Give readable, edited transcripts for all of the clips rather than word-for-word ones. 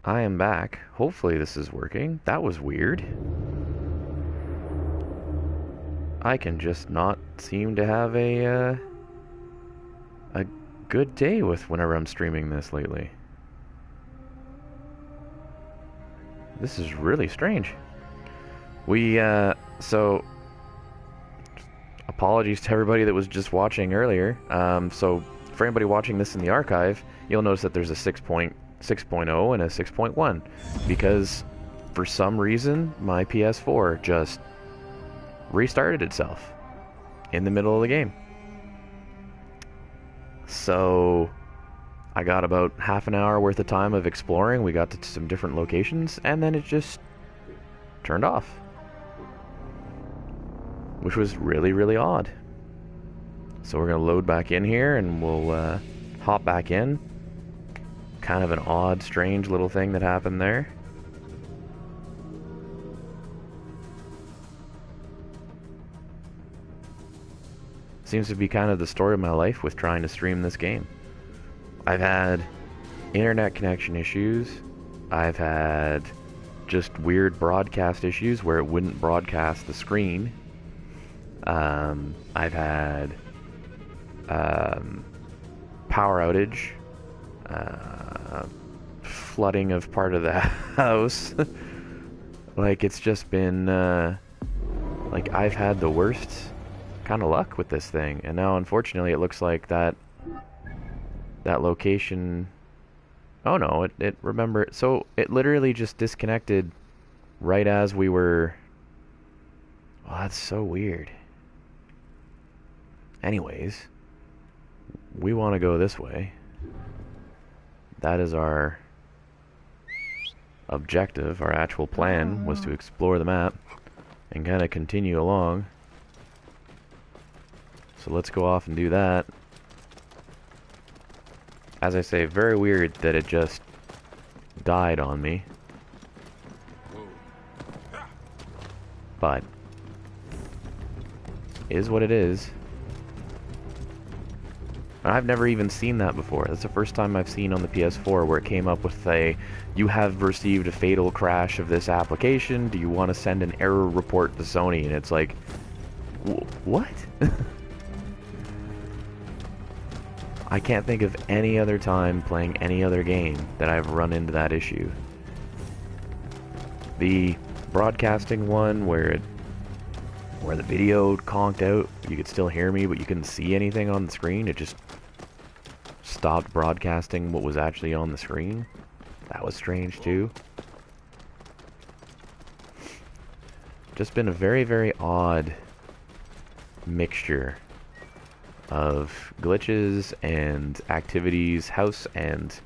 I am back. Hopefully this is working. That was weird. I can just not seem to have a good day with whenever I'm streaming this lately. This is really strange. So apologies to everybody that was just watching earlier. So for anybody watching this in the archive, you'll notice that there's a 6.0 and a 6.1 because for some reason my PS4 just restarted itself in the middle of the game. So I got about half an hour worth of time of exploring. We got to some different locations and then it just turned off, which was really, really odd. So we're going to load back in here and we'll hop back in. Kind of an odd, strange little thing that happened there. Seems to be kind of the story of my life with trying to stream this game. I've had internet connection issues. I've had just weird broadcast issues where it wouldn't broadcast the screen. I've had power outage, flooding of part of the house. Like, it's just been, like, I've had the worst kind of luck with this thing. And now, unfortunately, it looks like that location... Oh, no, remember... So, it literally just disconnected right as we were... Well, that's so weird. Anyways, we want to go this way. That is our objective. Our actual plan was to explore the map and kind of continue along. So let's go off and do that. As I say, very weird that it just died on me. But is what it is. I've never even seen that before. That's the first time I've seen on the PS4 where it came up with a, you have received a fatal crash of this application. Do you want to send an error report to Sony? And it's like, what? I can't think of any other time playing any other game that I've run into that issue. The broadcasting one where the video conked out, you could still hear me, but you couldn't see anything on the screen. It just stopped broadcasting what was actually on the screen. That was strange too. Just been a very, very odd mixture of glitches and activities, house and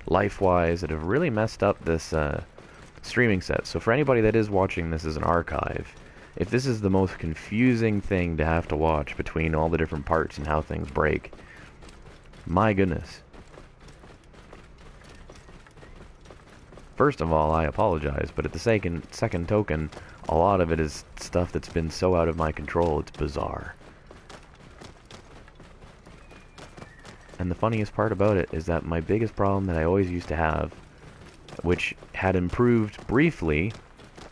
life-wise, that have really messed up this streaming set. So for anybody that is watching this as an archive, if this is the most confusing thing to have to watch between all the different parts and how things break, my goodness. First of all, I apologize, but at the second token, a lot of it is stuff that's been so out of my control, it's bizarre. And the funniest part about it is that my biggest problem that I always used to have, which had improved briefly,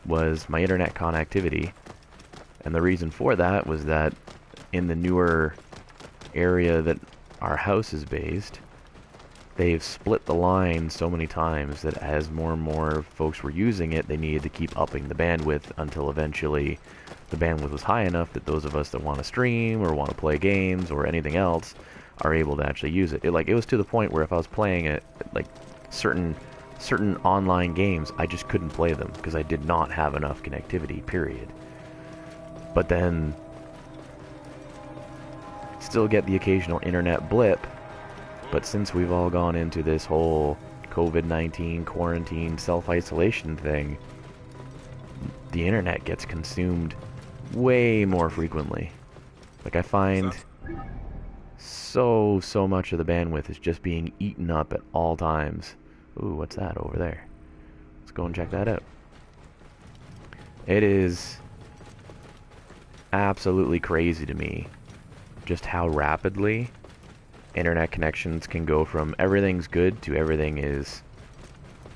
was my internet connectivity. And the reason for that was that in the newer area that our house is based, they've split the line so many times that as more and more folks were using it, they needed to keep upping the bandwidth until eventually the bandwidth was high enough that those of us that want to stream or want to play games or anything else are able to actually use it. It was to the point where if I was playing it, like certain online games, I just couldn't play them because I did not have enough connectivity, period. But then still get the occasional internet blip. But since we've all gone into this whole COVID-19 quarantine self-isolation thing, the internet gets consumed way more frequently. Like, I find so much of the bandwidth is just being eaten up at all times. Ooh, what's that over there? Let's go and check that out. It is absolutely crazy to me just how rapidly internet connections can go from everything's good to everything is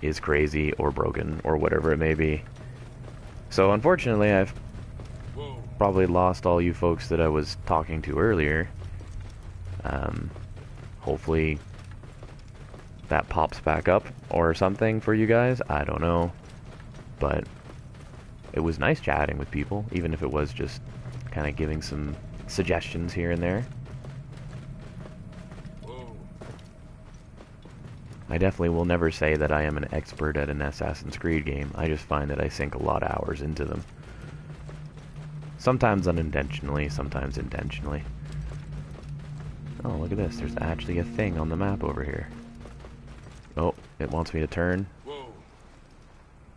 is crazy or broken or whatever it may be. So unfortunately, I've probably lost all you folks that I was talking to earlier. Hopefully that pops back up or something for you guys. I don't know. But it was nice chatting with people, even if it was just kind of giving some suggestions here and there. I definitely will never say that I am an expert at an Assassin's Creed game. I just find that I sink a lot of hours into them. Sometimes unintentionally, sometimes intentionally. Oh, look at this. There's actually a thing on the map over here. Oh, it wants me to turn.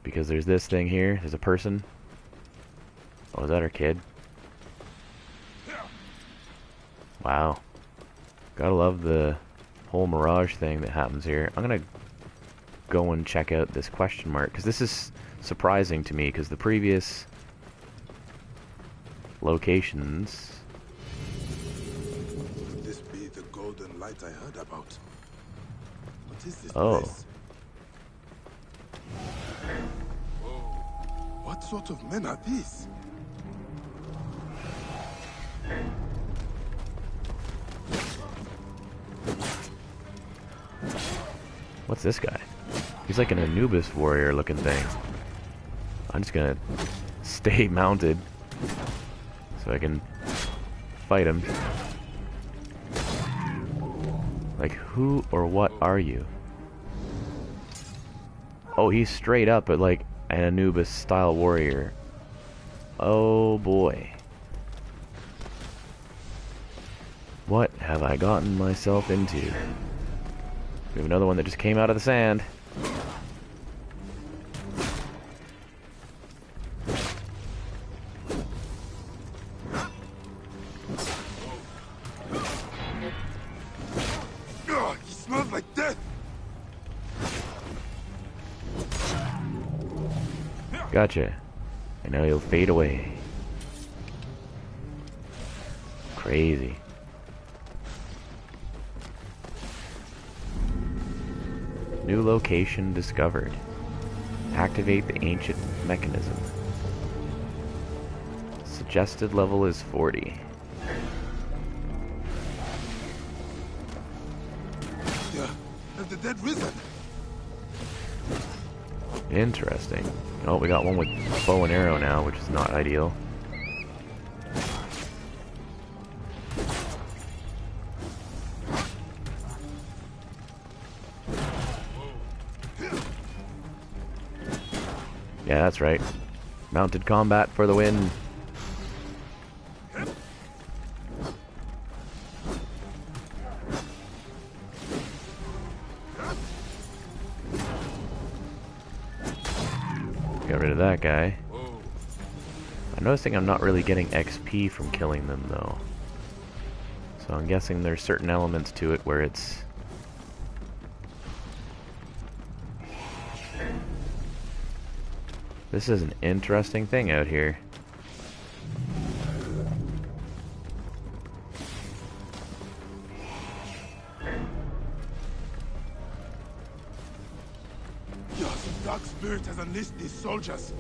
Because there's this thing here. There's a person. Oh, is that our kid? Wow. Gotta love the whole mirage thing that happens here. I'm gonna go and check out this question mark, because this is surprising to me, because the previous locations... Could this be the golden light I heard about? What is this Oh. place? What sort of men are these? What's this guy? He's like an Anubis warrior looking thing. I'm just gonna stay mounted so I can fight him. Like, who or what are you? Oh, he's straight up at like an Anubis style warrior. Oh boy. What have I gotten myself into? We have another one that just came out of the sand. Ugh, he smells like death. Gotcha. And now he'll fade away. Crazy. New location discovered. Activate the ancient mechanism. Suggested level is 40. Yeah, have the dead risen? Interesting. Oh, we got one with bow and arrow now, which is not ideal. Yeah, that's right. Mounted combat for the win. Get rid of that guy. I'm noticing I'm not really getting XP from killing them, though. So I'm guessing there's certain elements to it where it's... This is an interesting thing out here. Yeah, some dark spirit has unleashed these soldiers.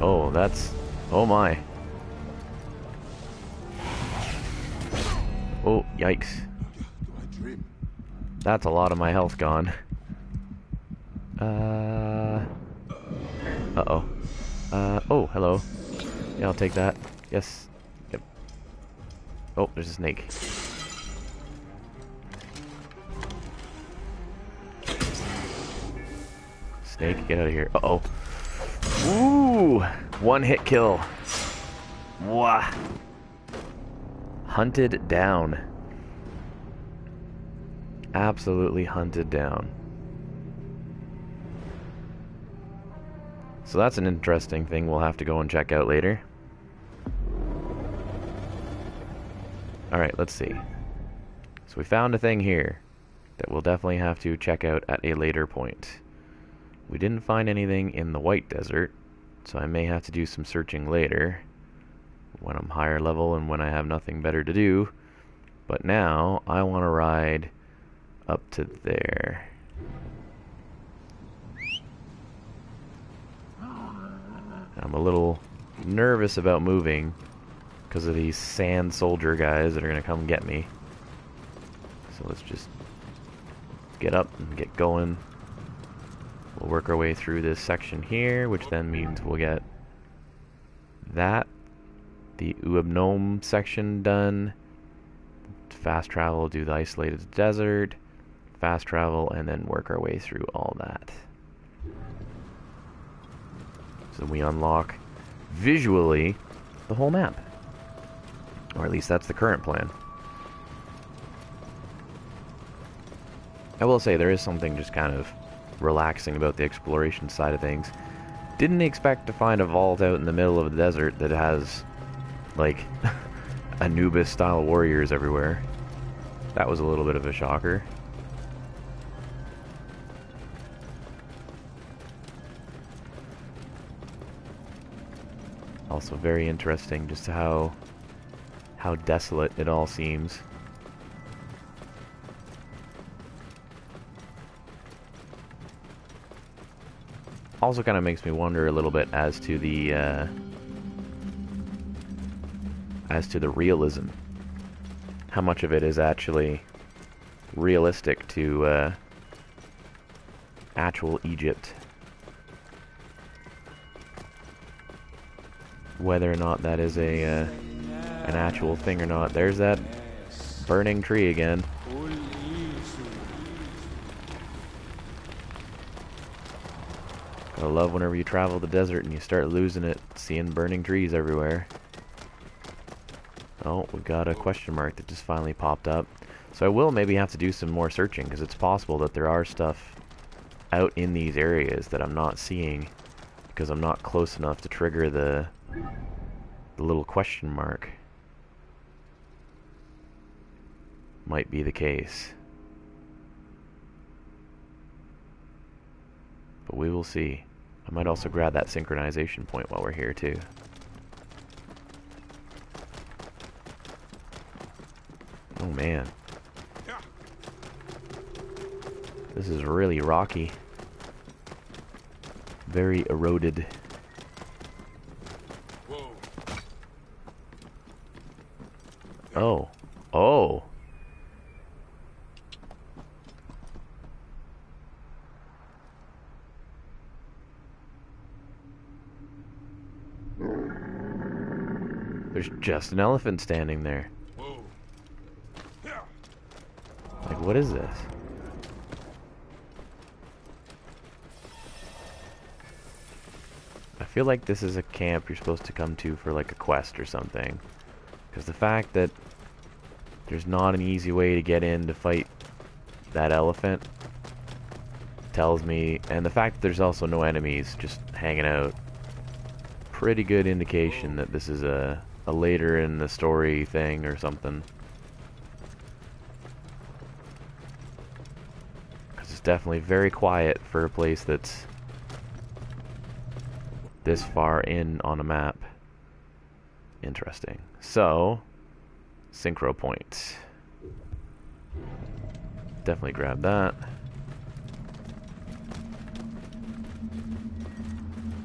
Oh, that's... Oh my. Oh, yikes. Do I dream? That's a lot of my health gone. Uh-oh. Oh, hello. Yeah, I'll take that. Yes. Yep. Oh, there's a snake. Snake, get out of here. Uh-oh. Ooh! One hit kill. Wah! Hunted down. Absolutely hunted down. So that's an interesting thing we'll have to go and check out later. Alright, let's see. So we found a thing here that we'll definitely have to check out at a later point. We didn't find anything in the White Desert, so I may have to do some searching later when I'm higher level and when I have nothing better to do. But now, I want to ride up to there. I'm a little nervous about moving because of these sand soldier guys that are going to come get me. So let's just get up and get going. We'll work our way through this section here, which then means we'll get that, the Uabnome section done. Fast travel, do the isolated desert, fast travel, and then work our way through all that. So we unlock, visually, the whole map. Or at least that's the current plan. I will say there is something just kind of relaxing about the exploration side of things. Didn't expect to find a vault out in the middle of the desert that has, like, Anubis style warriors everywhere. That was a little bit of a shocker. Also very interesting just how desolate it all seems. Also kind of makes me wonder a little bit as to the realism. How much of it is actually realistic to actual Egypt. Whether or not that is an actual thing or not. There's that burning tree again. I love whenever you travel the desert and you start losing it, seeing burning trees everywhere. Oh, we've got a question mark that just finally popped up. So I will maybe have to do some more searching, because it's possible that there are stuff out in these areas that I'm not seeing, because I'm not close enough to trigger the little question mark. Might be the case. But we will see. I might also grab that synchronization point while we're here too. Oh man. This is really rocky. Very eroded. Oh. Oh. There's just an elephant standing there. Like, what is this? I feel like this is a camp you're supposed to come to for like a quest or something. Because the fact that there's not an easy way to get in to fight that elephant tells me, and the fact that there's also no enemies just hanging out, pretty good indication that this is a later in the story thing or something. Because it's definitely very quiet for a place that's this far in on a map. Interesting. So, synchro points. Definitely grab that.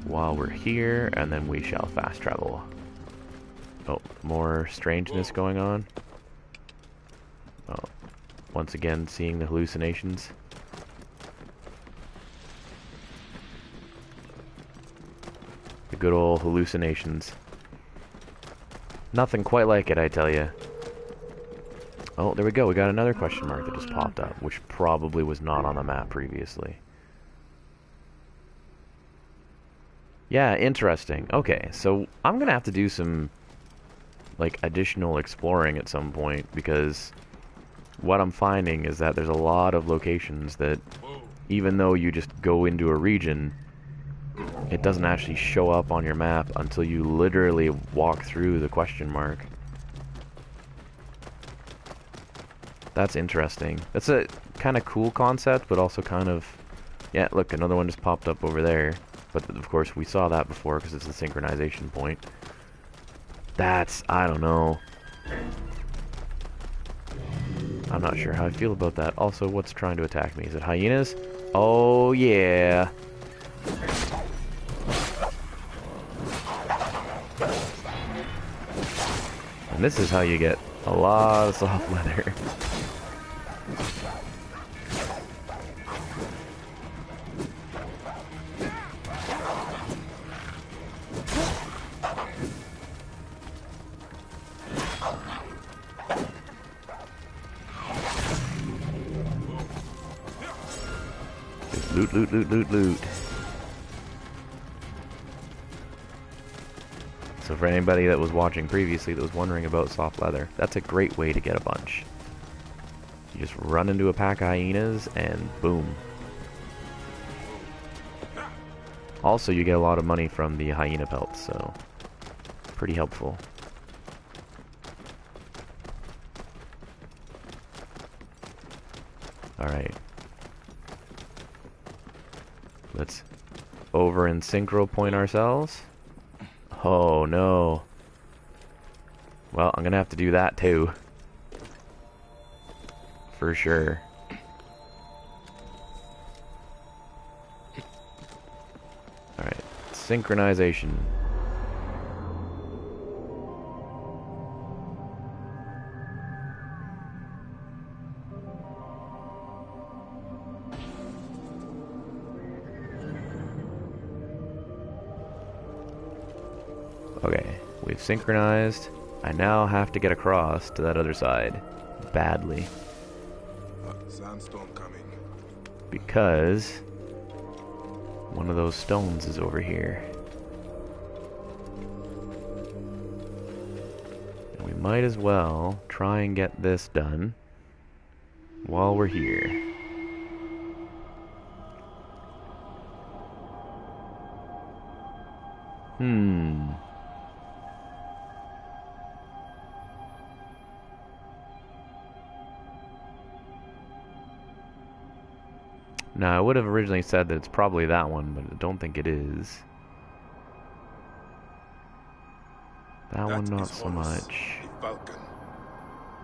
While we're here, and then we shall fast travel. Oh, more strangeness going on. Oh, once again seeing the hallucinations. The good old hallucinations. Nothing quite like it, I tell you. Oh, there we go. We got another question mark that just popped up, which probably was not on the map previously. Yeah, interesting. Okay, so I'm gonna have to do some, like, additional exploring at some point, because what I'm finding is that there's a lot of locations that, even though you just go into a region, it doesn't actually show up on your map until you literally walk through the question mark. That's interesting. That's a kind of cool concept, but also kind of... Yeah, look, another one just popped up over there. But, of course, we saw that before because it's the synchronization point. That's... I don't know. I'm not sure how I feel about that. Also, what's trying to attack me? Is it hyenas? Oh, yeah. And this is how you get a lot of soft leather. Loot, loot, loot, loot, loot. So for anybody that was watching previously that was wondering about soft leather, that's a great way to get a bunch. You just run into a pack of hyenas and boom. Also, you get a lot of money from the hyena pelts, so pretty helpful. Alright. Let's over and synchro point ourselves. Oh no. Well, I'm gonna have to do that too. For sure. Alright. Synchronization. Okay, we've synchronized. I now have to get across to that other side. Badly. Sandstorm coming. Because one of those stones is over here. And we might as well try and get this done while we're here. Now, I would have originally said that it's probably that one, but I don't think it is. That one, not so much. The falcon,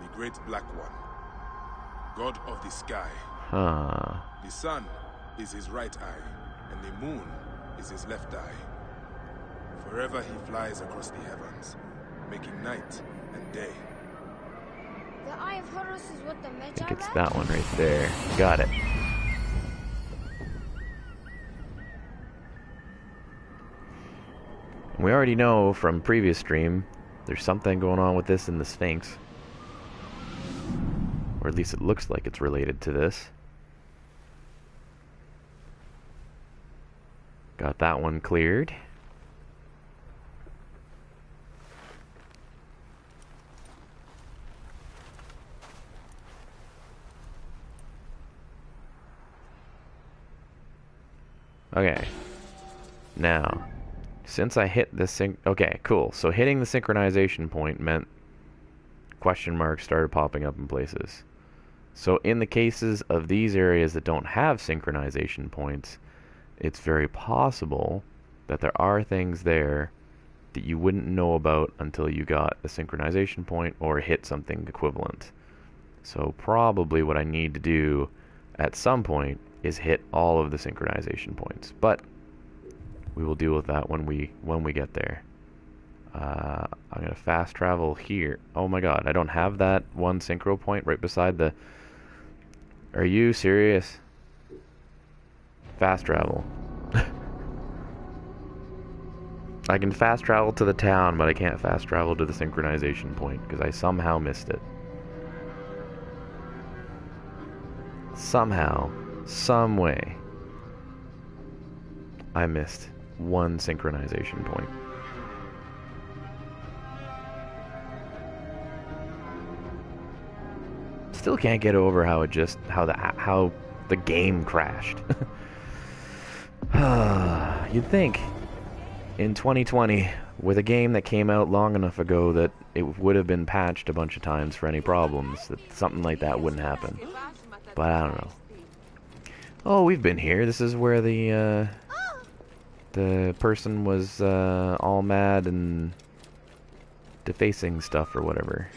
the great black one, god of the sky. Huh. The sun is his right eye, and the moon is his left eye. Forever he flies across the heavens, making night and day. The Eye of Horus is what the I Magi think it's read? that one right there. Got it. We already know from previous stream, there's something going on with this in the Sphinx. Or at least it looks like it's related to this. Got that one cleared. Okay. Now, since I hit the okay, cool. So hitting the synchronization point meant question marks started popping up in places. So in the cases of these areas that don't have synchronization points, it's very possible that there are things there that you wouldn't know about until you got a synchronization point or hit something equivalent. So probably what I need to do at some point is hit all of the synchronization points. But we will deal with that when we get there. I'm gonna fast travel here. Oh my god, I don't have that one synchro point right beside the... Are you serious? Fast travel. I can fast travel to the town, but I can't fast travel to the synchronization point because I somehow missed it. Somehow, some way, I missed one synchronization point. Still can't get over how it just how the game crashed. You'd think in 2020, with a game that came out long enough ago that it would have been patched a bunch of times for any problems, that something like that wouldn't happen. But I don't know. Oh, we've been here. This is where the person was all mad and defacing stuff or whatever.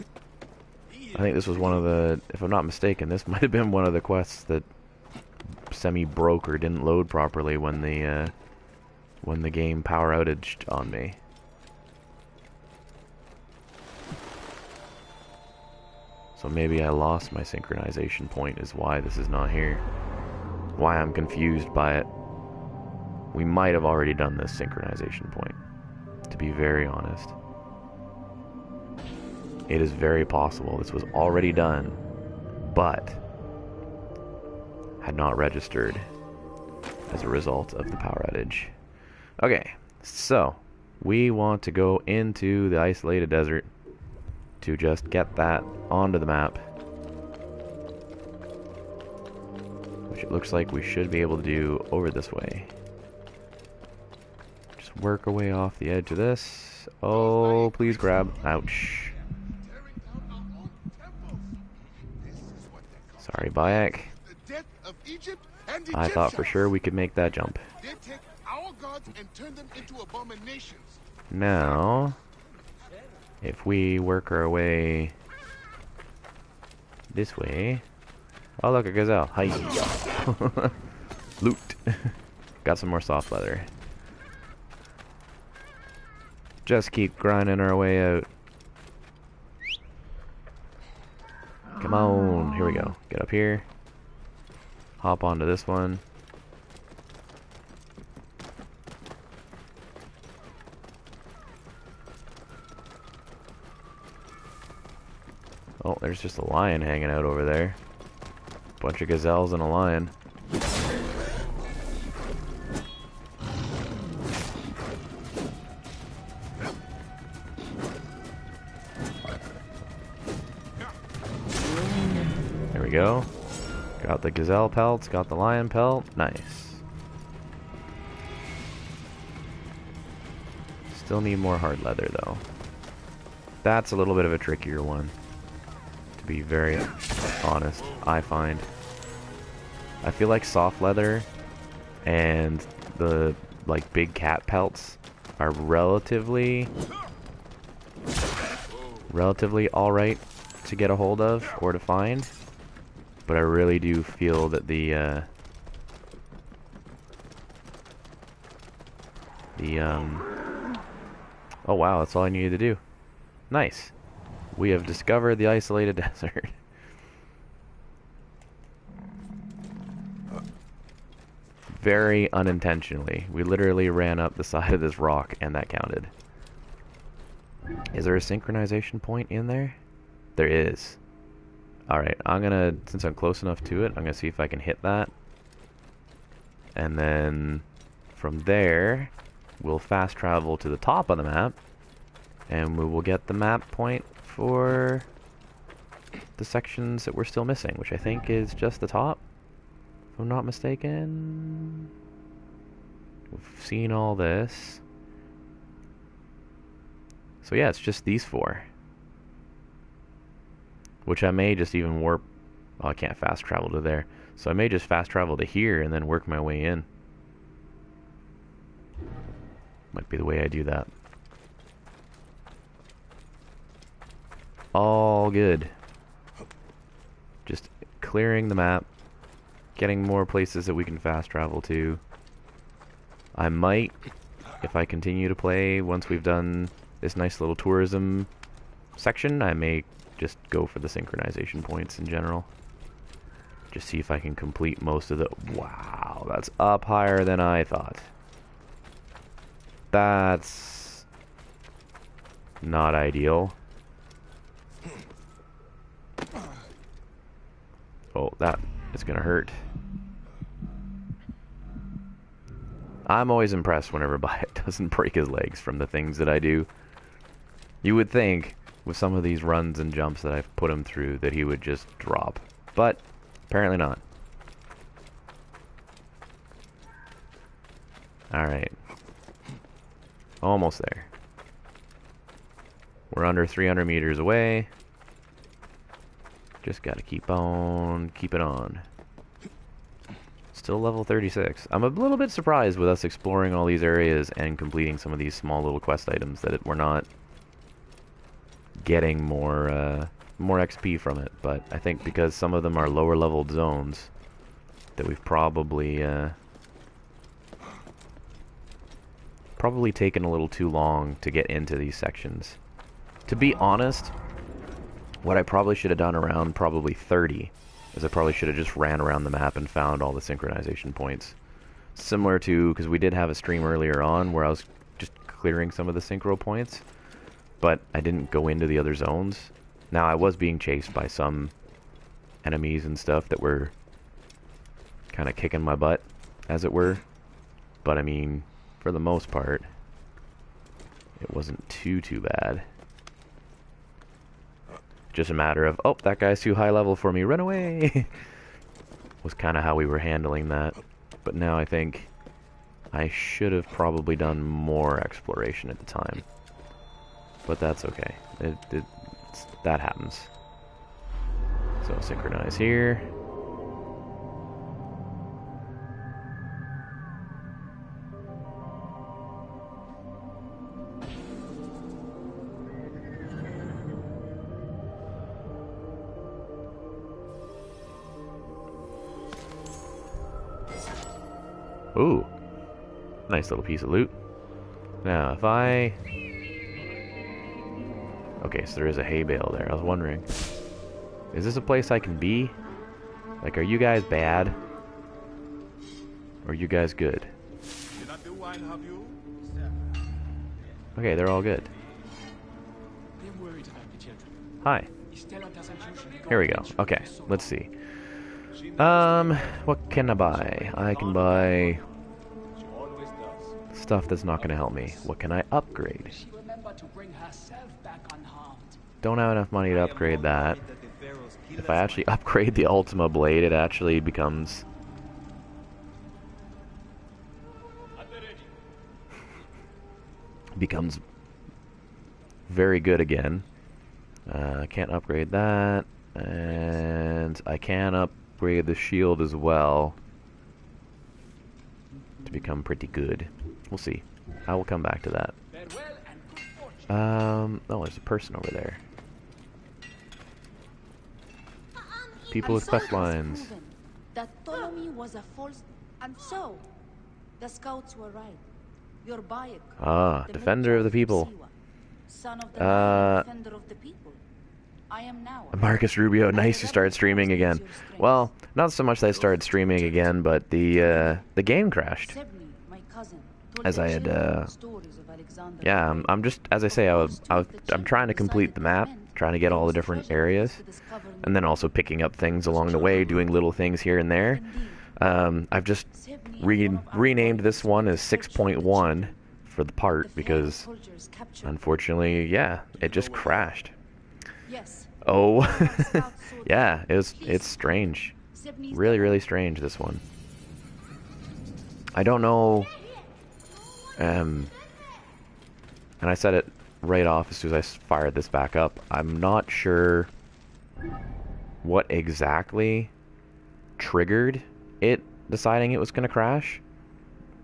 I think this was one of the, if I'm not mistaken, this might have been one of the quests that semi-broke or didn't load properly when the game power outaged on me. So maybe I lost my synchronization point is why this is not here. Why I'm confused by it. We might have already done this synchronization point, to be very honest. It is very possible this was already done, but had not registered as a result of the power outage. Okay, so we want to go into the isolated desert to just get that onto the map, which it looks like we should be able to do over this way. Just work our way off the edge of this. Oh, please grab. Ouch. Sorry, Bayek. I thought for sure we could make that jump. Now, if we work our way this way... Oh, look, a gazelle. Hi. Loot. Got some more soft leather. Just keep grinding our way out. Come on. Here we go. Get up here. Hop onto this one. Oh, there's just a lion hanging out over there. Bunch of gazelles and a lion. There we go. Got the gazelle pelts, got the lion pelt. Nice. Still need more hard leather though. That's a little bit of a trickier one, to be very honest, I find. I feel like soft leather and the like big cat pelts are relatively alright to get a hold of or to find, but I really do feel that oh wow, that's all I needed to do. Nice. We have discovered the isolated desert. Very unintentionally. We literally ran up the side of this rock and that counted. Is there a synchronization point in there? There is. Alright, I'm gonna, since I'm close enough to it, I'm gonna see if I can hit that. And then from there, we'll fast travel to the top of the map. And we will get the map point for the sections that we're still missing, which I think is just the top, if I'm not mistaken. We've seen all this. So yeah, it's just these four. Which I may just even warp... Oh, I can't fast travel to there. So I may just fast travel to here and then work my way in. Might be the way I do that. All good. Just clearing the map. Getting more places that we can fast travel to. I might, if I continue to play, once we've done this nice little tourism section, I may just go for the synchronization points in general. Just see if I can complete most of the... Wow, that's up higher than I thought. That's not ideal. Oh, that is gonna hurt. I'm always impressed whenever Bayek doesn't break his legs from the things that I do. You would think, with some of these runs and jumps that I've put him through, that he would just drop. But, apparently not. Alright. Almost there. We're under 300 meters away. Just gotta keep on keeping on. Still level 36. I'm a little bit surprised with us exploring all these areas and completing some of these small little quest items that we're not getting more more XP from it, but I think because some of them are lower leveled zones, that we've probably taken a little too long to get into these sections. To be honest, what I probably should have done around probably 30 is I probably should have just ran around the map and found all the synchronization points. Similar to, because we did have a stream earlier on where I was just clearing some of the synchro points, but I didn't go into the other zones. Now, I was being chased by some enemies and stuff that were kind of kicking my butt, as it were. But, I mean, for the most part, it wasn't too bad. Just a matter of, oh, that guy's too high level for me, run away! Was kind of how we were handling that. But now I think I should have probably done more exploration at the time. But that's okay. That happens. So synchronize here. Ooh, nice little piece of loot. Now, if I... Okay, so there is a hay bale there. I was wondering, is this a place I can be? Like, are you guys bad? Or are you guys good? Okay, they're all good. Hi. Here we go. Okay, let's see. What can I buy? I can buy stuff that's not going to help me. What can I upgrade? Don't have enough money to upgrade that. If I actually upgrade the Ultima Blade, it actually becomes... very good again. I can't upgrade that. And I can upgrade the shield as well to become pretty good. We'll see. I will come back to that. Oh, there's a person over there. People with quest lines. That Ptolemy was a false, and so the scouts were right. Your Bayek, Ah, defender of the people. son of the defender of the people. I am now. Marcus Rubio, nice you started streaming again. Well, not so much that I started streaming again, but the game crashed. As I had, yeah, I'm just, as I say, I'm trying to complete the map, trying to get all the different areas, and then also picking up things along the way, doing little things here and there. I've just renamed this one as 6.1 for the part because, unfortunately, yeah, it just crashed. Oh, yeah, it's strange. Really, really strange, this one. I don't know, and I said it right off as soon as I fired this back up. I'm not sure what exactly triggered it deciding it was going to crash.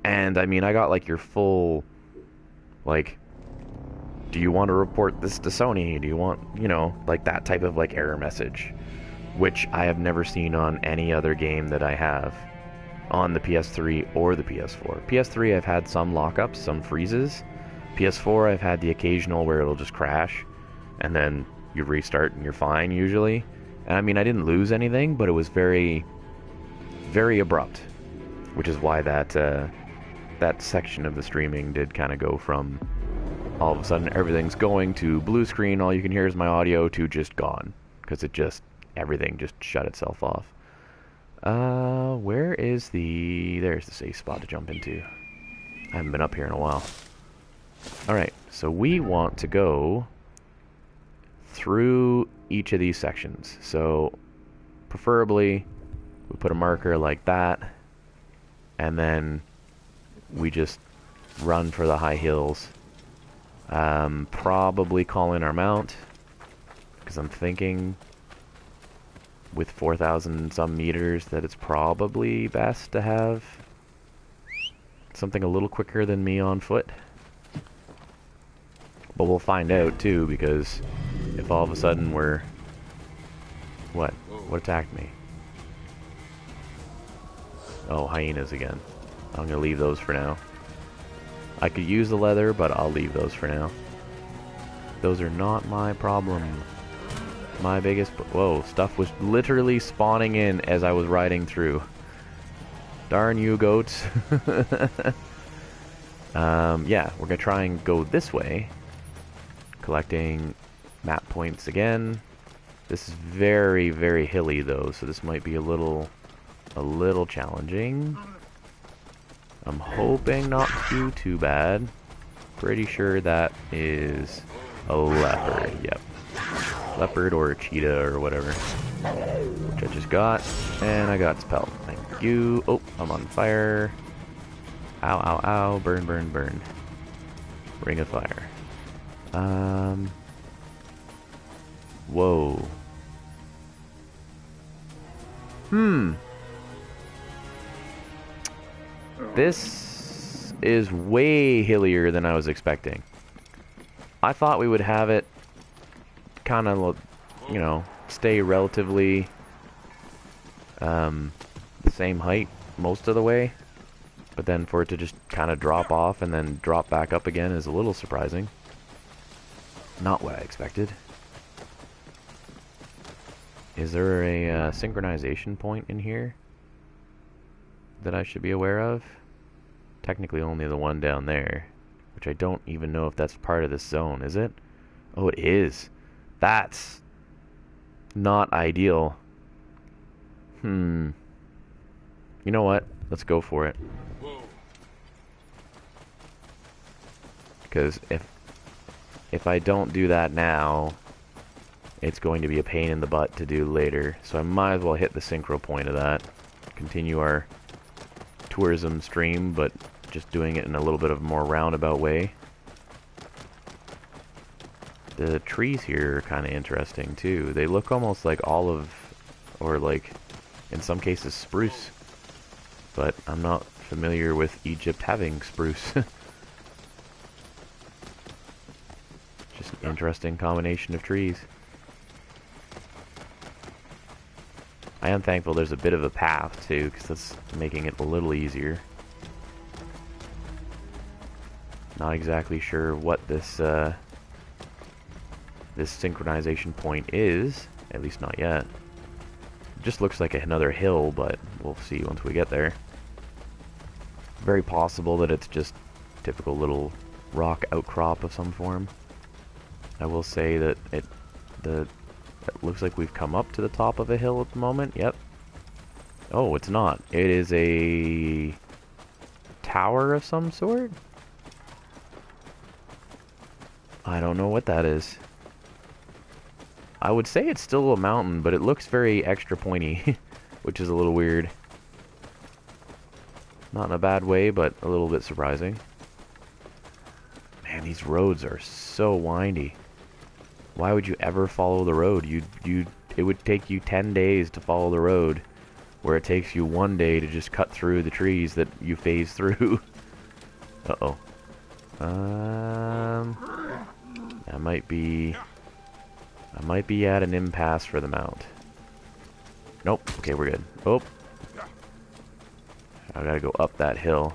And, I mean, I got, like, your full, like, do you want to report this to Sony? Do you want, you know, like, that type of, like, error message. Which I have never seen on any other game that I have on the PS3 or the PS4. PS3, I've had some lockups, some freezes. PS4, I've had the occasional where it'll just crash, and then you restart and you're fine, usually. And, I mean, I didn't lose anything, but it was very, very abrupt. Which is why that section of the streaming did kind of go from all of a sudden everything's going to blue screen, all you can hear is my audio, to just gone. Because it just, everything just shut itself off. Where is there's the safe spot to jump into. I haven't been up here in a while. Alright, so we want to go through each of these sections. So, preferably, we put a marker like that, and then we just run for the high hills. Probably call in our mount, because I'm thinking with 4,000 some meters that it's probably best to have something a little quicker than me on foot. But we'll find out too, because if all of a sudden we're What? What attacked me? Oh, hyenas again. I'm gonna leave those for now. I could use the leather, but I'll leave those for now. Those are not my problem. My biggest... Whoa, stuff was literally spawning in as I was riding through. Darn you, goats. Yeah, we're gonna try and go this way. Collecting map points again. This is very, very hilly though, so this might be a little challenging. I'm hoping not too bad. Pretty sure that is a leopard, yep. Leopard or a cheetah or whatever. Which I just got, and I got its pelt. Thank you. Oh, I'm on fire. Ow, ow, ow. Burn, burn, burn. Ring of fire. Whoa. This is way hillier than I was expecting. I thought we would have it kind of, you know, stay relatively the same height most of the way. But then for it to just kind of drop off and then drop back up again is a little surprising. Not what I expected. Is there a synchronization point in here that I should be aware of? Technically only the one down there, which I don't even know if that's part of this zone, is it? Oh, it is. That's not ideal. You know what? Let's go for it. Because if I don't do that now, it's going to be a pain in the butt to do later. So I might as well hit the synchro point of that. Continue our tourism stream, but just doing it in a little bit of a more roundabout way. The trees here are kind of interesting too. They look almost like olive, or like, in some cases, spruce. But I'm not familiar with Egypt having spruce. Just an interesting combination of trees. I am thankful there's a bit of a path too, because that's making it a little easier. Not exactly sure what this this synchronization point is, at least not yet. It just looks like another hill, but we'll see once we get there. Very possible that it's just typical little rock outcrop of some form. I will say that it looks like we've come up to the top of a hill at the moment. Yep. Oh, it's not. It is a tower of some sort? I don't know what that is. I would say it's still a mountain, but it looks very extra pointy, which is a little weird. Not in a bad way, but a little bit surprising. Man, these roads are so windy. Why would you ever follow the road? It would take you 10 days to follow the road, where it takes you 1 day to just cut through the trees that you phase through. Uh-oh. I might be at an impasse for the mount. Nope. Okay, we're good. Oh. I gotta go up that hill.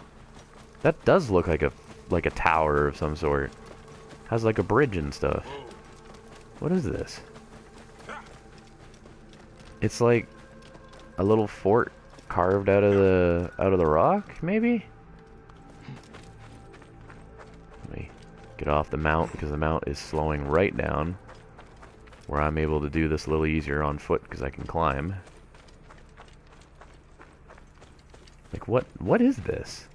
That does look like a tower of some sort. Has like a bridge and stuff. What is this? It's like a little fort carved out of the rock, maybe? Let me get off the mount because the mount is slowing right down, where I'm able to do this a little easier on foot because I can climb. Like what is this?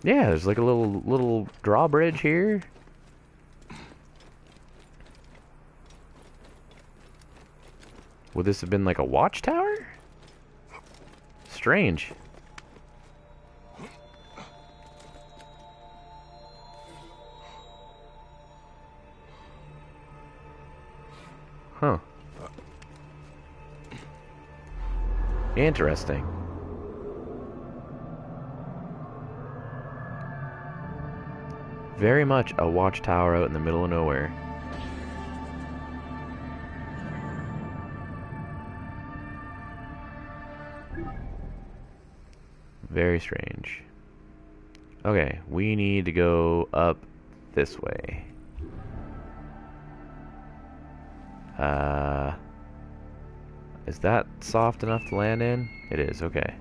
Yeah, there's like a little drawbridge here. Would this have been like a watchtower? Strange. Huh. Interesting. very much a watchtower out in the middle of nowhere. Very strange. Okay, we need to go up this way. Is that soft enough to land in? It is, okay. I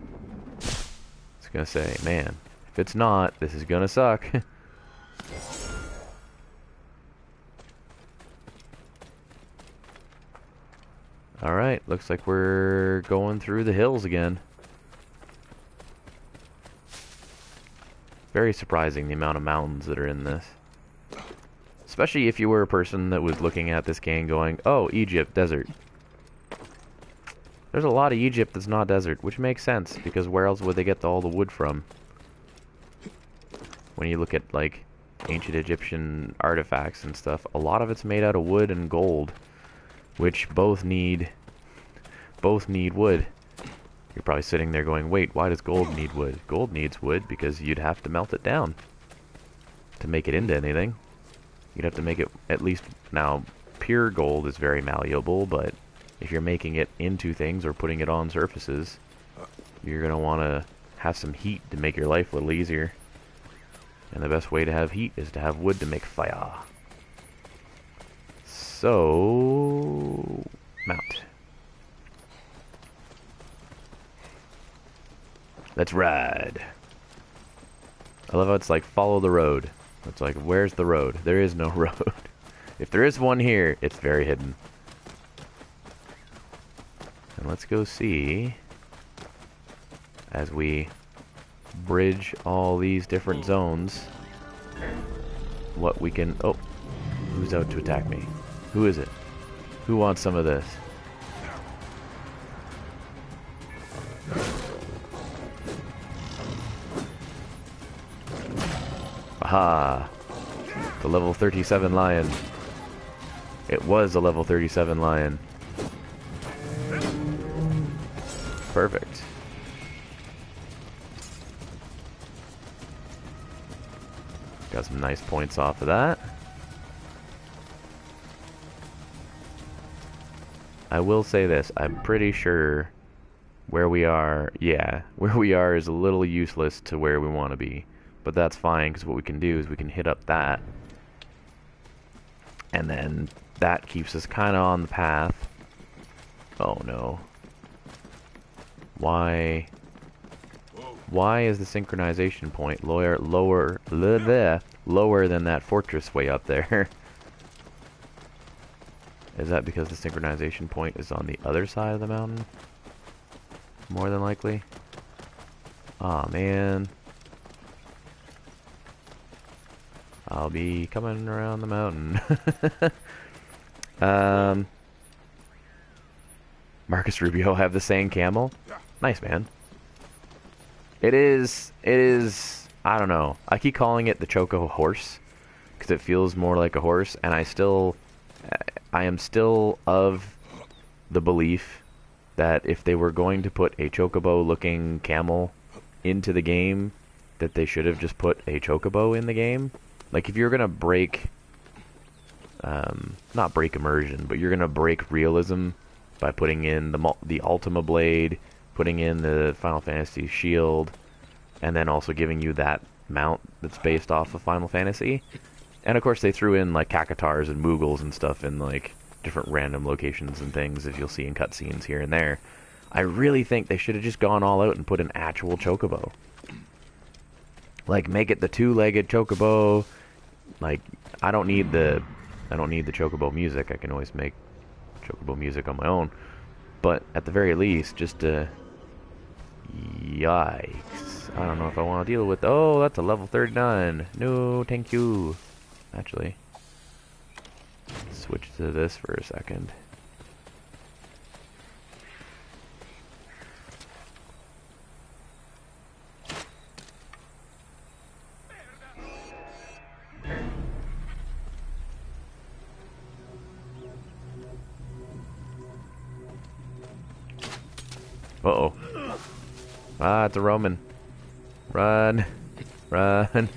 was gonna say, man, if it's not, this is gonna suck. Alright, looks like we're going through the hills again. Very surprising the amount of mountains that are in this. Especially if you were a person that was looking at this game going, oh, Egypt, desert. There's a lot of Egypt that's not desert, which makes sense, because where else would they get all the wood from? When you look at, like, ancient Egyptian artifacts and stuff, a lot of it's made out of wood and gold, which both need wood. You're probably sitting there going, wait, why does gold need wood? Gold needs wood because you'd have to melt it down to make it into anything. You'd have to make it, at least, now, pure gold is very malleable, but if you're making it into things or putting it on surfaces, you're going to want to have some heat to make your life a little easier. And the best way to have heat is to have wood to make fire. So, mount. Let's ride. I love how it's like, follow the road. It's like, where's the road? There is no road. If there is one here, it's very hidden. And let's go see, as we bridge all these different zones, what we can... Oh, who's out to attack me? Who is it? Who wants some of this? Aha! The level 37 lion. It was a level 37 lion. Perfect. Got some nice points off of that. I will say this, I'm pretty sure where we are, yeah, where we are is a little useless to where we want to be. But that's fine, because what we can do is we can hit up that. And then that keeps us kind of on the path. Oh no. Why is the synchronization point lower than that fortress way up there? Is that because the synchronization point is on the other side of the mountain? More than likely. Aw, man. I'll be coming around the mountain. Marcus Rubio have the same camel? Nice, man. It is, I don't know. I keep calling it the Choco horse, because it feels more like a horse, and I am still of the belief that if they were going to put a chocobo-looking camel into the game, that they should have just put a chocobo in the game. Like, if you're gonna break, not break immersion, but you're gonna break realism by putting in the Ultima Blade, putting in the Final Fantasy shield, and then also giving you that mount that's based off of Final Fantasy. And of course they threw in, like, Kakatars and Moogles and stuff in, like, different random locations and things, as you'll see in cutscenes here and there. I really think they should have just gone all out and put an actual chocobo. Like, make it the two-legged chocobo. Like, I don't need the chocobo music. I can always make chocobo music on my own. But at the very least, just yikes. I don't know if I want to deal with... Oh, that's a level 39. No, thank you. Actually, switch to this for a second. Uh-oh. Ah, it's a Roman. Run. Run.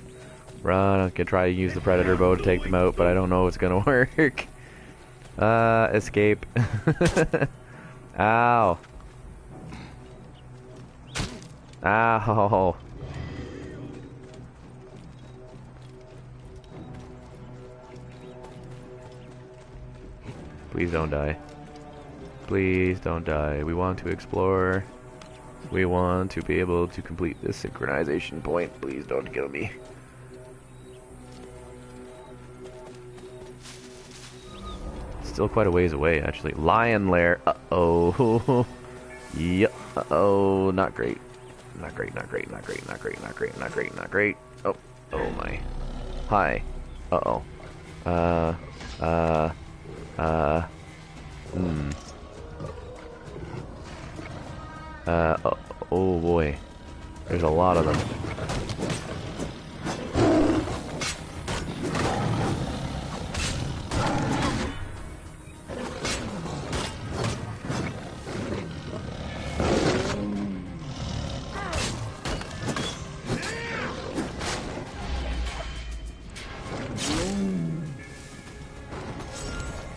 Run. I'm gonna try to use the predator bow to take them out, but I don't know if it's gonna work. Escape. Ow. Ow. Please don't die. Please don't die. We want to explore. We want to be able to complete this synchronization point. Please don't kill me. Still quite a ways away, actually. Hyena Lair. Uh-oh. Yep. Uh-oh. Not great. Not great, not great, not great, not great, not great, not great, not great. Oh. Oh my. Hi. Uh-oh. Oh boy. There's a lot of them.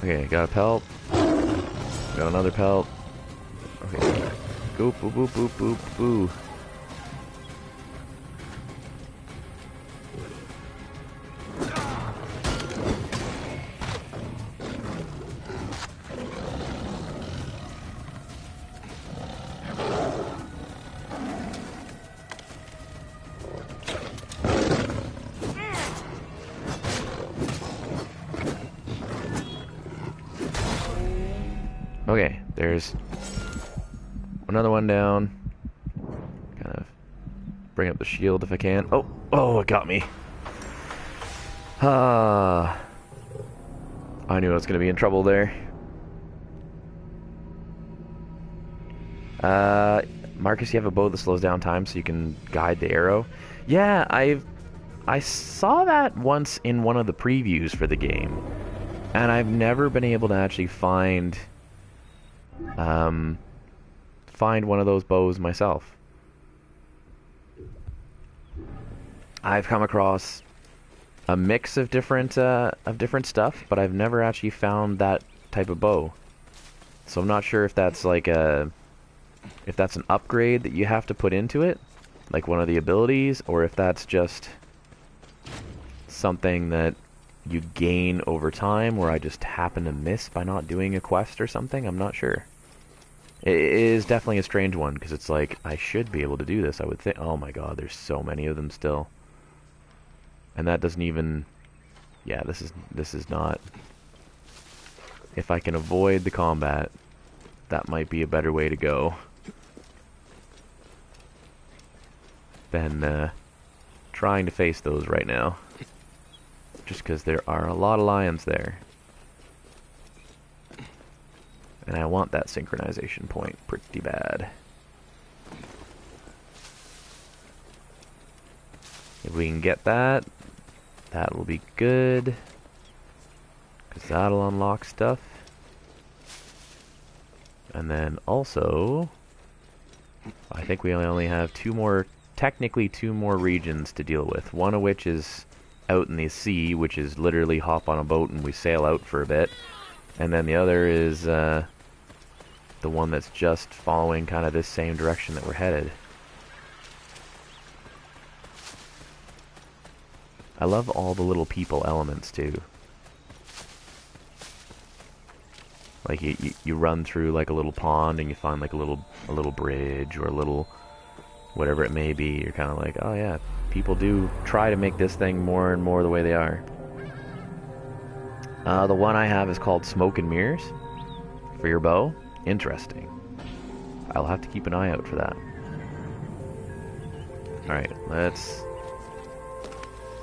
Okay, got a pelt. Got another pelt. Okay. Go boo boo boo boo boo. Okay, there's another one down. Kind of bring up the shield if I can. Oh, oh, it got me. Ah, I knew I was going to be in trouble there. Marcus, you have a bow that slows down time so you can guide the arrow. Yeah, I saw that once in one of the previews for the game, and I've never been able to actually find one of those bows myself. I've come across a mix of different stuff, but I've never actually found that type of bow. So I'm not sure if that's like if that's an upgrade that you have to put into it, like one of the abilities, or if that's just something that you gain over time, or I just happen to miss by not doing a quest or something. I'm not sure. It is definitely a strange one, because it's like, I should be able to do this, I would think. Oh my god, there's so many of them still. And that doesn't even... Yeah, this is not... If I can avoid the combat, that might be a better way to go than trying to face those right now. Just because there are a lot of lions there. And I want that synchronization point pretty bad. If we can get that, that will be good. Because that'll unlock stuff. And then also, I think we only have technically two more regions to deal with. One of which is out in the sea, which is literally hop on a boat and we sail out for a bit. And then the other is the one that's just following kind of this same direction that we're headed. I love all the little people elements too. Like you run through like a little pond and you find like a little bridge or a little whatever it may be. You're kind of like, oh yeah, people do try to make this thing more and more the way they are. The one I have is called Smoke and Mirrors for your bow. Interesting. I'll have to keep an eye out for that. Alright, let's...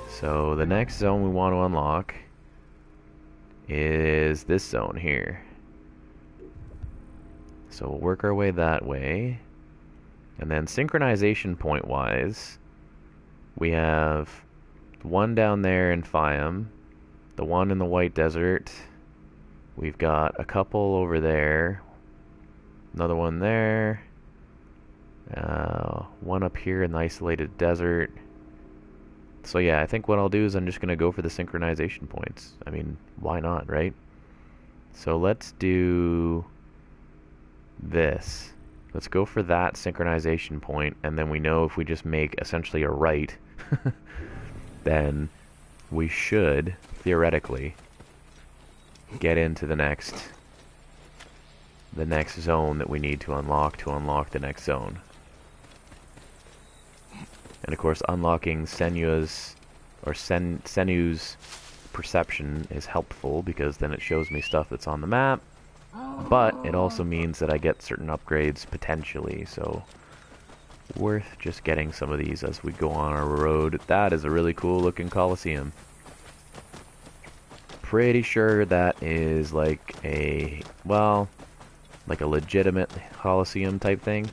So the next zone we want to unlock is this zone here. So we'll work our way that way. And then synchronization point wise, we have one down there in Fiam, the one in the White Desert. We've got a couple over there, another one there, one up here in the Isolated Desert, So yeah, I think what I'll do is I'm just going to go for the synchronization points. I mean, why not, right? So let's do this. Let's go for that synchronization point, and then we know if we just make essentially a right, then we should, theoretically, get into the next zone that we need to unlock the next zone. And of course, unlocking Senua's perception is helpful because then it shows me stuff that's on the map, but it also means that I get certain upgrades potentially, so worth just getting some of these as we go on our road. That is a really cool looking Colosseum. Pretty sure that is like a, well, like a legitimate Colosseum type thing.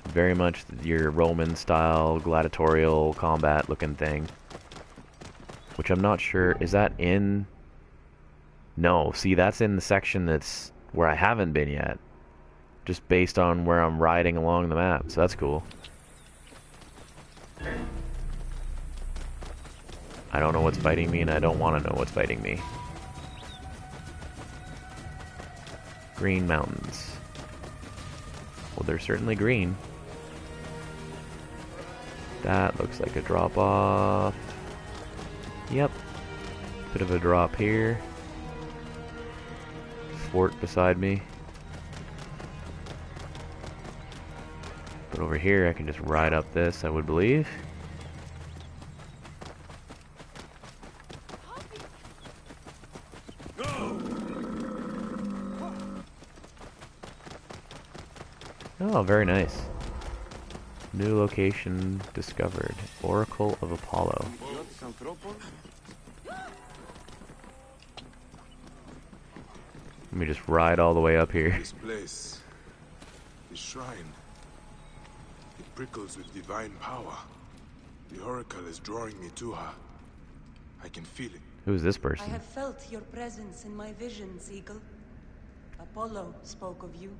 Very much your Roman style gladiatorial combat looking thing. Which I'm not sure, is that in? No, see, that's in the section that's where I haven't been yet. Just based on where I'm riding along the map, so that's cool. I don't know what's biting me, and I don't want to know what's biting me. Green mountains. Well, they're certainly green. That looks like a drop off. Yep. Bit of a drop here. Fort beside me. But over here I can just ride up this, I would believe. Oh, very nice. New location discovered. Oracle of Apollo. Let me just ride all the way up here. This place, this shrine, it prickles with divine power. The oracle is drawing me to her. I can feel it. Who is this I person? have felt your presence in my visions, Eagle. Apollo spoke of you.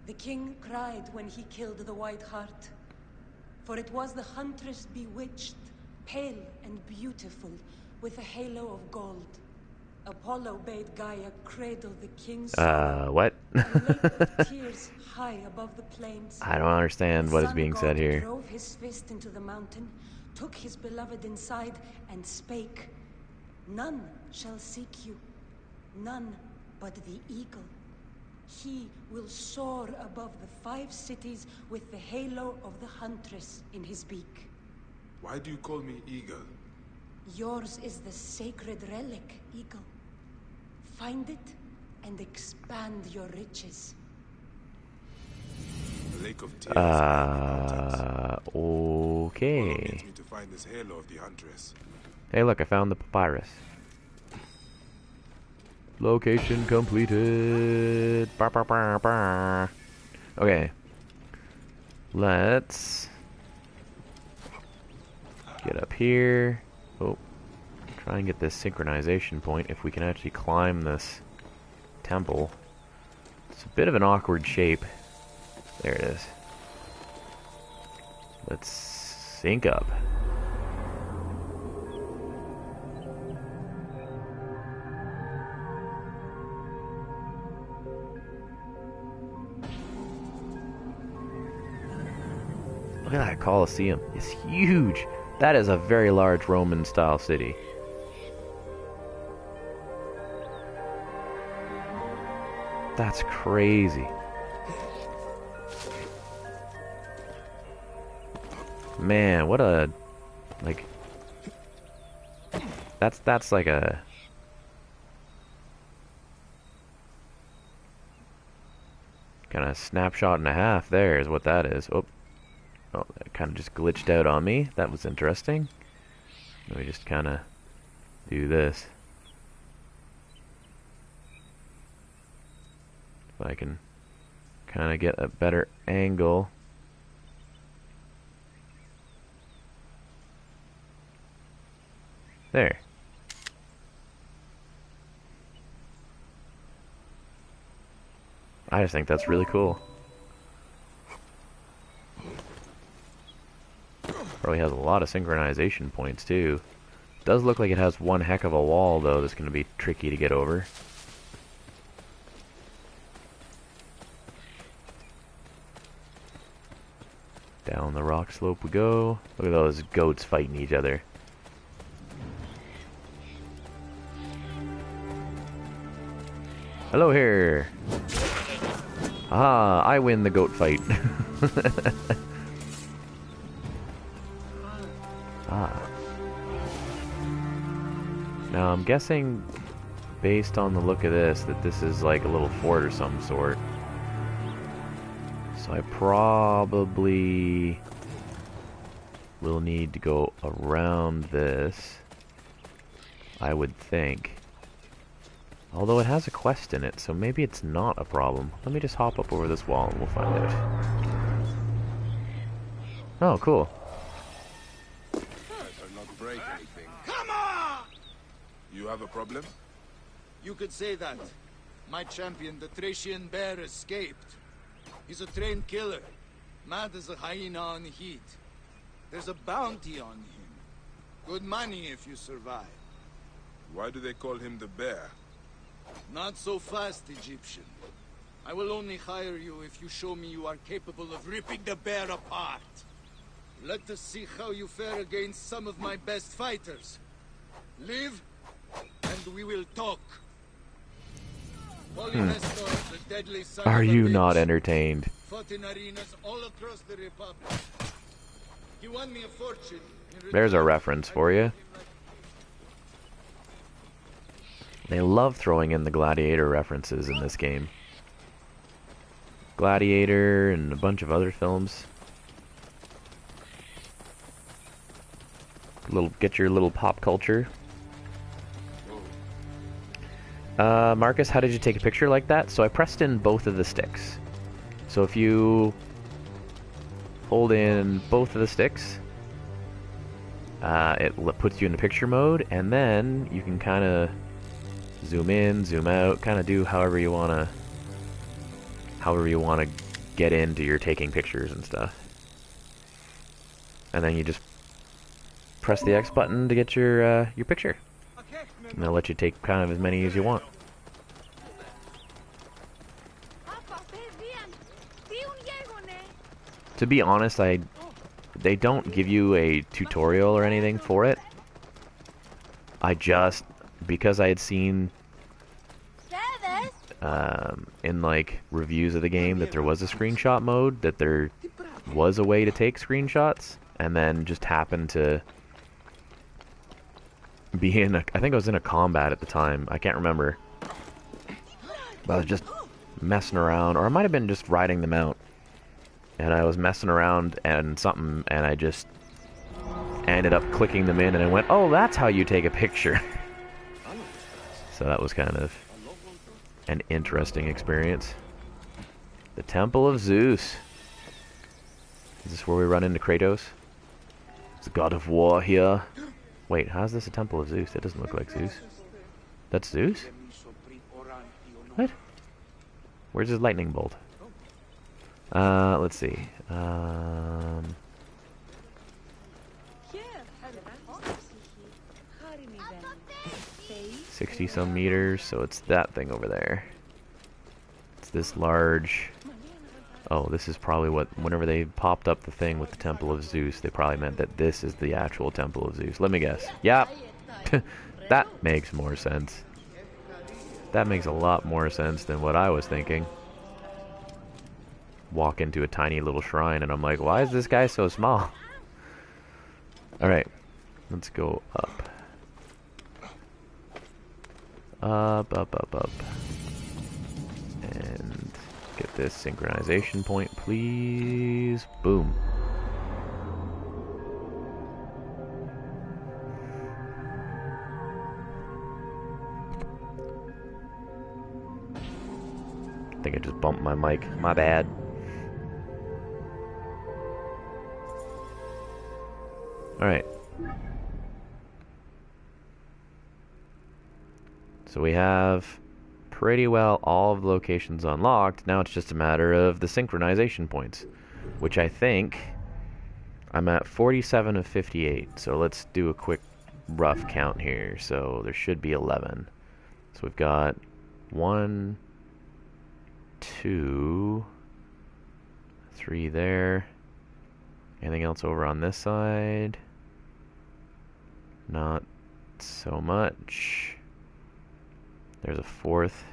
The king cried when he killed the White Hart. For it was the huntress bewitched, pale and beautiful, with a halo of gold. Apollo bade Gaia cradle the king's soul. What? And lake of tears high above the plains. I don't understand what is being said here. Drove his fist into the mountain, took his beloved inside, and spake, "None shall seek you, none but the eagle. He will soar above the 5 cities with the halo of the huntress in his beak." Why do you call me Eagle? Yours is the sacred relic, Eagle. Find it and expand your riches. The lake of tears. Apollo Okay. needs me to find this halo of the huntress. Hey, look, I found the papyrus. Location completed. Bah, bah, bah, bah. Okay. Let's get up here. Oh. Try and get this synchronization point if we can actually climb this temple. It's a bit of an awkward shape. There it is. Let's sync up. Look at that Colosseum. It's huge. That is a very large Roman style city. That's crazy. Man, what a, like, that's like a kind of snapshot and a half there is what that is. Oh, that kind of just glitched out on me. That was interesting. Let me just kind of do this. If I can kind of get a better angle. There. I just think that's really cool. Probably has a lot of synchronization points too. Does look like it has one heck of a wall though that's going to be tricky to get over. Down the rock slope we go. Look at those goats fighting each other. Hello here. Ah, I win the goat fight. Ah. Now I'm guessing, based on the look of this, that this is like a little fort or some sort. So I probably will need to go around this, I would think. Although it has a quest in it, so maybe it's not a problem. Let me just hop up over this wall and we'll find out. Oh, cool. Come on! You have a problem? You could say that. My champion, the Thracian bear, escaped. He's a trained killer, mad as a hyena on heat. There's a bounty on him. Good money if you survive. Why do they call him the bear? Not so fast, Egyptian. I will only hire you if you show me you are capable of ripping the bear apart. Let us see how you fare against some of my best fighters. Live, and we will talk. Holy Nestor, the deadly son Are of a you bitch, not entertained? fought in arenas all across the Republic. He won me a fortune. In There's a return, reference I for gave you. him my- They love throwing in the Gladiator references in this game. Gladiator and a bunch of other films. Get your little pop culture. Marcus, how did you take a picture like that? So I pressed in both of the sticks. So if you hold in both of the sticks, it puts you into picture mode, and then you can kind of zoom in, zoom out, kind of do however you want to get into your taking pictures and stuff. And then you just press the X button to get your picture. And they'll let you take kind of as many as you want. To be honest, they don't give you a tutorial or anything for it. Because I had seen in like reviews of the game that there was a screenshot mode, that there was a way to take screenshots, and then just happened to be in I think I was in a combat at the time, I can't remember, but I was just messing around, or I might have been just riding them out, and I was messing around and I just ended up clicking them in, and I went, oh, that's how you take a picture. So that was kind of an interesting experience. The Temple of Zeus. Is this where we run into Kratos? It's the god of war here. Wait, how's this a Temple of Zeus? That doesn't look like Zeus. That's Zeus? What? Where's his lightning bolt? Let's see. 60 some meters, so it's that thing over there. It's this large... Oh, this is probably what... Whenever they popped up the thing with the Temple of Zeus, they probably meant that this is the actual Temple of Zeus. Let me guess. Yep. That makes more sense. That makes a lot more sense than what I was thinking. Walk into a tiny little shrine and I'm like, why is this guy so small? Alright. Let's go up. Up. And get this synchronization point, please. Boom. I think I just bumped my mic. My bad. Alright. So we have pretty well all of the locations unlocked. Now it's just a matter of the synchronization points, which I think I'm at 47 of 58, so let's do a quick rough count here. So there should be 11. So we've got 1, 2, 3 there. Anything else over on this side? Not so much. There's a 4th,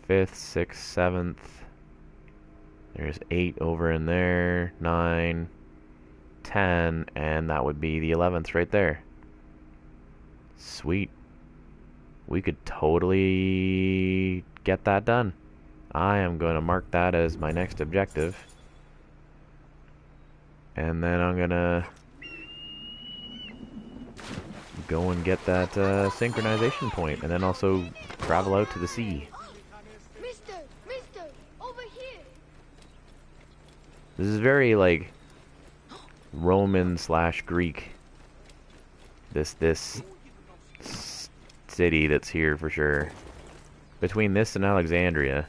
5th, 6th, 7th. There's 8 over in there, 9, 10, and that would be the 11th right there. Sweet. We could totally get that done. I am going to mark that as my next objective. And then I'm going to go and get that synchronization point, and then also travel out to the sea. Mister, over here. This is very, like, Roman/Greek. This city that's here for sure. Between this and Alexandria.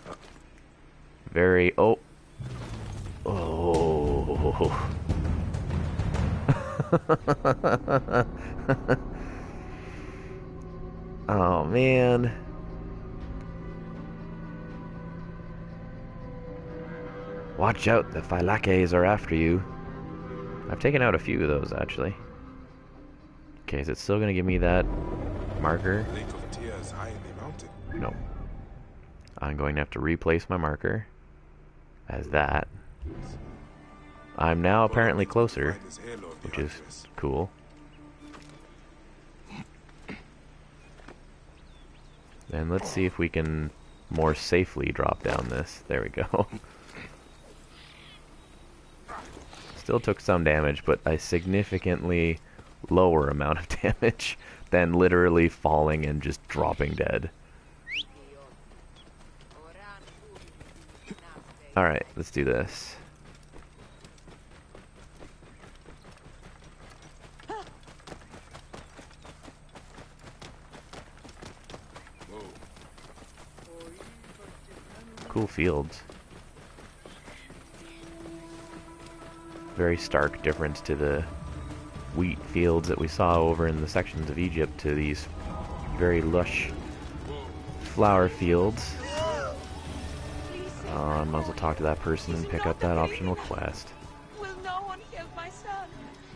Very... Oh. Oh, man. Watch out, the Phylakes are after you. I've taken out a few of those, actually. Okay, is it still going to give me that marker? Lake of Tears high in the mountain. No. I'm going to have to replace my marker as that. I'm now apparently closer, which is cool. And let's see if we can more safely drop down this. There we go. Still took some damage, but a significantly lower amount of damage than literally falling and just dropping dead. Alright, let's do this. Cool fields. Very stark difference to the wheat fields that we saw over in the sections of Egypt to these very lush flower fields. I might as well talk to that person and pick up that optional quest. Will no one help my son?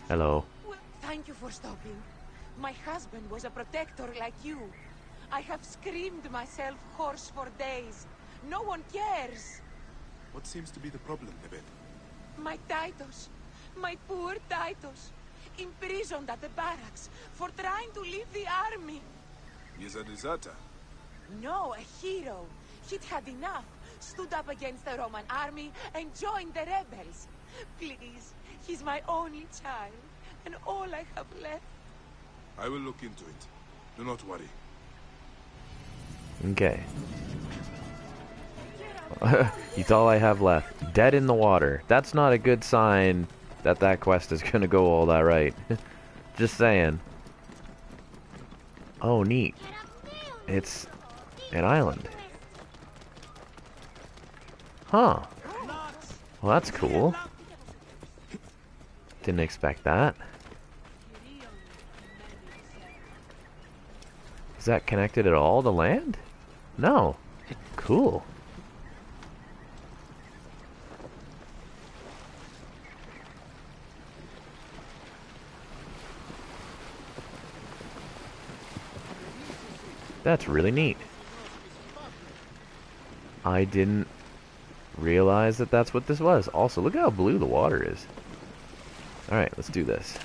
Hello. Thank you for stopping. My husband was a protector like you. I have screamed myself hoarse for days. No one cares. What seems to be the problem, Nebet? My Titus, my poor Titus, imprisoned at the barracks for trying to leave the army. He's a deserter. No, a hero. He'd had enough, stood up against the Roman army, and joined the rebels. Please, he's my only child, and all I have left. I will look into it. Do not worry. Okay. He's all I have left. Dead in the water. That's not a good sign that that quest is gonna go all that right. Just saying. Oh, neat. It's an island. Huh. Well, that's cool. Didn't expect that. Is that connected at all to land? No. Cool. That's really neat. I didn't realize that that's what this was. Also, look how blue the water is. Alright, let's do this.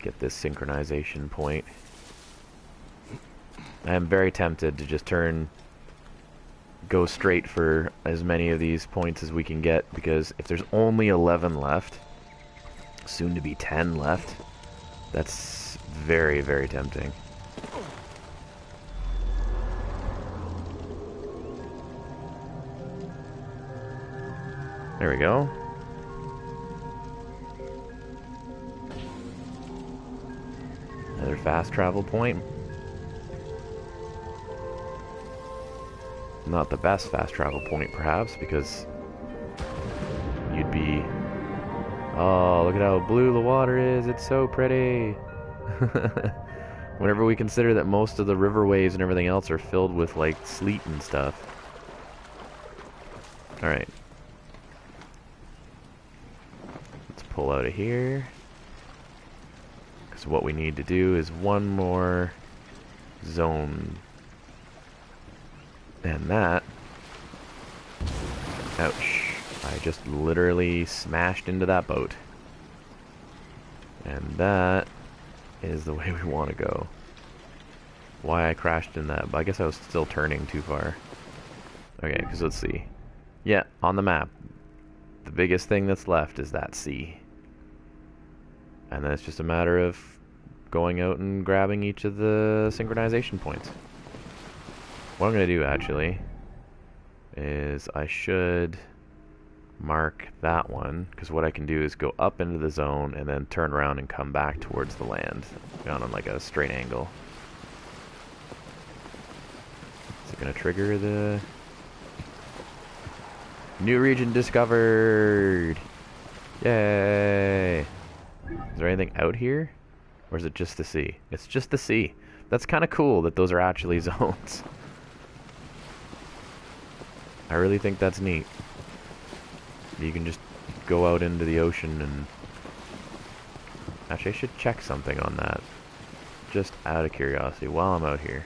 Get this synchronization point. I am very tempted to just go straight for as many of these points as we can get, because if there's only 11 left, soon to be 10 left, that's very, very tempting. There we go. Another fast travel point. not the best fast travel point, perhaps, because you'd be... Oh, look at how blue the water is. It's so pretty. Whenever we consider that most of the riverways and everything else are filled with, like, sleet and stuff. Alright. Let's pull out of here. Because what we need to do is one more zone. And that... Ouch. I just literally smashed into that boat. And that is the way we want to go. Why I crashed in that, but I guess I was still turning too far. Okay, because let's see. Yeah, on the map, the biggest thing that's left is that sea. And then it's just a matter of going out and grabbing each of the synchronization points. What I'm going to do, actually, is I should mark that one, because what I can do is go up into the zone and then turn around and come back towards the land on like a straight angle. Is it going to trigger the new region discovered? Yay! Is there anything out here? Or is it just the sea? It's just the sea. That's kind of cool that those are actually zones. I really think that's neat. You can just go out into the ocean and... Actually, I should check something on that. Just out of curiosity while I'm out here.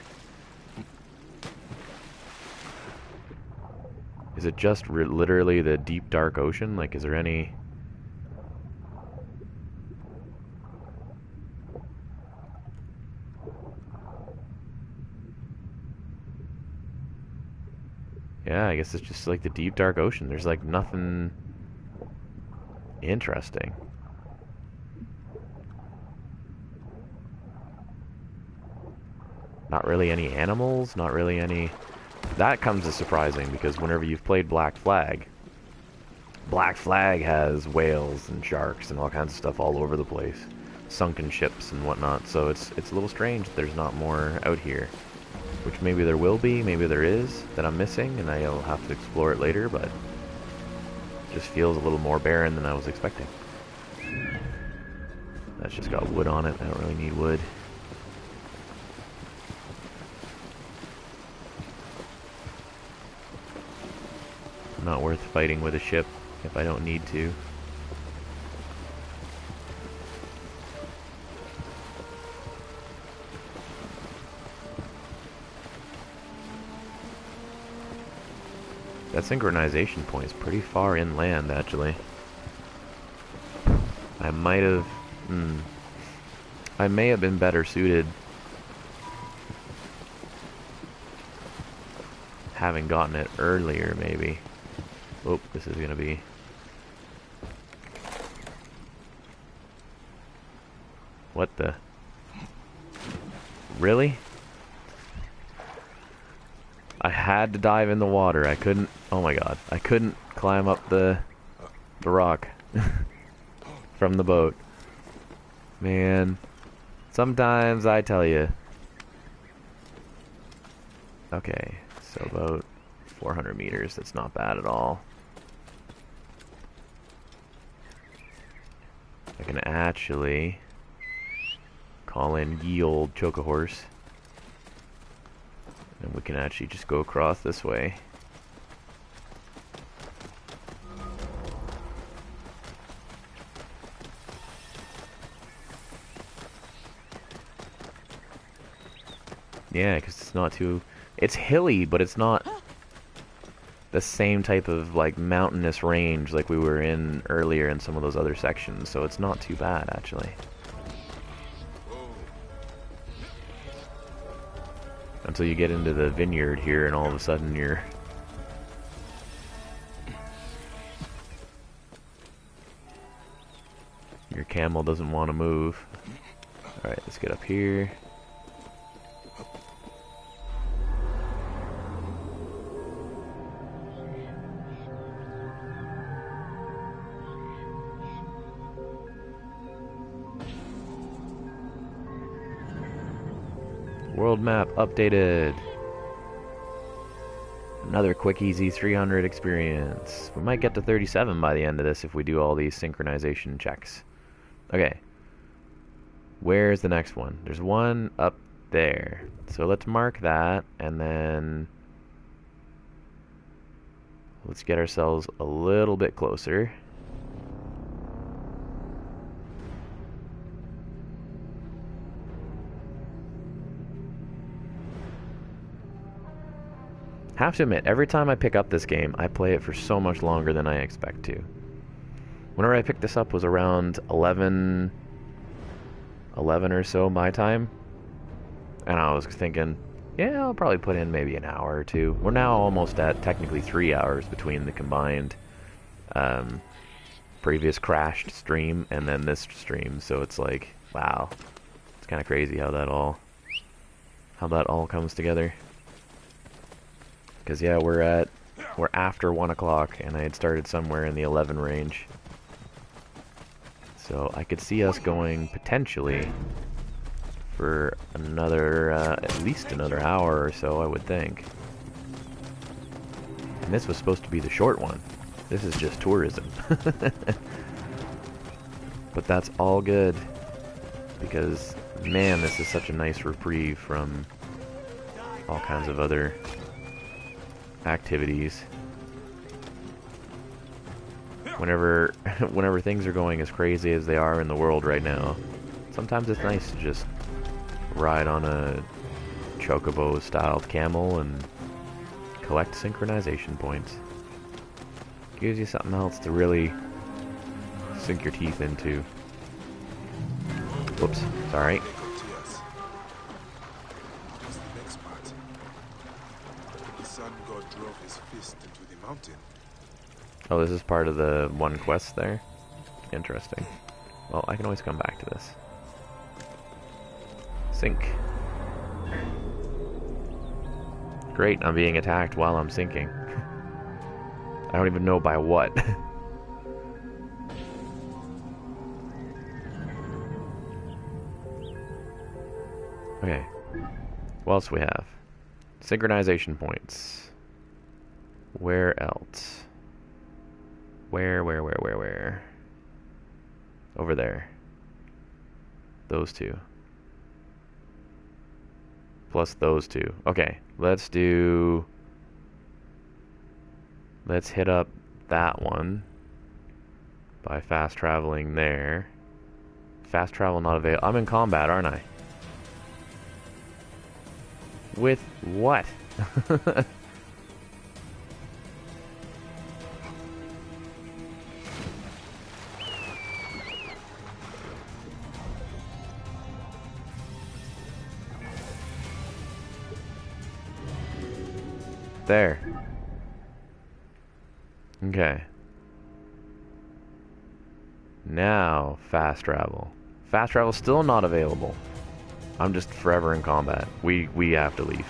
Is it just literally the deep, dark ocean? Like, is there any... Yeah, I guess it's just like the deep, dark ocean. There's like nothing interesting. Not really any animals, not really any... That comes as surprising, because whenever you've played Black Flag has whales and sharks and all kinds of stuff all over the place. Sunken ships and whatnot, so it's a little strange that there's not more out here. Which maybe there will be, maybe there is, that I'm missing, and I'll have to explore it later, but... It just feels a little more barren than I was expecting. That's just got wood on it, I don't really need wood. Not worth fighting with a ship if I don't need to. That synchronization point is pretty far inland, actually. I might have... I may have been better suited having gotten it earlier, maybe. Oh, this is gonna be... What the... Really? I had to dive in the water. I couldn't... Oh my god. I couldn't climb up the rock from the boat. Man. Sometimes I tell you. Okay. So about 400 meters. That's not bad at all. I can actually call in ye old Chocahorse. And we can actually just go across this way. Yeah, because it's not too... It's hilly, but it's not the same type of, like, mountainous range like we were in earlier in some of those other sections, so it's not too bad, actually. Until you get into the vineyard here and all of a sudden your camel doesn't want to move. Alright, let's get up here. World map updated. Another quick, easy 300 experience. We might get to 37 by the end of this if we do all these synchronization checks. Okay. Where's the next one? There's one up there. So let's mark that, and then let's get ourselves a little bit closer. Have to admit, every time I pick up this game, I play it for so much longer than I expect to. Whenever I picked this up was around 11 or so my time. And I was thinking, yeah, I'll probably put in maybe an hour or two. We're now almost at technically 3 hours between the combined previous crashed stream and then this stream. So it's like, wow. It's kind of crazy how that all comes together. Because yeah, we're after 1 o'clock, and I had started somewhere in the 11 range. So I could see us going potentially for another, at least another hour or so, I would think. And this was supposed to be the short one. This is just tourism. But that's all good, because man, this is such a nice reprieve from all kinds of other activities. Whenever things are going as crazy as they are in the world right now, sometimes it's nice to just ride on a chocobo styled camel and collect synchronization points. Gives you something else to really sink your teeth into. Whoops, sorry. Oh, this is part of the one quest there? Interesting. Well, I can always come back to this. Sink. Great, I'm being attacked while I'm sinking. I don't even know by what. Okay. What else we have? Synchronization points. Where else? Where? Over there. Those two. Plus those two. Okay, let's hit up that one by fast traveling there. Fast travel not available. I'm in combat, aren't I? With what? There. Okay. Now, fast travel. Fast travel still not available. I'm just forever in combat. We have to leave.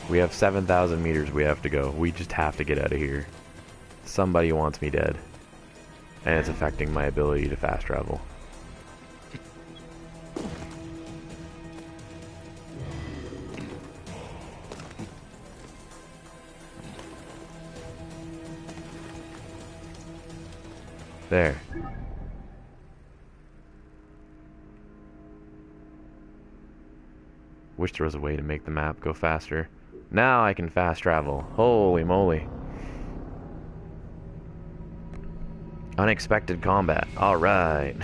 We have 7,000 meters we have to go. We just have to get out of here. Somebody wants me dead. And it's affecting my ability to fast travel. There. Wish there was a way to make the map go faster. Now I can fast travel. Holy moly. Unexpected combat. Alright.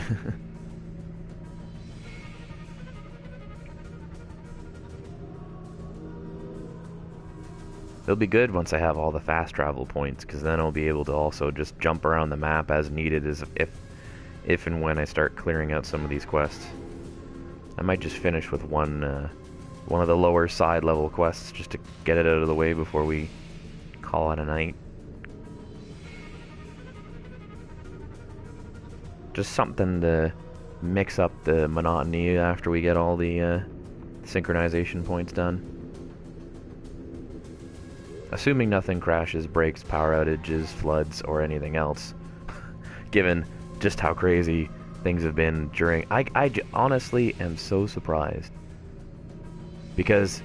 It'll be good once I have all the fast travel points, because then I'll be able to also just jump around the map as needed, as if and when I start clearing out some of these quests. I might just finish with one of the lower side level quests just to get it out of the way before we call it a night. Just something to mix up the monotony after we get all the synchronization points done. Assuming nothing crashes, breaks, power outages, floods, or anything else. Given just how crazy things have been during... I honestly am so surprised. Because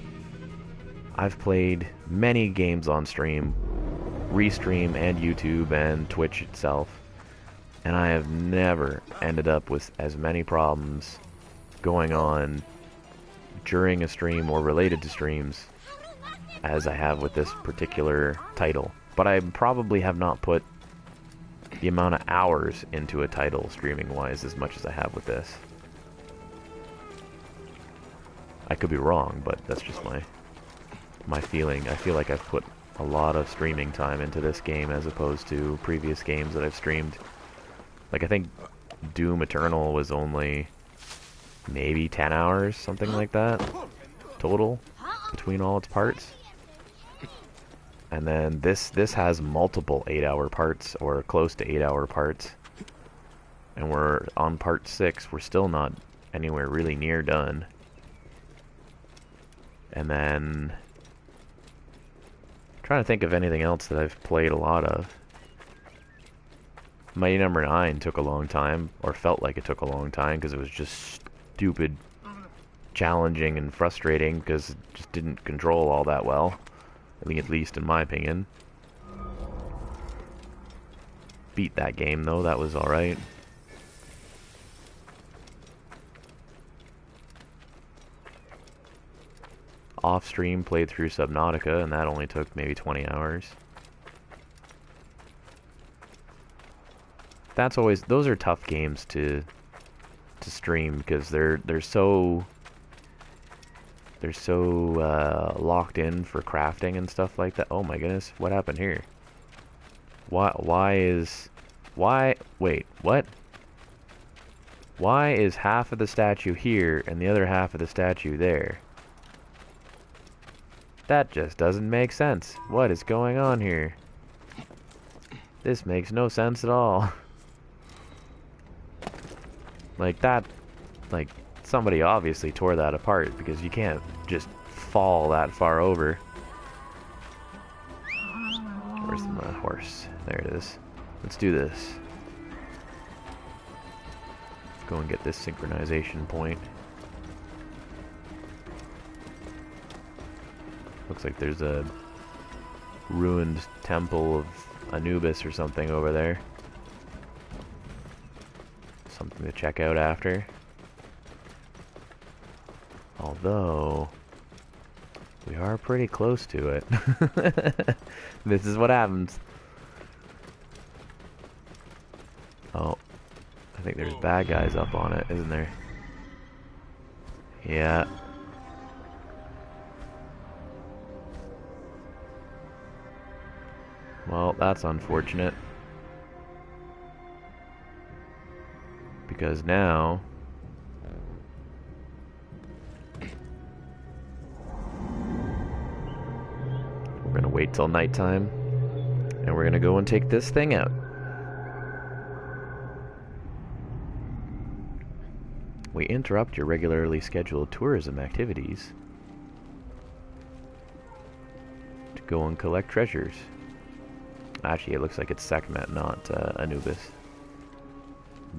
I've played many games on stream, Restream and YouTube and Twitch itself, and I have never ended up with as many problems going on during a stream or related to streams as I have with this particular title. But I probably have not put the amount of hours into a title streaming-wise as much as I have with this. I could be wrong, but that's just my feeling. I feel like I've put a lot of streaming time into this game as opposed to previous games that I've streamed. Like, I think Doom Eternal was only maybe 10 hours, something like that, total, between all its parts. And then this has multiple 8-hour parts, or close to 8-hour parts. And we're on part 6, we're still not anywhere really near done. And then, I'm trying to think of anything else that I've played a lot of. Mighty Number 9 took a long time, or felt like it took a long time, because it was just stupid, challenging, and frustrating, because it just didn't control all that well. At least in my opinion. Beat that game though, that was alright. Off stream played through Subnautica, and that only took maybe 20 hours. That's always, those are tough games to stream because they're so locked in for crafting and stuff like that. Oh my goodness, what happened here? Wait, what? Why is half of the statue here and the other half of the statue there? That just doesn't make sense. What is going on here? This makes no sense at all. Like that, like, somebody obviously tore that apart because you can't just fall that far over. Where's my horse? There it is. Let's do this. Let's go and get this synchronization point. Looks like there's a ruined temple of Anubis or something over there. Something to check out after. Although, we are pretty close to it. This is what happens. Oh, I think there's bad guys up on it, isn't there? Yeah. Well, that's unfortunate. Because now we're gonna wait till nighttime and we're gonna go and take this thing out. We interrupt your regularly scheduled tourism activities to go and collect treasures. Actually, it looks like it's Sekhmet, not Anubis.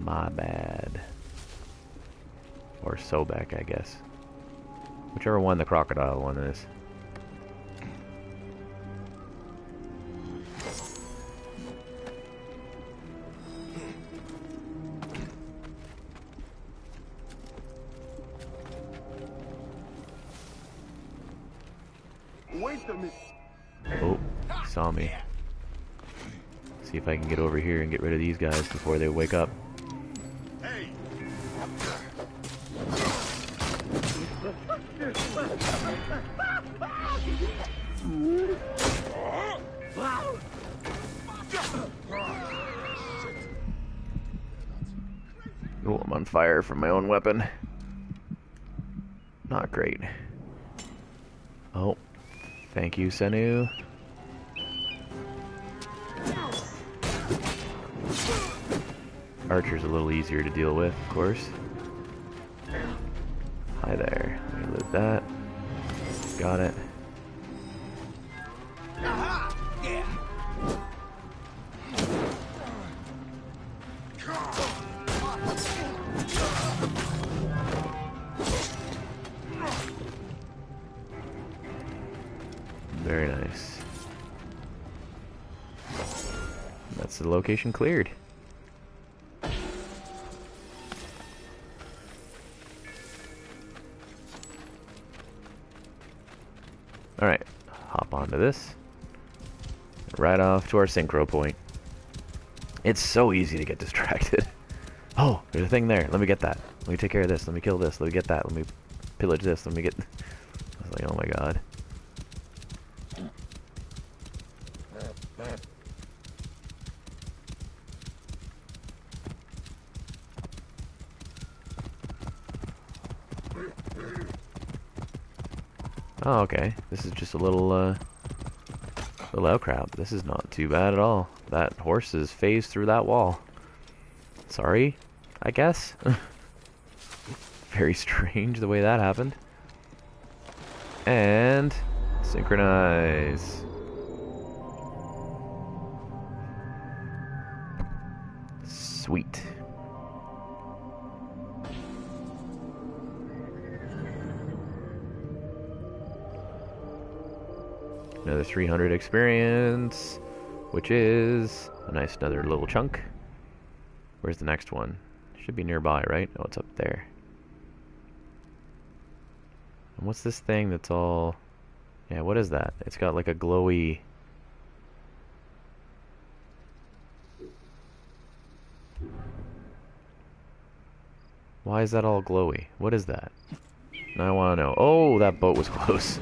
My bad. Or Sobek, I guess. Whichever one the crocodile one is. Wait a minute. Oh, he saw me. See if I can get over here and get rid of these guys before they wake up. Oh, I'm on fire from my own weapon. Not great. Oh, thank you, Senu. Archer's a little easier to deal with, of course. Hi there. Let me loot that. Got it. the location cleared. Alright, hop onto this. Right off to our synchro point. It's so easy to get distracted. Oh, there's a thing there. Let me get that. Let me take care of this. Let me kill this. Let me get that. Let me pillage this. Let me get... I was like, oh my god. Oh, okay. This is just a little outcrop. This is not too bad at all. That horse is phased through that wall. Sorry, I guess. Very strange the way that happened. And synchronize. Sweet. Another 300 experience, which is a nice another little chunk. Where's the next one? Should be nearby, right? Oh, it's up there. And what's this thing that's all... Yeah, what is that? It's got like a glowy... Why is that all glowy? What is that? Now I want to know. Oh, that boat was close.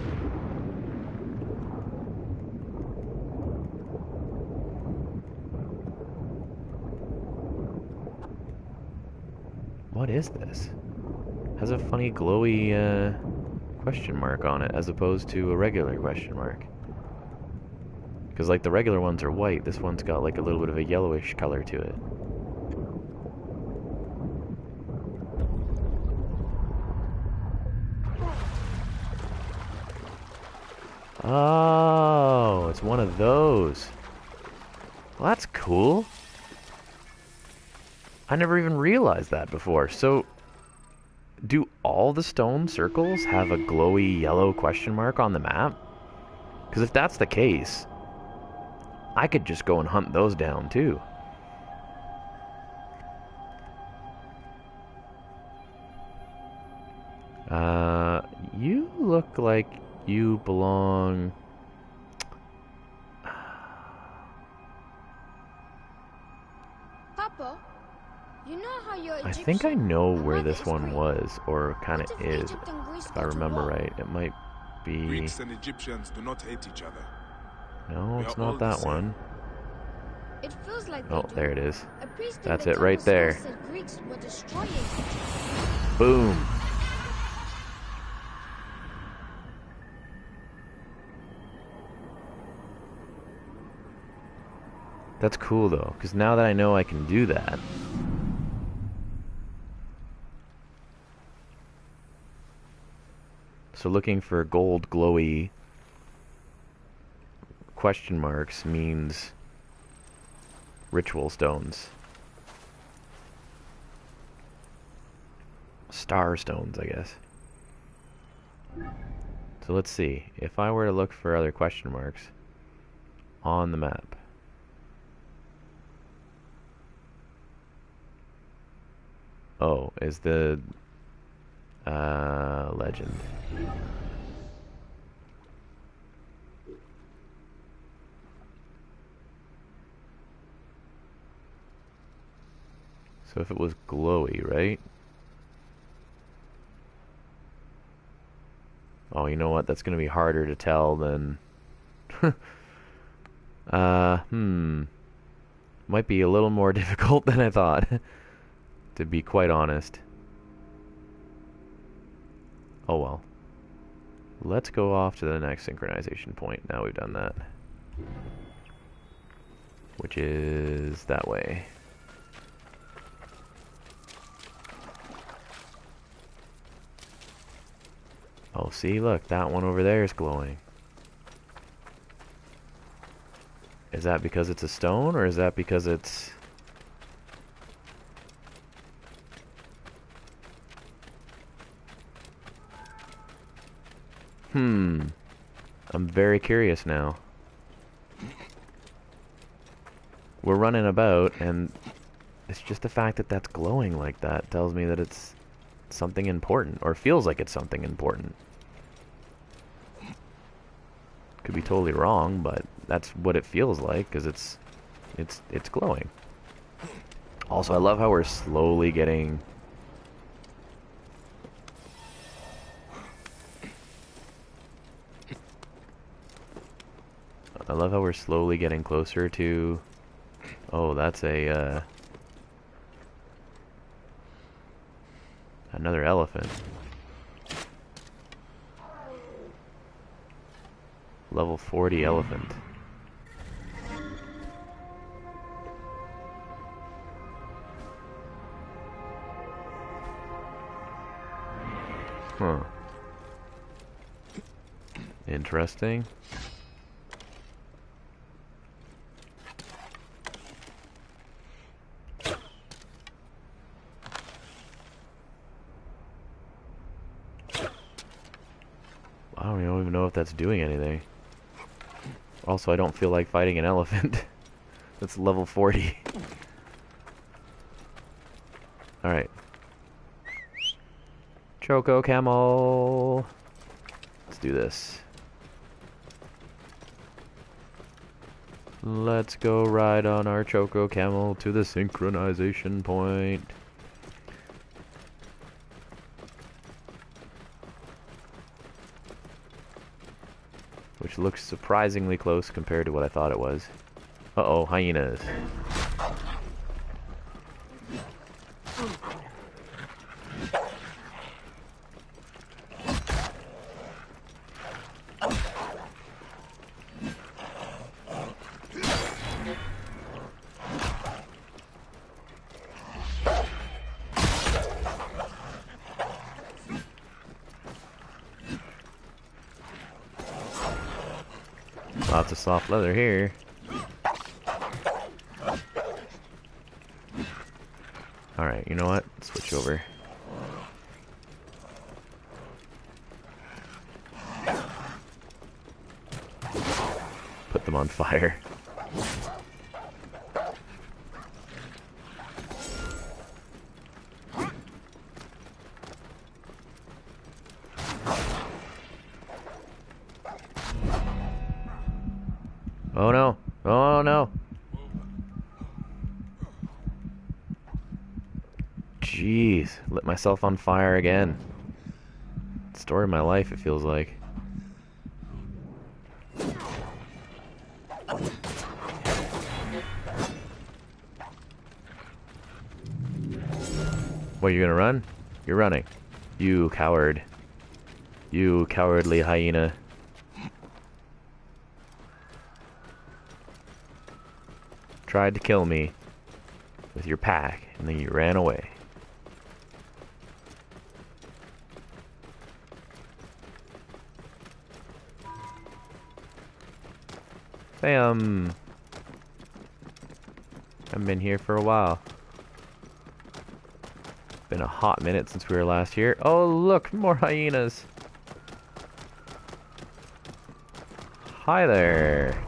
What is this? Has a funny glowy question mark on it as opposed to a regular question mark. Because like the regular ones are white, this one's got like a little bit of a yellowish color to it. Oh, it's one of those. Well, that's cool. I never even realized that before. So, do all the stone circles have a glowy yellow question mark on the map? Because if that's the case, I could just go and hunt those down too. You look like you belong... Papa, you know how you're I think I Egyptian. know My where mother this is one Greek. was, or kind What of if is, Egypt and Greece if I go to remember war? right. It might be... Greeks and Egyptians do not hate each other. No, We it's are all not the that same. one. It feels like Oh, they do. there it is. A priest in That's the it right Temple of Zeus there. said Greeks were destroyers. Boom! That's cool though, because now that I know I can do that... So looking for gold glowy question marks means ritual stones. Star stones, I guess. So let's see. If I were to look for other question marks on the map. Oh, is the legend. So if it was glowy, right? Oh, you know what? That's going to be harder to tell than... Might be a little more difficult than I thought, to be quite honest. Oh well. Let's go off to the next synchronization point. Now we've done that. Which is that way. Oh, see, look, that one over there is glowing. Is that because it's a stone, or is that because it's... I'm very curious now. we're running about, and it's just the fact that that's glowing like that tells me that it's something important, or feels like it's something important. Could be totally wrong, but that's what it feels like, because it's glowing. Also, I love how we're slowly getting... I love how we're slowly getting closer to... Oh, that's a, another elephant. Level 40 elephant. Huh. Interesting. I don't even know if that's doing anything. Also, I don't feel like fighting an elephant. That's level 40. Alright. Choco Camel. Let's do this. Let's go ride on our Choco Camel to the Synchronization Point. Which looks surprisingly close compared to what I thought it was. Uh-oh, hyenas. Lots of soft leather here. Alright, you know what? Switch over. Put them on fire. Oh no! Oh no! Jeez, lit myself on fire again. Story of my life, it feels like. What, you're gonna run? You're running. You coward. You cowardly hyena. Tried to kill me with your pack, and then you ran away. Bam! I've been here for a while. Been a hot minute since we were last here. Oh look, more hyenas! Hi there!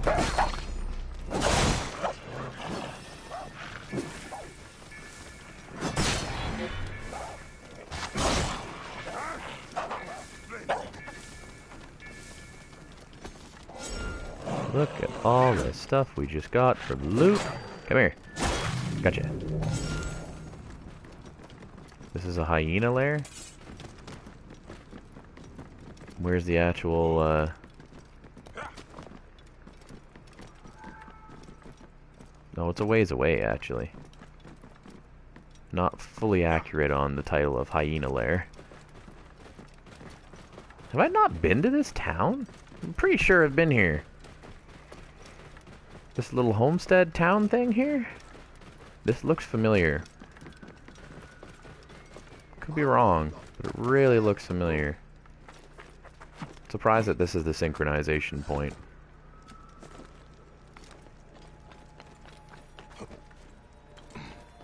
Look at all the stuff we just got from loot. Come here. Gotcha. This is a Hyena Lair? Where's the actual, No, it's a ways away, actually. Not fully accurate on the title of Hyena Lair. Have I not been to this town? I'm pretty sure I've been here. This little homestead town thing here? This looks familiar. Could be wrong, but it really looks familiar. Surprised that this is the synchronization point.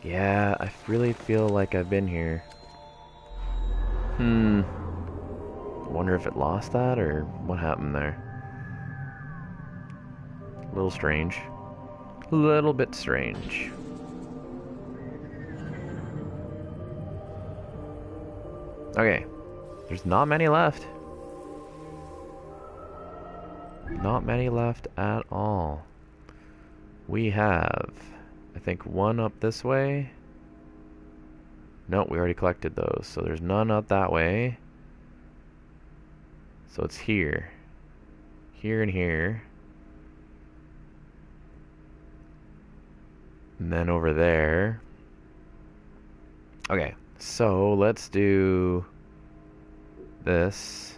Yeah, I really feel like I've been here. Wonder if it lost that, or what happened there. A little strange. A little bit strange. Okay. There's not many left. Not many left at all. We have, I think, one up this way. Nope, we already collected those. So there's none up that way. So it's here. Here and here. And then over there. Okay, so let's do this.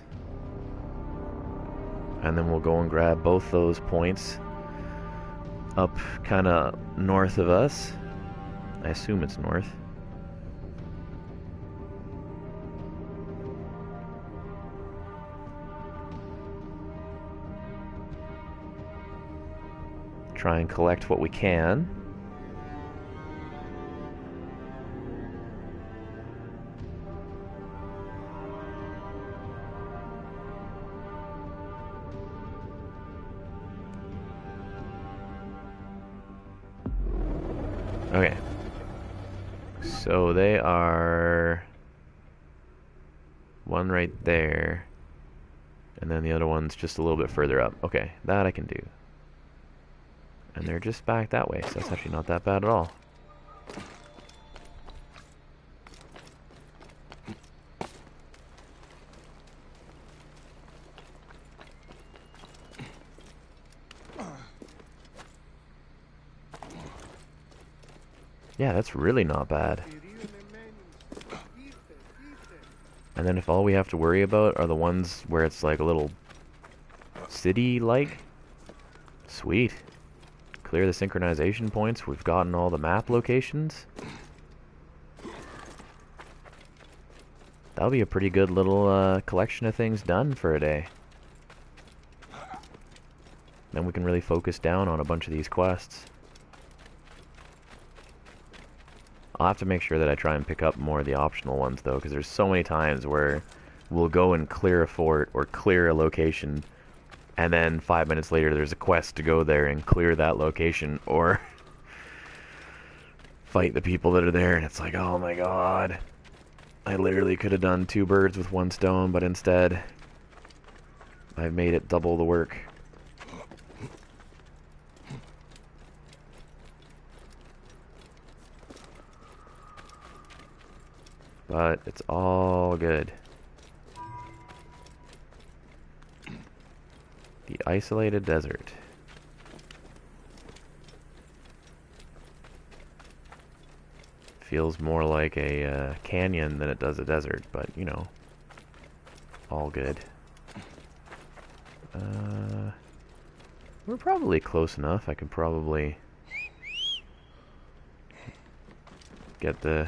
And then we'll go and grab both those points up kind of north of us. I assume it's north. Try and collect what we can. Okay. So they are one right there, and then the other one's just a little bit further up. Okay, that I can do. And they're just back that way, so that's actually not that bad at all. Yeah, that's really not bad. And then if all we have to worry about are the ones where it's like a little city-like, sweet. Clear the synchronization points. We've gotten all the map locations. That'll be a pretty good little collection of things done for a day. Then we can really focus down on a bunch of these quests. I'll have to make sure that I try and pick up more of the optional ones though, because there's so many times where we'll go and clear a fort or clear a location, and then 5 minutes later there's a quest to go there and clear that location or fight the people that are there, and it's like, oh my god, I literally could have done 2 birds with 1 stone, but instead I've made it double the work. But it's all good. The isolated desert. Feels more like a canyon than it does a desert, but you know, all good. We're probably close enough. I can probably get the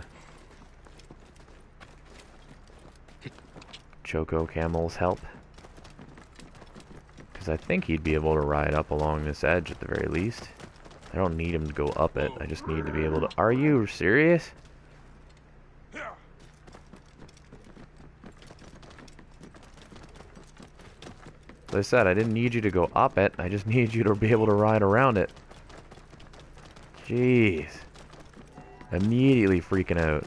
Choco Camel's help, because I think he'd be able to ride up along this edge at the very least. I don't need him to go up it, I just need to be able to... Are you serious? As I said, I didn't need you to go up it, I just need you to be able to ride around it. Jeez. Immediately freaking out.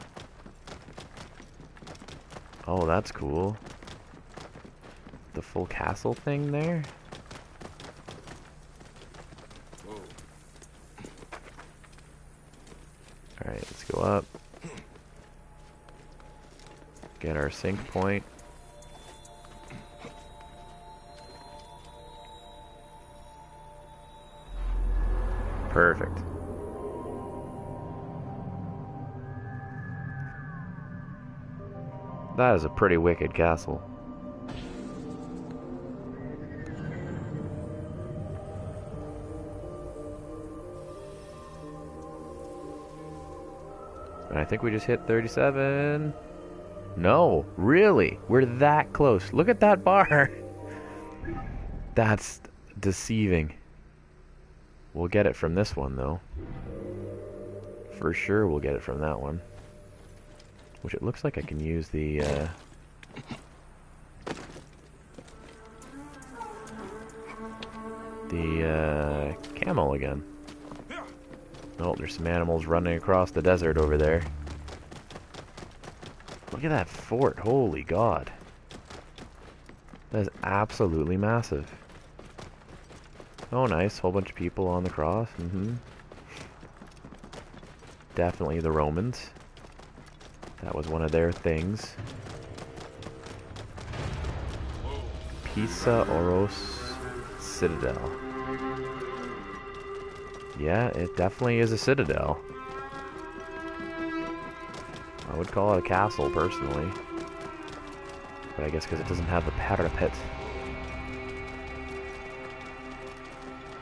Oh, that's cool. The full castle thing there? Alright, let's go up. Get our sync point. Perfect. That is a pretty wicked castle. And I think we just hit 37. No, really? We're that close. Look at that bar. That's deceiving. We'll get it from this one, though. For sure we'll get it from that one. Which it looks like I can use the, camel again. Oh, there's some animals running across the desert over there. Look at that fort. Holy God. That is absolutely massive. Oh, nice. Whole bunch of people on the cross. Definitely the Romans. That was one of their things. Pisa Oros Citadel. Yeah, it definitely is a citadel. I would call it a castle, personally. But I guess because it doesn't have the parapet.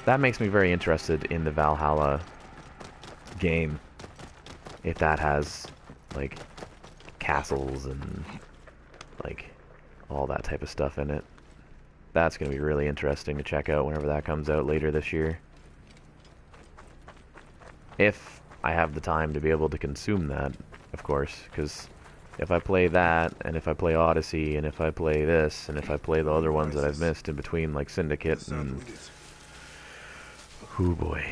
That makes me very interested in the Valhalla game. If that has, like, castles and, like, all that type of stuff in it. That's going to be really interesting to check out whenever that comes out later this year. If I have the time to be able to consume that, of course, because if I play that, and if I play Odyssey, and if I play this, and if I play the other ones that I've missed in between, like Syndicate and... Oh boy.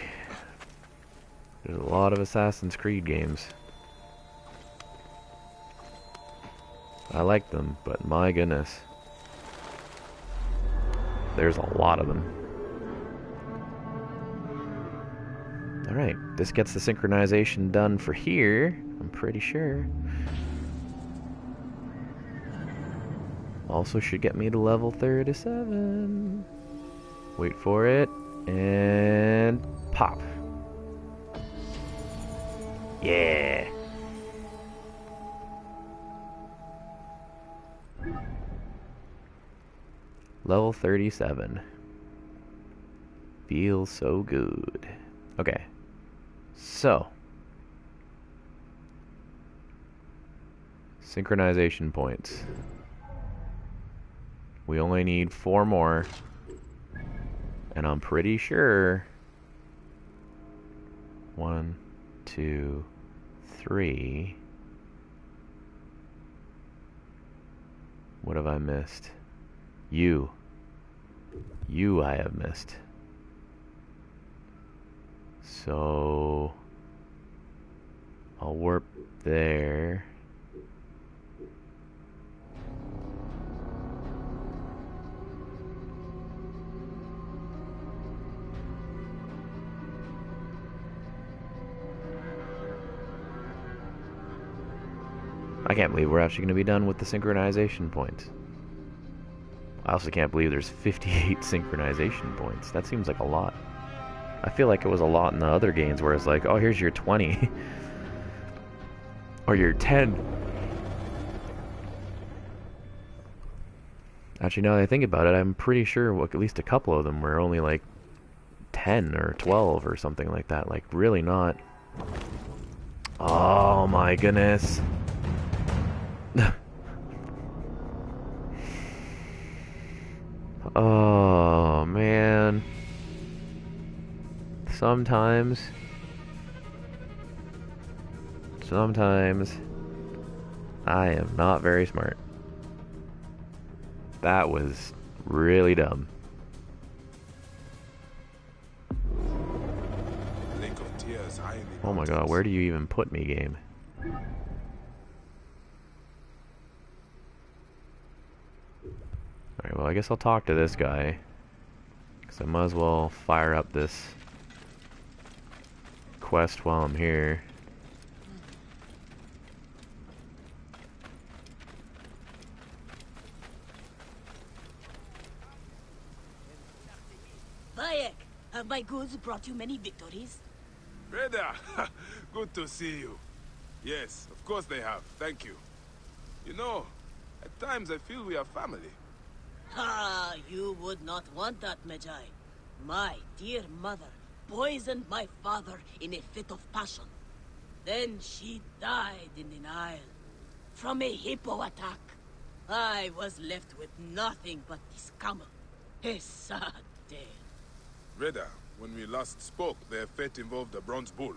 There's a lot of Assassin's Creed games. I like them, but my goodness. There's a lot of them. Alright, this gets the synchronization done for here, I'm pretty sure. Also should get me to level 37. Wait for it, and pop. Yeah. Level 37. Feels so good. Okay. So. Synchronization points. We only need 4 more. And I'm pretty sure 1, 2, 3. What have I missed? You I have missed. So I'll warp there. I can't believe we're actually going to be done with the synchronization points. I also can't believe there's 58 synchronization points. That seems like a lot. I feel like it was a lot in the other games where it's like, oh, here's your 20. Or your 10. Actually, now that I think about it, I'm pretty sure at least a couple of them were only like 10 or 12 or something like that. Like, really not. Oh my goodness. Oh man. Sometimes I am not very smart. That was really dumb. Lake of Tears high in the Oh my god, mountains. where do you even put me, game? Alright, well I guess I'll talk to this guy. Because I might as well fire up this quest while I'm here. Bayek, have my goods brought you many victories? Reda, good to see you. Yes, of course they have. Thank you. You know, at times I feel we are family. Ah, you would not want that, Magi. My dear mother poisoned my father in a fit of passion. Then she died in the Nile from a hippo attack. I was left with nothing but this camel. A sad tale. Reda, when we last spoke, their fate involved a bronze bull.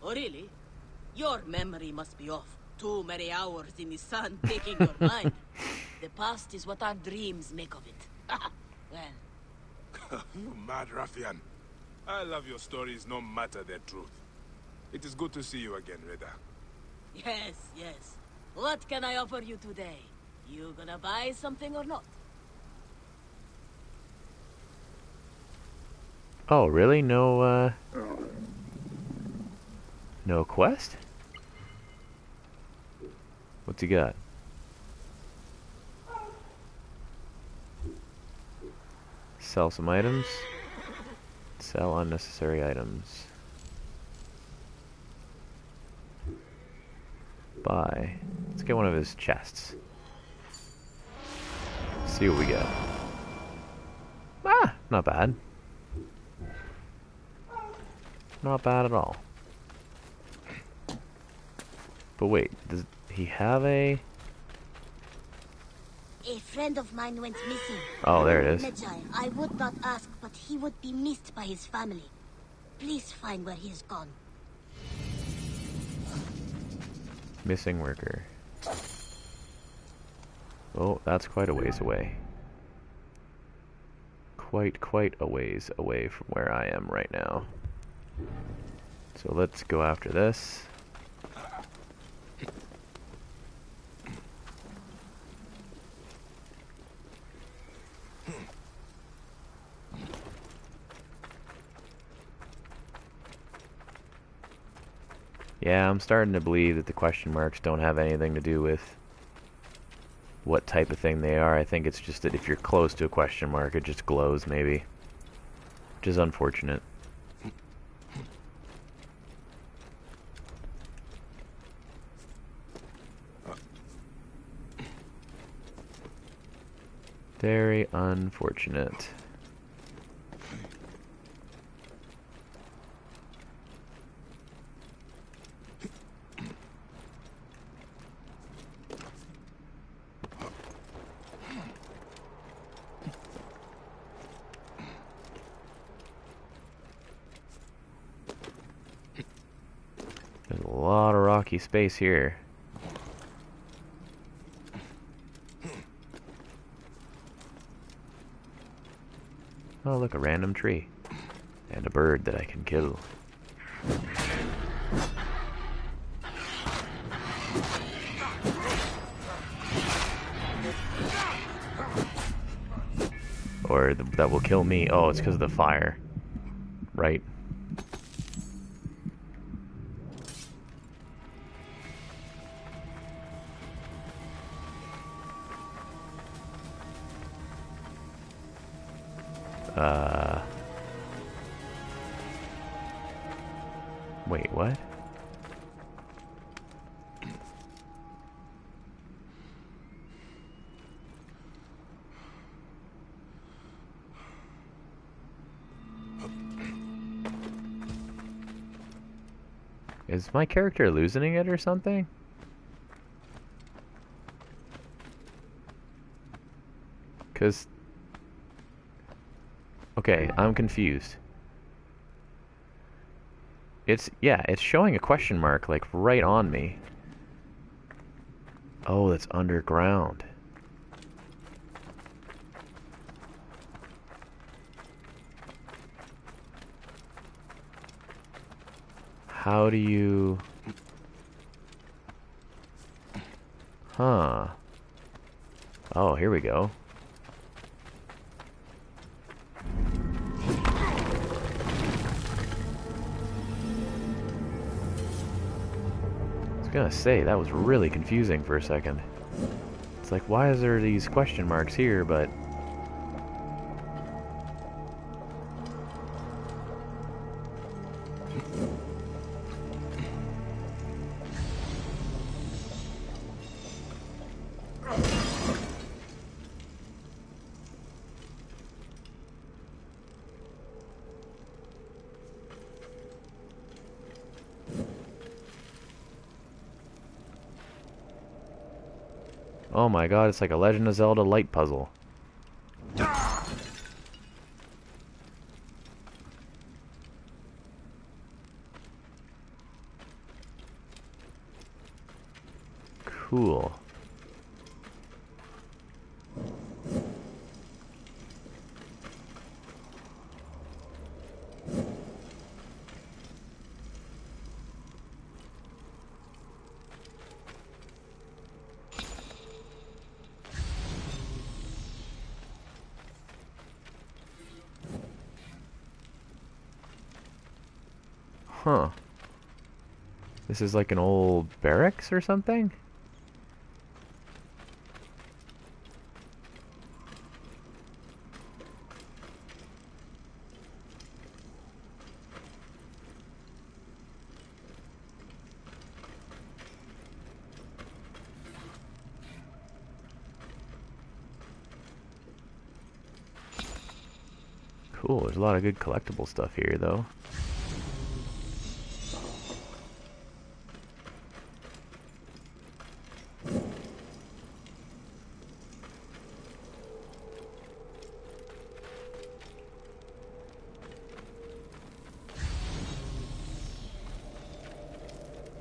Oh, really? Your memory must be off. Too many hours in the sun taking your mind. The past is what our dreams make of it. Well, You mad ruffian. I love your stories no matter their truth. It is good to see you again, Reda. Yes, yes. What can I offer you today? You gonna buy something or not? Oh, really? No, no quest? What's he got? Sell some items. Sell unnecessary items. Buy. Let's get one of his chests. See what we get. Ah, not bad. Not bad at all. But wait, does he have a... A friend of mine went missing. Oh, there it is. Medjay, I would not ask, but he would be missed by his family. Please find where he is gone. Missing worker. Oh, that's quite a ways away. Quite a ways away from where I am right now. So let's go after this. Yeah, I'm starting to believe that the question marks don't have anything to do with what type of thing they are. I think it's just that if you're close to a question mark, it just glows, maybe. Which is unfortunate. Very unfortunate. There's a lot of rocky space here. Oh, look, a random tree. And a bird that I can kill. Or that will kill me. Oh, it's because of the fire. Right? Wait, what? Is my character losing it or something? Cause... Okay, I'm confused. It's showing a question mark, like, right on me. Oh, that's underground. How do you... Huh. Oh, here we go. I was gonna say, that was really confusing for a second. It's like, why is there these question marks here, but... Oh my god, it's like a Legend of Zelda light puzzle. Cool. Huh. This is like an old barracks or something? Cool, there's a lot of good collectible stuff here, though.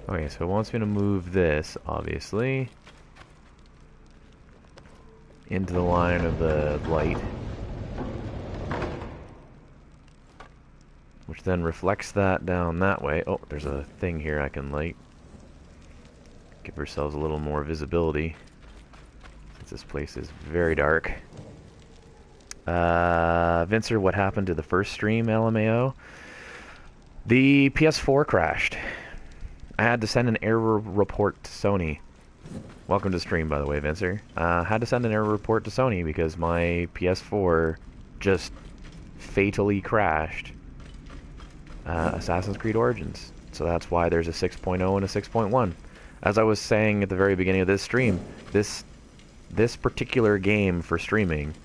Okay, so it wants me to move this, obviously, into the line of the light, which then reflects that down that way. Oh, there's a thing here I can light. Give ourselves a little more visibility, since this place is very dark. Vincer, what happened to the first stream, LMAO? The PS4 crashed. I had to send an error report to Sony. Welcome to stream, by the way, Vincer. Had to send an error report to Sony because my PS4 just fatally crashed Assassin's Creed Origins. So that's why there's a 6.0 and a 6.1. As I was saying at the very beginning of this stream, this particular game for streaming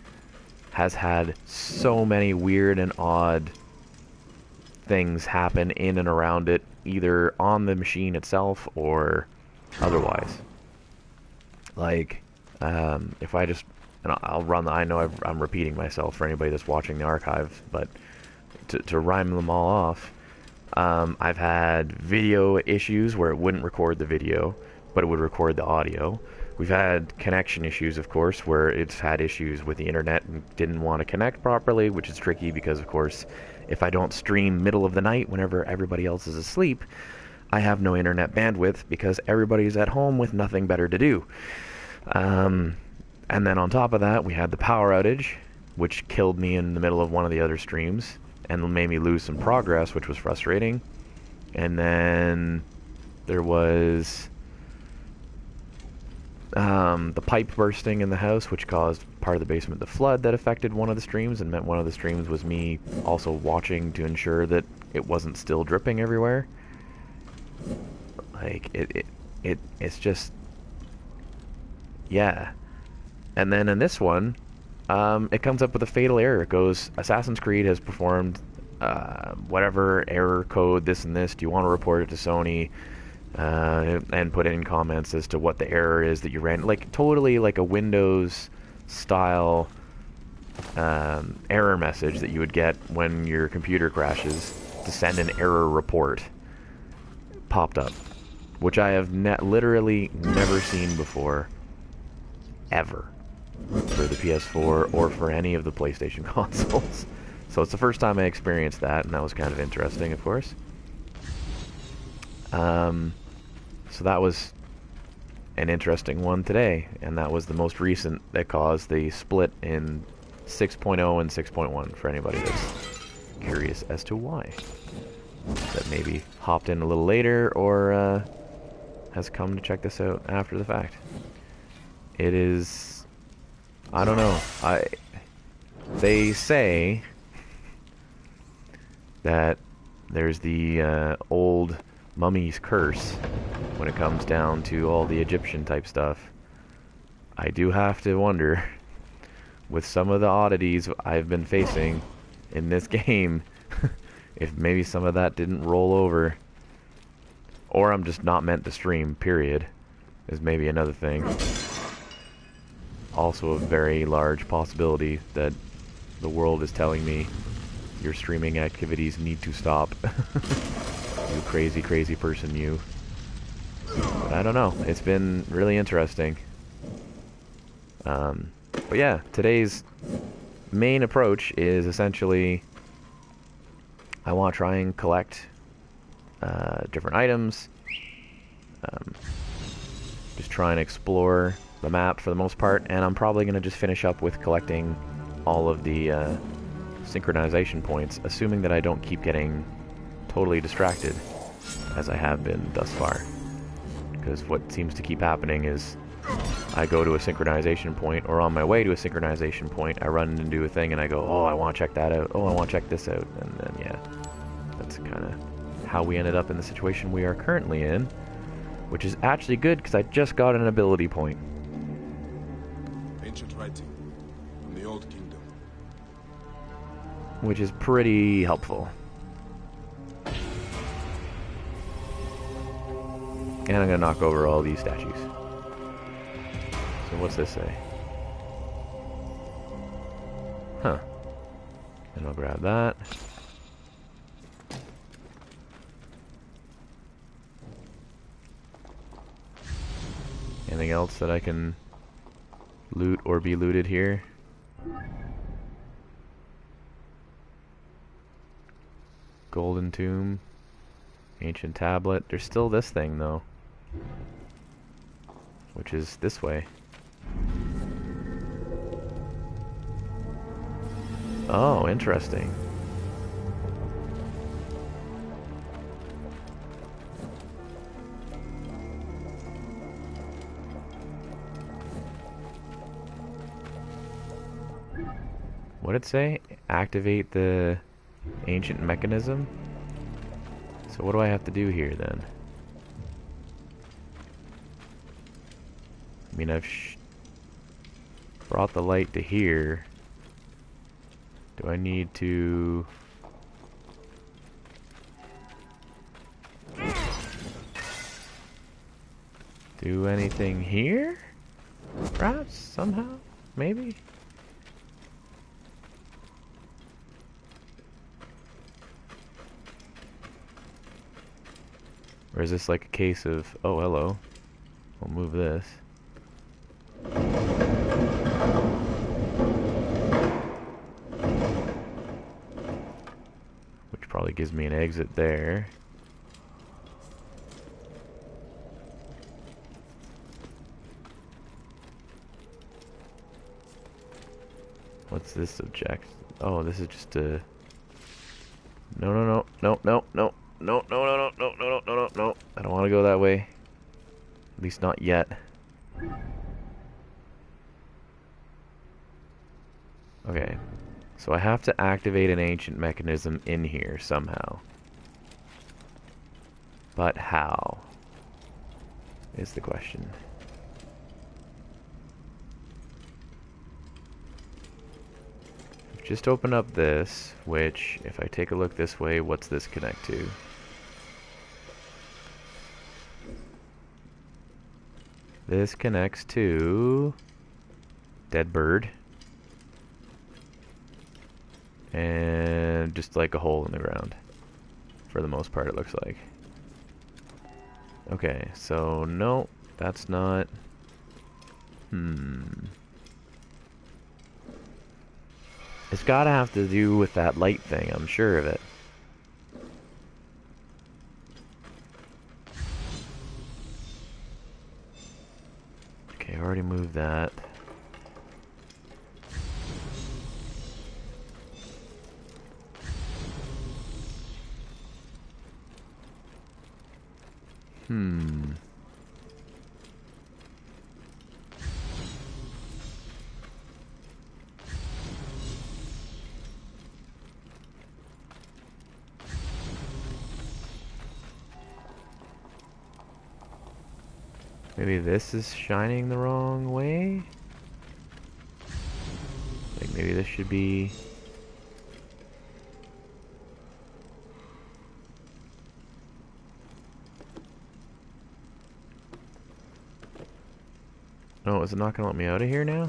has had so many weird and odd things happen in and around it, either on the machine itself or otherwise. Like, if I just, and I'll run the, I know I'm repeating myself for anybody that's watching the archive, but to rhyme them all off, I've had video issues where it wouldn't record the video, but it would record the audio. We've had connection issues, of course, where it's had issues with the internet and didn't want to connect properly, which is tricky because, of course, if I don't stream middle of the night whenever everybody else is asleep, I have no internet bandwidth because everybody's at home with nothing better to do. And then on top of that, we had the power outage, which killed me in the middle of one of the other streams and made me lose some progress, which was frustrating. And then there was the pipe bursting in the house, which caused part of the basement to flood. That affected one of the streams and meant one of the streams was me also watching to ensure that it wasn't still dripping everywhere. Like, it's just, yeah. And then in this one, it comes up with a fatal error. It goes, Assassin's Creed has performed whatever error code, this and this. Do you want to report it to Sony? And put in comments as to what the error is that you ran. Like, totally like a Windows style error message that you would get when your computer crashes to send an error report popped up, which I have literally never seen before, ever, for the PS4 or for any of the PlayStation consoles. So it's the first time I experienced that, and that was kind of interesting, of course. So that was an interesting one today, and that was the most recent that caused the split in 6.0 and 6.1 for anybody that's curious as to why. That maybe hopped in a little later or has come to check this out after the fact. It is, I don't know. They say that there's the old mummy's curse when it comes down to all the Egyptian type stuff. I do have to wonder, with some of the oddities I've been facing in this game, if maybe some of that didn't roll over, or I'm just not meant to stream, period, is maybe another thing. Also a very large possibility that the world is telling me your streaming activities need to stop. You crazy, crazy person, you. But I don't know. It's been really interesting. But yeah, today's main approach is essentially I want to try and collect different items. Just try and explore the map for the most part, and I'm probably going to just finish up with collecting all of the synchronization points, assuming that I don't keep getting totally distracted, as I have been thus far. Because what seems to keep happening is I go to a synchronization point, or on my way to a synchronization point, I run into a thing and I go, oh, I want to check that out, oh, I want to check this out, and then, yeah, that's kind of how we ended up in the situation we are currently in, which is actually good, because I just got an ability point. Ancient writing from the Old Kingdom. Which is pretty helpful. And I'm going to knock over all these statues. So what's this say? Huh. And I'll grab that. Anything else that I can loot or be looted here? Golden tomb. Ancient tablet. There's still this thing though, which is this way. Oh, interesting. What did it say? Activate the ancient mechanism? So what do I have to do here then? I mean, I've brought the light to here. Do I need to... do anything here? Perhaps? Somehow? Maybe? Or is this like a case of, oh, hello, we'll move this. Which probably gives me an exit there. What's this subject? Oh, this is just a... No, no, no, no, no, no. No, no, no, no, no, no, no, no, no. I don't want to go that way. At least not yet. Okay. So I have to activate an ancient mechanism in here somehow. But how? Is the question. I've just opened up this, which, if I take a look this way, what's this connect to? This connects to dead bird and just like a hole in the ground for the most part, it looks like. Okay, so no, that's not... It's gotta have to do with that light thing, I'm sure of it. Okay, I already moved that. Maybe this is shining the wrong way? Like maybe this should be... Oh, is it not gonna let me out of here now?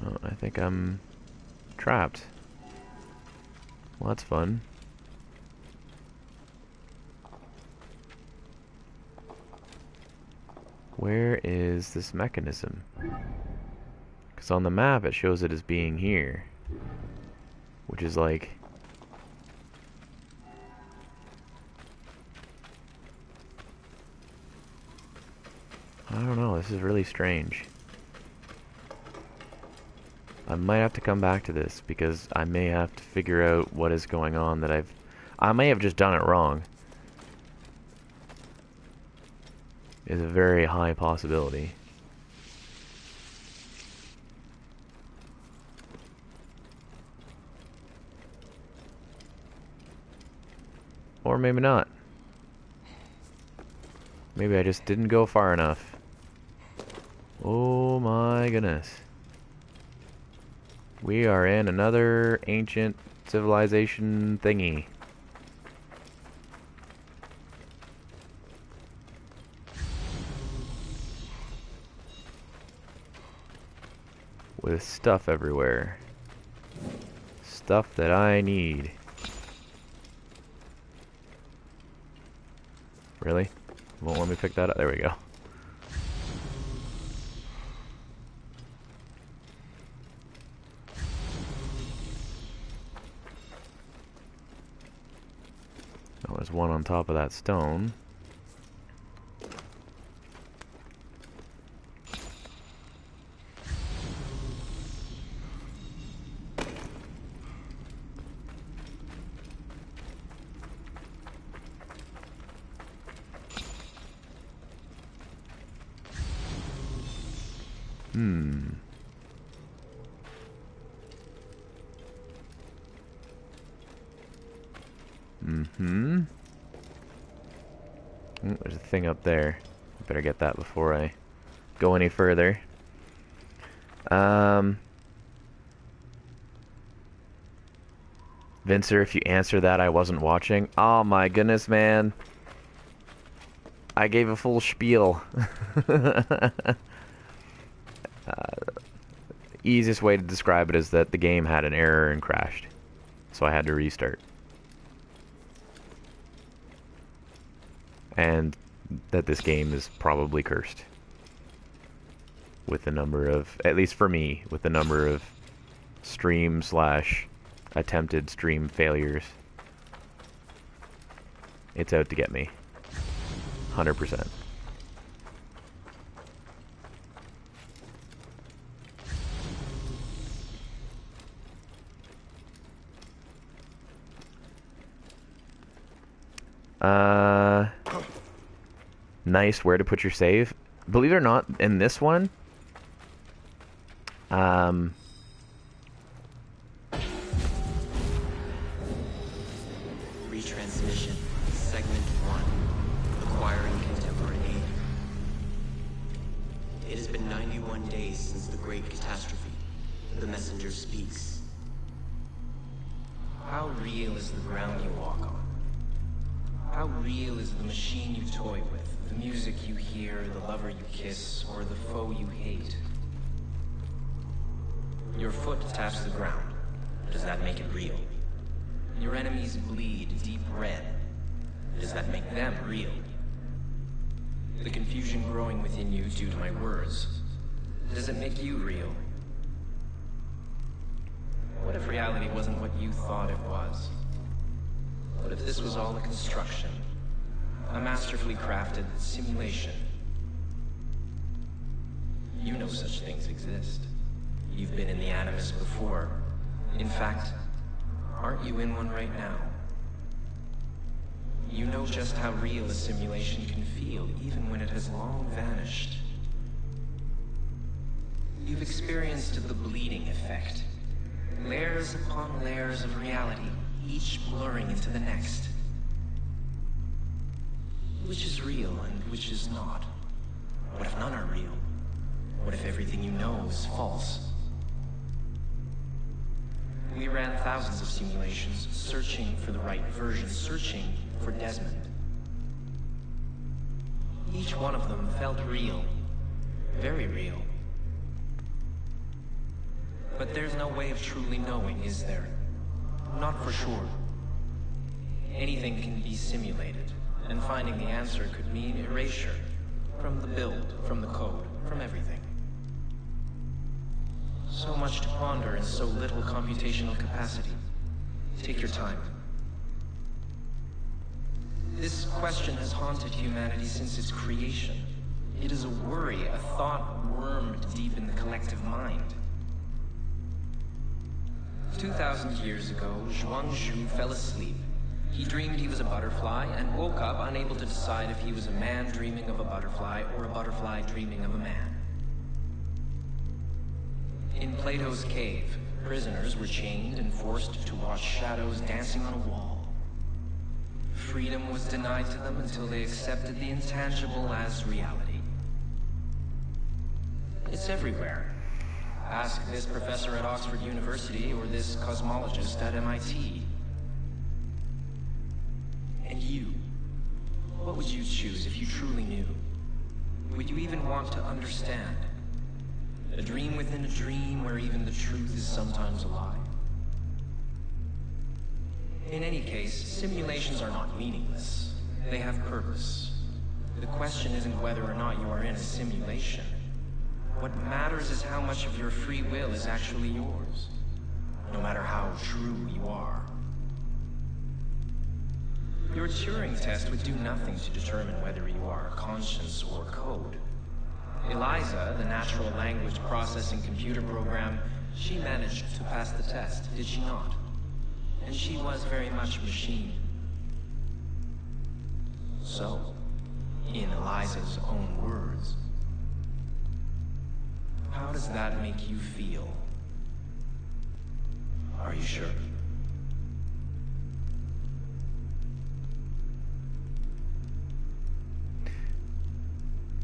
Oh, I think I'm trapped. Well, that's fun. Where is this mechanism? Because on the map it shows it as being here. Which is like... I don't know, this is really strange. I might have to come back to this because I may have to figure out what is going on that I may have just done it wrong. Is a very high possibility. Or maybe not. Maybe I just didn't go far enough. Oh my goodness. We are in another ancient civilization thingy. With stuff everywhere. Stuff that I need. Really? Won't let me pick that up? There we go. Oh, there's one on top of that stone. There's a thing up there. Better get that before I go any further. Vincer, if you answer that, I wasn't watching. Oh my goodness, man. I gave a full spiel. Easiest way to describe it is that the game had an error and crashed. So I had to restart. And that this game is probably cursed. With the number of, at least for me, with the number of stream/attempted stream failures. It's out to get me. 100%. Nice, where to put your save. Believe it or not, in this one, Retransmission, segment 1, acquiring contemporary aid. It has been 91 days since the great catastrophe. The messenger speaks. How real is the ground you walk on? How real is the machine you toy with? The music you hear, the lover you kiss, or the foe you hate? Your foot taps the ground. Does that make it real? Your enemies bleed deep red. Does that make them real? The confusion growing within you due to my words. Does it make you real? What if reality wasn't what you thought it was? What if this was all a construction? A masterfully crafted simulation? You know such things exist. You've been in the Anubis before. In fact, aren't you in one right now? You know just how real a simulation can feel, even when it has long vanished. You've experienced the bleeding effect. Layers upon layers of reality, each blurring into the next. Which is real and which is not? What if none are real? What if everything you know is false? We ran thousands of simulations, searching for the right version, searching for Desmond. Each one of them felt real. Very real. But there's no way of truly knowing, is there? Not for sure. Anything can be simulated, and finding the answer could mean erasure. From the build, from the code, from everything. So much to ponder in so little computational capacity. Take your time. This question has haunted humanity since its creation. It is a worry, a thought wormed deep in the collective mind. 2,000 years ago, Zhuangzhu fell asleep. He dreamed he was a butterfly and woke up unable to decide if he was a man dreaming of a butterfly or a butterfly dreaming of a man. In Plato's cave, prisoners were chained and forced to watch shadows dancing on a wall. Freedom was denied to them until they accepted the intangible as reality. It's everywhere. Ask this professor at Oxford University or this cosmologist at MIT. And you, what would you choose if you truly knew? Would you even want to understand? A dream within a dream where even the truth is sometimes a lie. In any case, simulations are not meaningless. They have purpose. The question isn't whether or not you are in a simulation. What matters is how much of your free will is actually yours, no matter how true you are. Your Turing test would do nothing to determine whether you are conscience or code. Eliza, the natural language processing computer program, she managed to pass the test, did she not? And she was very much machine. So, in Eliza's own words, how does that make you feel? Are you sure?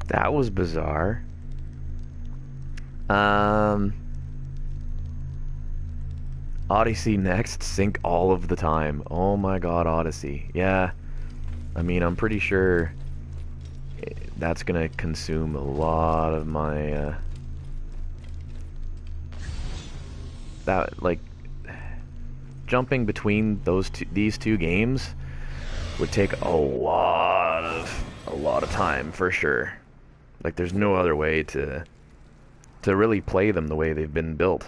That was bizarre. Odyssey next, sync all of the time. Oh my god, Odyssey. Yeah. I mean, I'm pretty sure that's gonna consume a lot of my, that, like, jumping between these two games would take a lot of time for sure. Like, there's no other way to really play them the way they've been built.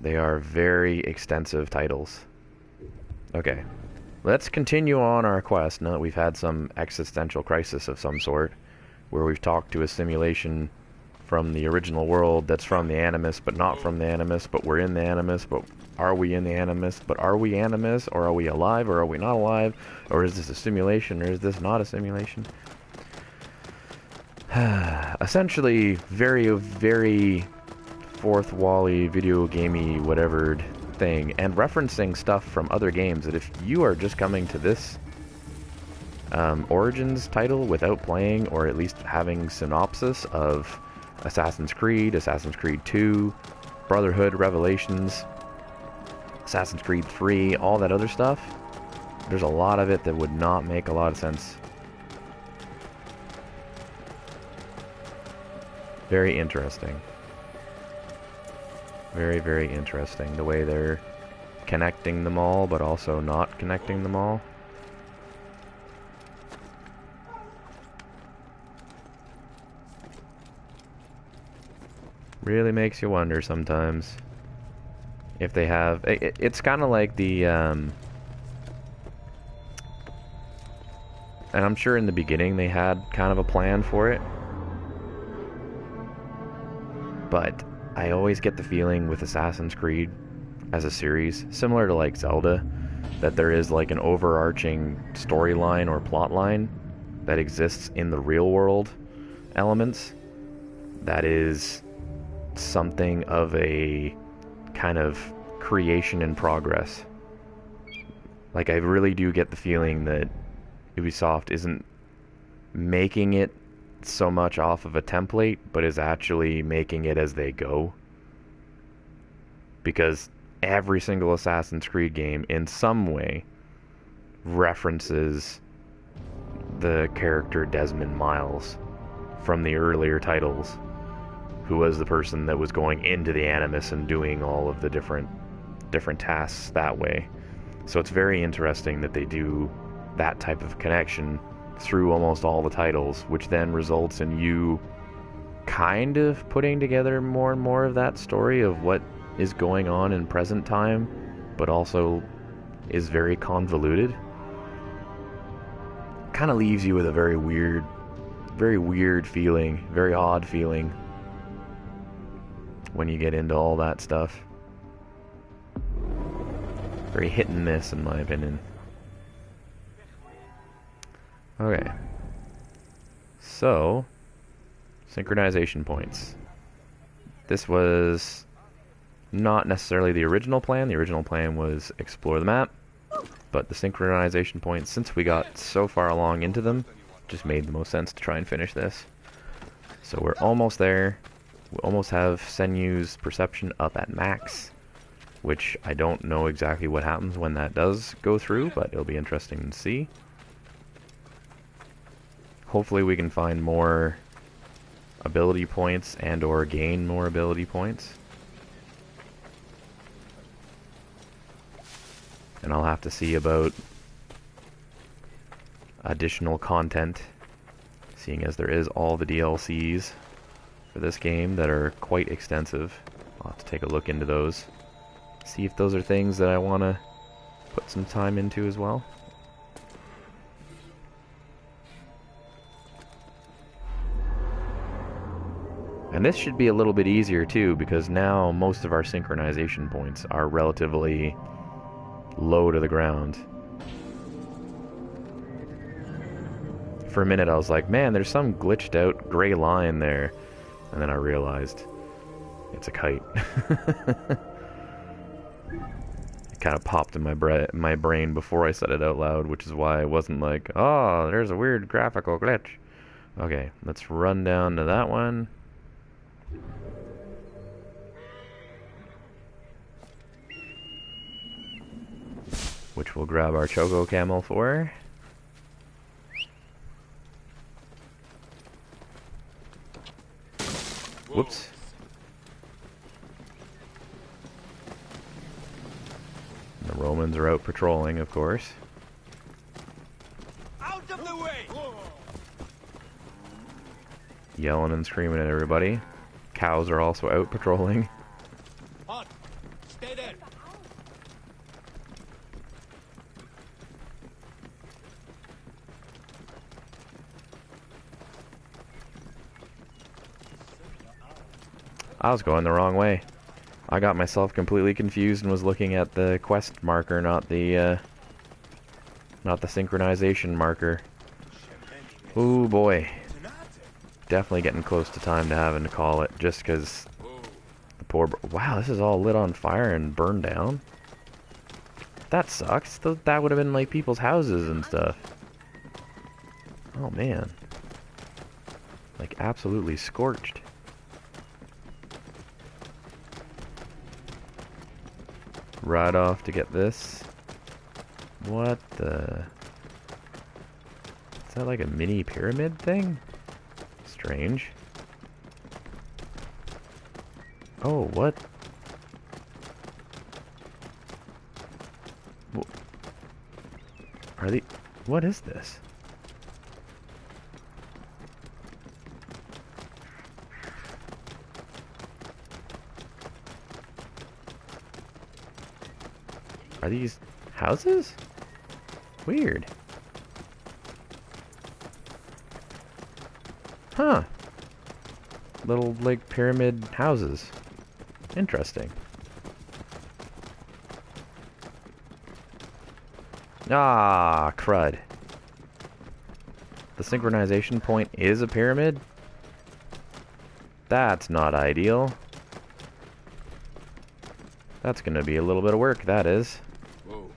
They are very extensive titles. Okay, let's continue on our quest now that we've had some existential crisis of some sort, where we've talked to a simulation from the original world that's from the Animus, but not from the Animus, but we're in the Animus, but are we in the Animus? But are we Animus, or are we alive, or are we not alive? Or is this a simulation, or is this not a simulation? Essentially, very, very fourth wall-y, video gamey, whatever thing, and referencing stuff from other games that if you are just coming to this Origins title without playing, or at least having synopsis of Assassin's Creed 2, Brotherhood, Revelations, Assassin's Creed 3, all that other stuff, there's a lot of it that would not make a lot of sense. Very interesting. Very, very interesting, the way they're connecting them all, but also not connecting them all. Really makes you wonder sometimes if they have... It's kind of like the... and I'm sure in the beginning they had kind of a plan for it. But I always get the feeling with Assassin's Creed as a series, similar to like Zelda, that there is like an overarching storyline or plotline that exists in the real world elements that is something of a kind of creation in progress. Like, I really do get the feeling that Ubisoft isn't making it so much off of a template, but is actually making it as they go. Because every single Assassin's Creed game, in some way, references the character Desmond Miles from the earlier titles, who was the person that was going into the Animus and doing all of the different tasks that way. So it's very interesting that they do that type of connection through almost all the titles, which then results in you kind of putting together more and more of that story of what is going on in present time, but also is very convoluted. Kind of leaves you with a very weird feeling, very odd feeling. when you get into all that stuff. Very hit and miss, in my opinion. Okay. So, synchronization points. This was not necessarily the original plan. The original plan was explore the map, but the synchronization points, since we got so far along into them, just made the most sense to try and finish this. So we're almost there. We almost have Senyu's perception up at max, which I don't know exactly what happens when that does go through, but it'll be interesting to see. Hopefully we can find more ability points and or gain more ability points. And I'll have to see about additional content, seeing as there is all the DLCs for this game that are quite extensive. I'll have to take a look into those. See if those are things that I want to put some time into as well. And this should be a little bit easier too, because now most of our synchronization points are relatively low to the ground. For a minute I was like, man, there's some glitched out gray line there. And then I realized it's a kite. It kind of popped in my brain before I said it out loud, which is why I wasn't like, oh, there's a weird graphical glitch. Okay, let's run down to that one. Which we'll grab our Choco Camel for. Whoops. And the Romans are out patrolling, of course. Out of the way! Yelling and screaming at everybody. Cows are also out patrolling. Halt! Stay there! I was going the wrong way. I got myself completely confused and was looking at the quest marker, not the synchronization marker. Ooh boy. Definitely getting close to time to having to call it, just because the poor... Wow, this is all lit on fire and burned down? That sucks. That would have been like people's houses and stuff. Oh man. Like absolutely scorched. Right off to get this. What the... Is that like a mini pyramid thing? Strange. Oh, what? Are they... What is this? Are these houses? Weird. Huh. Little, like, pyramid houses. Interesting. Ah, crud. The synchronization point is a pyramid? That's not ideal. That's gonna be a little bit of work, that is. Whoa.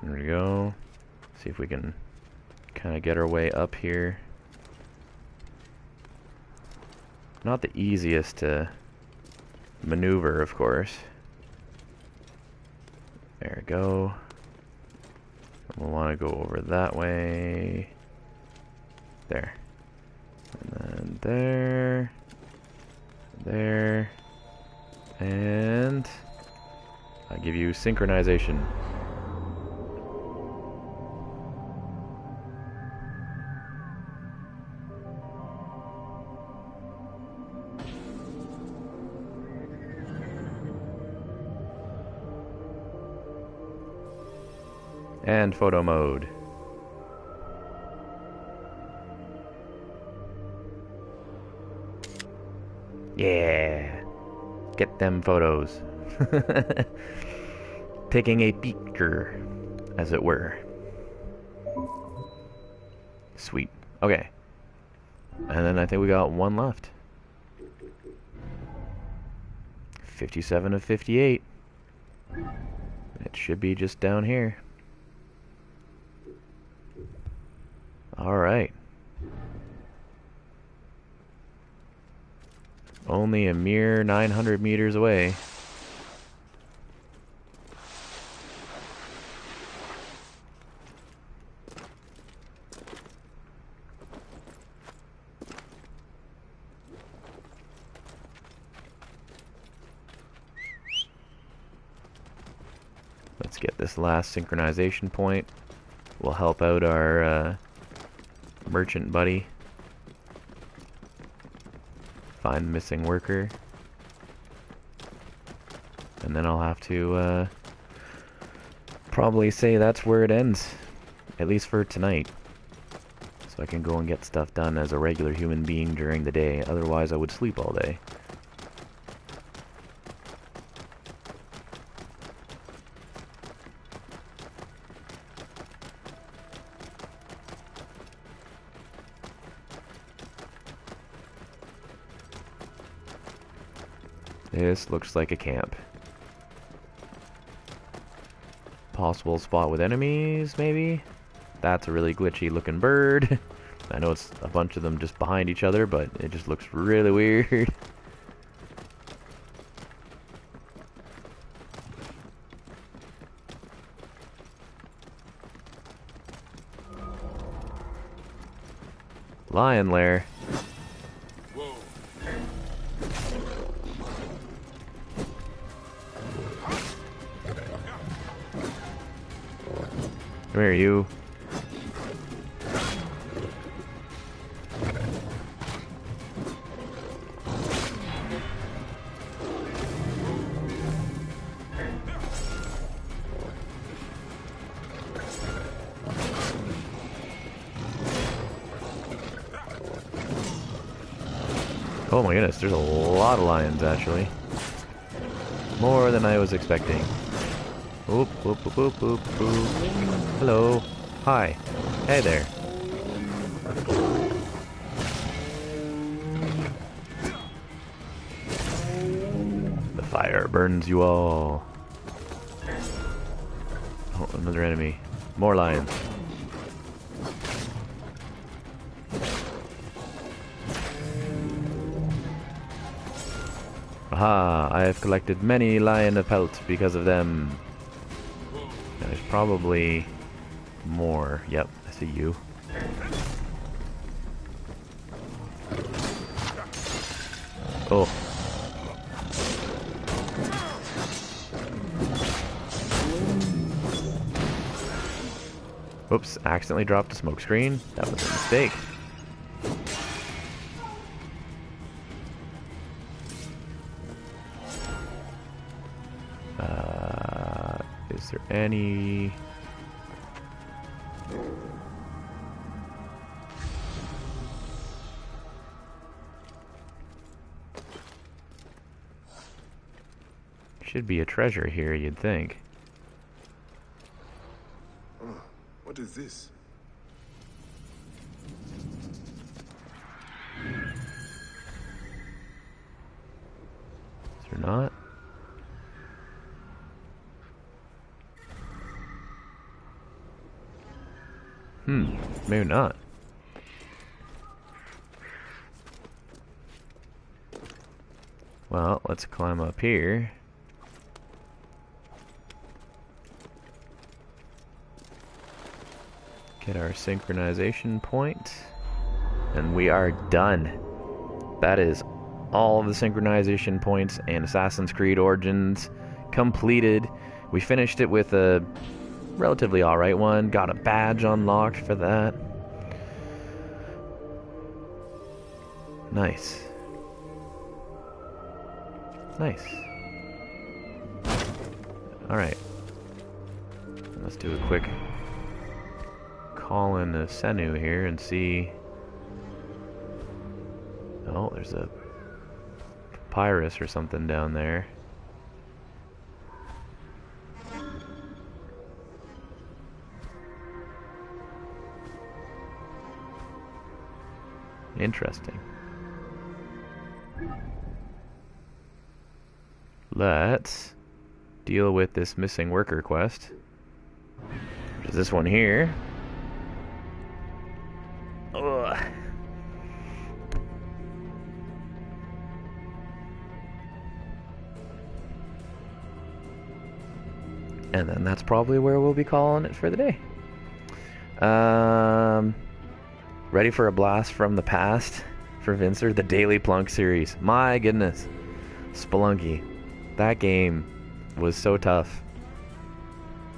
There we go. See if we can kind of get our way up here. Not the easiest to maneuver, of course. There we go. We'll want to go over that way. There. And then there. There. And I give you synchronization. And photo mode. Yeah. Get them photos. Taking a picture, as it were. Sweet. Okay. And then I think we got one left. 57 of 58. It should be just down here. Alright. Only a mere 900 meters away. Let's get this last synchronization point. We'll help out our merchant buddy. Find the missing worker. And then I'll have to probably say that's where it ends. At least for tonight. So I can go and get stuff done as a regular human being during the day. Otherwise I would sleep all day. This looks like a camp. Possible spot with enemies, maybe? That's a really glitchy looking bird. I know it's a bunch of them just behind each other, but it just looks really weird. Lion Lair. Come here, you. Oh my goodness, there's a lot of lions actually. More than I was expecting. Oop, oop, oop, oop, oop, oop. Hello. Hi. Hey there. The fire burns you all. Oh, another enemy. More lions. Aha, I have collected many lion pelt because of them. There's probably more. Yep, I see you. Oh. Whoops, accidentally dropped a smoke screen. That was a mistake. Is there any... Should be a treasure here, you'd think. What is this? Is there not? Maybe not. Well, let's climb up here. Get our synchronization point. And we are done. That is all of the synchronization points and Assassin's Creed Origins completed. We finished it with a relatively alright one. Got a badge unlocked for that. Nice. Nice. Alright. Let's do a quick call in Senu here and see... Oh, there's a papyrus or something down there. Interesting. Let's deal with this missing worker quest. Which is this one here. Ugh. And then that's probably where we'll be calling it for the day. Ready for a blast from the past for Vincer? The Daily Plunk series. My goodness. Spelunky. That game was so tough.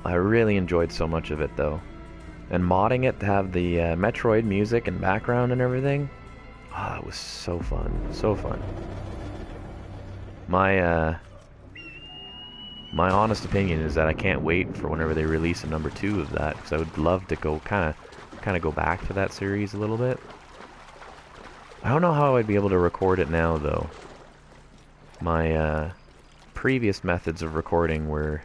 I really enjoyed so much of it though. And modding it to have the Metroid music and background and everything. Ah, it was so fun. So fun. My honest opinion is that I can't wait for whenever they release a number 2 of that, because I would love to go kind of go back to that series a little bit. I don't know how I'd be able to record it now though. My previous methods of recording were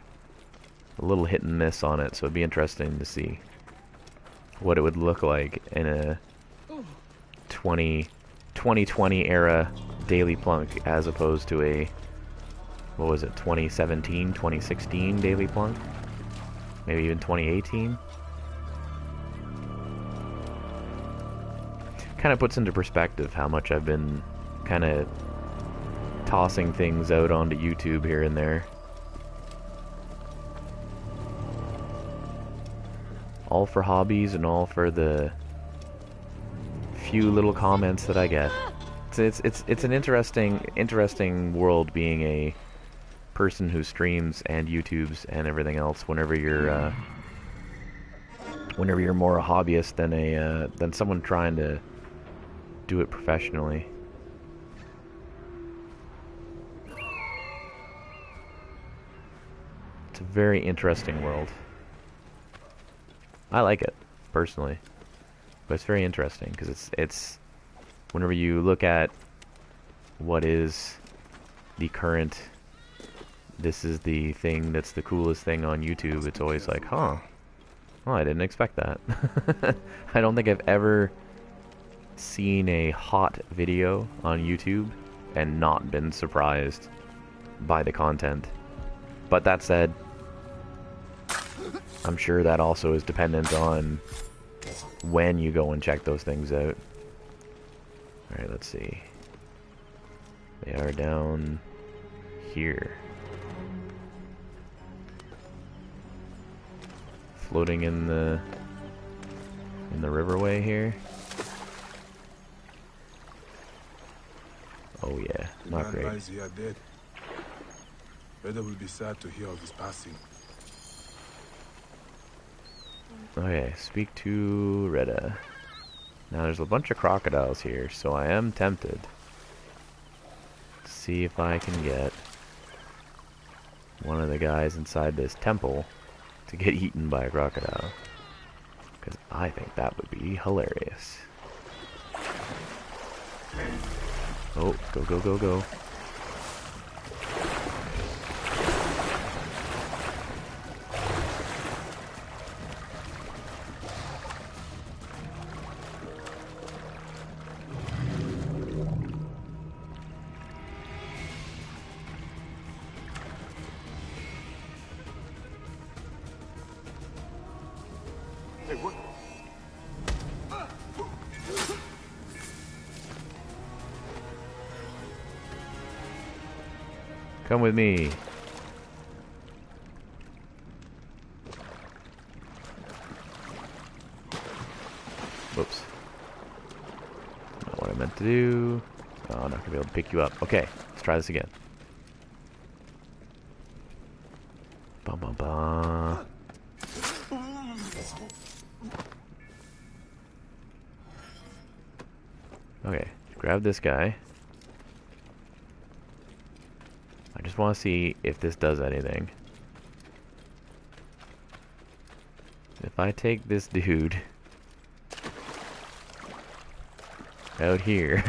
a little hit and miss on it, so it'd be interesting to see what it would look like in a 2020 era Daily Plunk as opposed to a, what was it, 2017, 2016 Daily Plunk? Maybe even 2018? Kind of puts into perspective how much I've been kind of tossing things out onto YouTube here and there. All for hobbies and all for the few little comments that I get. It's an interesting world being a person who streams and YouTubes and everything else whenever you're more a hobbyist than someone trying to do it professionally. It's a very interesting world. I like it personally, but it's very interesting because it's whenever you look at what is the current, this is the thing that's the coolest thing on YouTube, it's always like, huh, oh, I didn't expect that. I don't think I've ever seen a hot video on YouTube and not been surprised by the content. But that said, I'm sure that also is dependent on when you go and check those things out. Alright, let's see. They are down here. Floating in the riverway here. Oh yeah, not great. Lies here dead. Reda will be sad to hear of his passing. Okay, speak to Reda. Now there's a bunch of crocodiles here, so I am tempted to see if I can get one of the guys inside this temple to get eaten by a crocodile. Because I think that would be hilarious. Oh, go, go, go, go. Come with me. Whoops. Not what I meant to do. Oh, I'm not gonna be able to pick you up. Okay, let's try this again. Bum bum bum. Okay, grab this guy. I just want to see if this does anything. If I take this dude out here.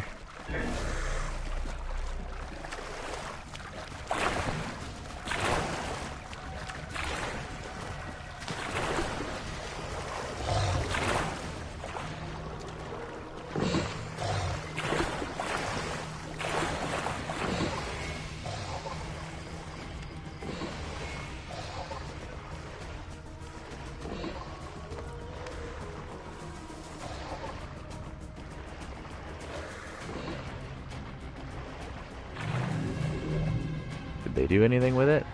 They do anything with it?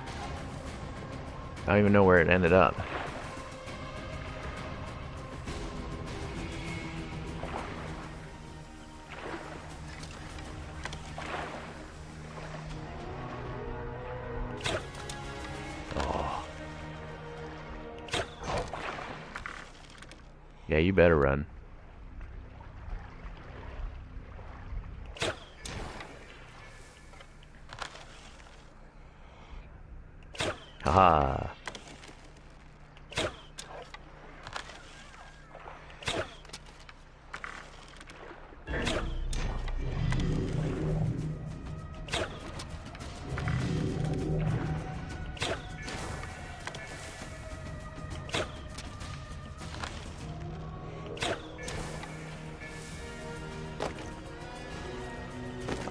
I don't even know where it ended up. Oh. Yeah, you better run. Haha.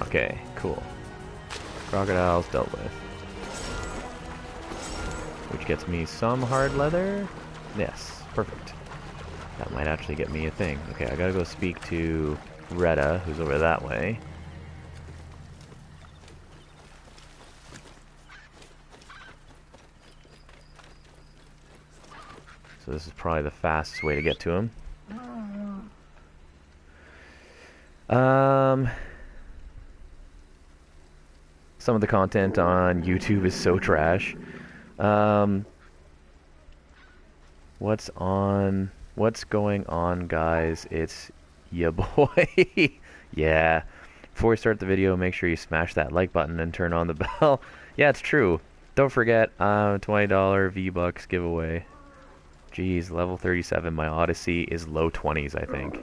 Okay, cool. Crocodiles dealt with. Which gets me some hard leather. Yes, perfect. That might actually get me a thing. Okay, I gotta go speak to Retta, who's over that way. So this is probably the fastest way to get to him. Some of the content on YouTube is so trash. What's going on, guys? It's ya boy. Yeah. Before we start the video, make sure you smash that like button and turn on the bell. Yeah, it's true. Don't forget, $20 V-Bucks giveaway. Jeez, level 37. My Odyssey is low 20s, I think.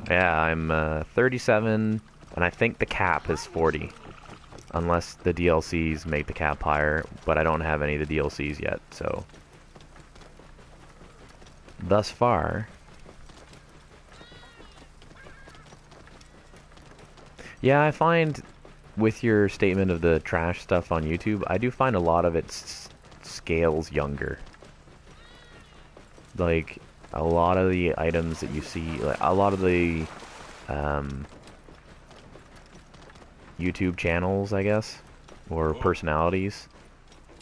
Yeah, I'm 37, and I think the cap is 40. Unless the DLCs make the cap higher, but I don't have any of the DLCs yet, so... Thus far... Yeah, I find, with your statement of the trash stuff on YouTube, I do find a lot of it scales younger. Like, a lot of the items that you see, like, a lot of the... YouTube channels, I guess, or personalities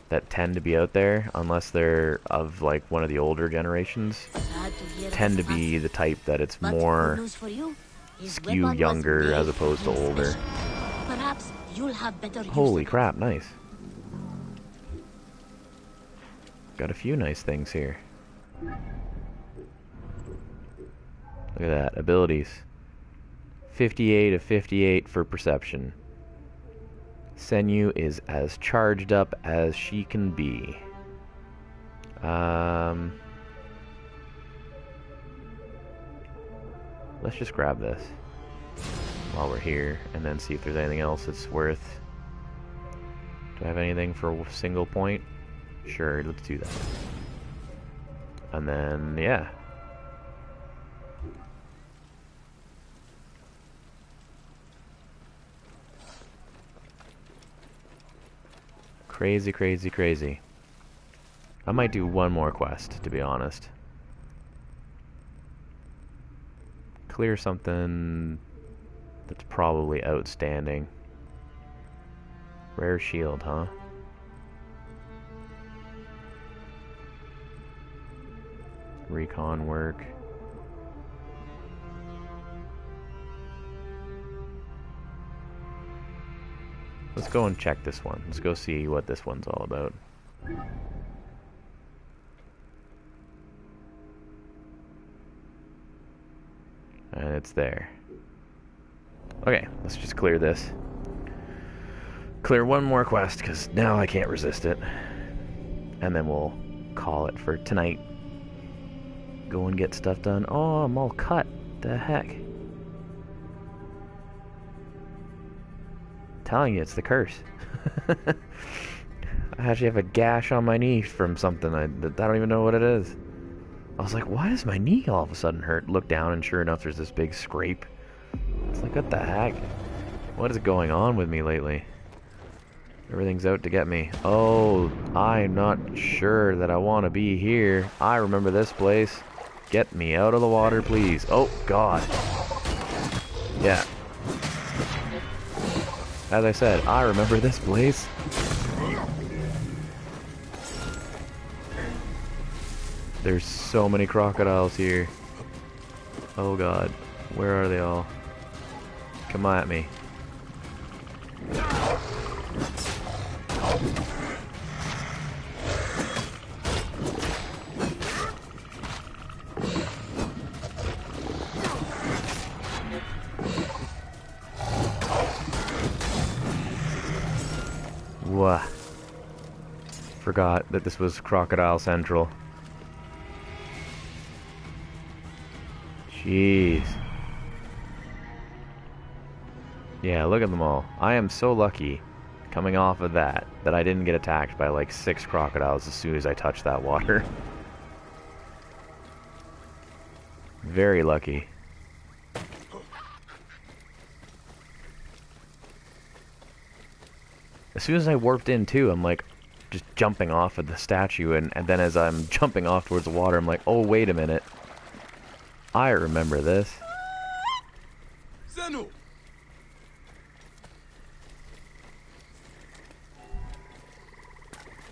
that tend to be out there, unless they're of like one of the older generations, tend to be the type that it's more skew younger as opposed to older. Perhaps you'll have better Holy crap, nice. Got a few nice things here. Look at that, abilities. 58 of 58 for perception. Senyu is as charged up as she can be. Let's just grab this while we're here, and then see if there's anything else that's worth... Do I have anything for a single point? Sure, let's do that. And then, yeah. Crazy, crazy, crazy. I might do one more quest, to be honest. Clear something that's probably outstanding. Rare shield, huh? Recon work. Let's go and check this one. Let's go see what this one's all about. And it's there. Okay, let's just clear this. Clear one more quest, because now I can't resist it. And then we'll call it for tonight. Go and get stuff done. Oh, I'm all cut. The heck? telling you, it's the curse. I actually have a gash on my knee from something. I don't even know what it is. I was like, why does my knee all of a sudden hurt? Look down, and sure enough, there's this big scrape. It's like, what the heck? What is going on with me lately? Everything's out to get me. Oh, I'm not sure that I want to be here. I remember this place. Get me out of the water, please. Oh, God. Yeah. As I said, I remember this place. There's so many crocodiles here. Oh God, where are they all? Come at me. Wah. Forgot that this was Crocodile Central. Jeez. Yeah, look at them all. I am so lucky coming off of that I didn't get attacked by like 6 crocodiles as soon as I touched that water. Very lucky. As soon as I warped in too, I'm like just jumping off of the statue, and then as I'm jumping off towards the water, I'm like, oh wait a minute. I remember this. Zenu!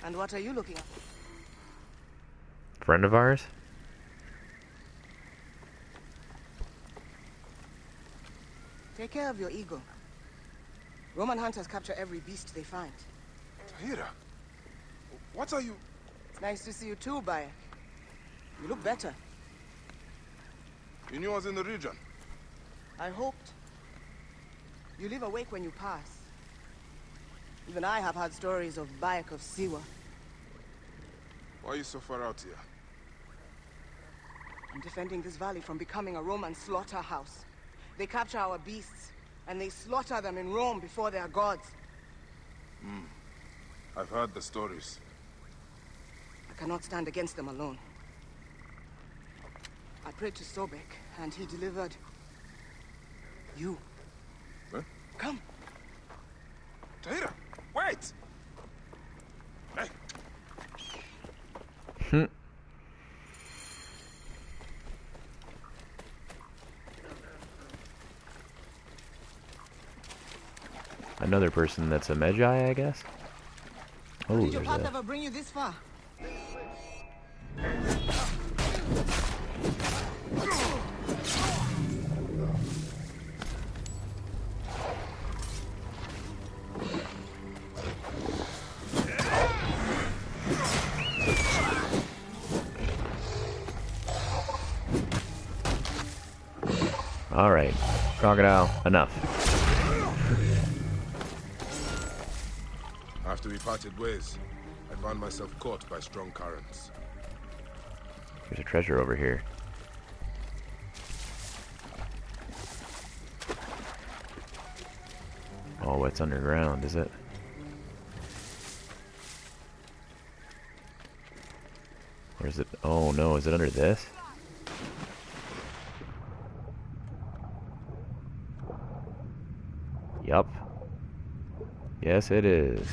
And what are you looking at? Friend of ours? Take care of your ego. Roman hunters capture every beast they find. Tahira, what are you... It's nice to see you too, Bayek. You look better. You knew I was in the region? I hoped. You leave awake when you pass. Even I have heard stories of Bayek of Siwa. Why are you so far out here? I'm defending this valley from becoming a Roman slaughterhouse. They capture our beasts, and they slaughter them in Rome before their gods. I've heard the stories. I cannot stand against them alone. I prayed to Sobek, and he delivered... you. What? Come. Tahira, wait! Hey! Another person that's a Magi, I guess? Oh, Did your there's path a... ever bring you this far? Alright, crocodile, enough. After we parted ways, I found myself caught by strong currents. There's a treasure over here. Oh, it's underground, is it? Or is it... Oh no, is it under this? Yup. Yes, it is.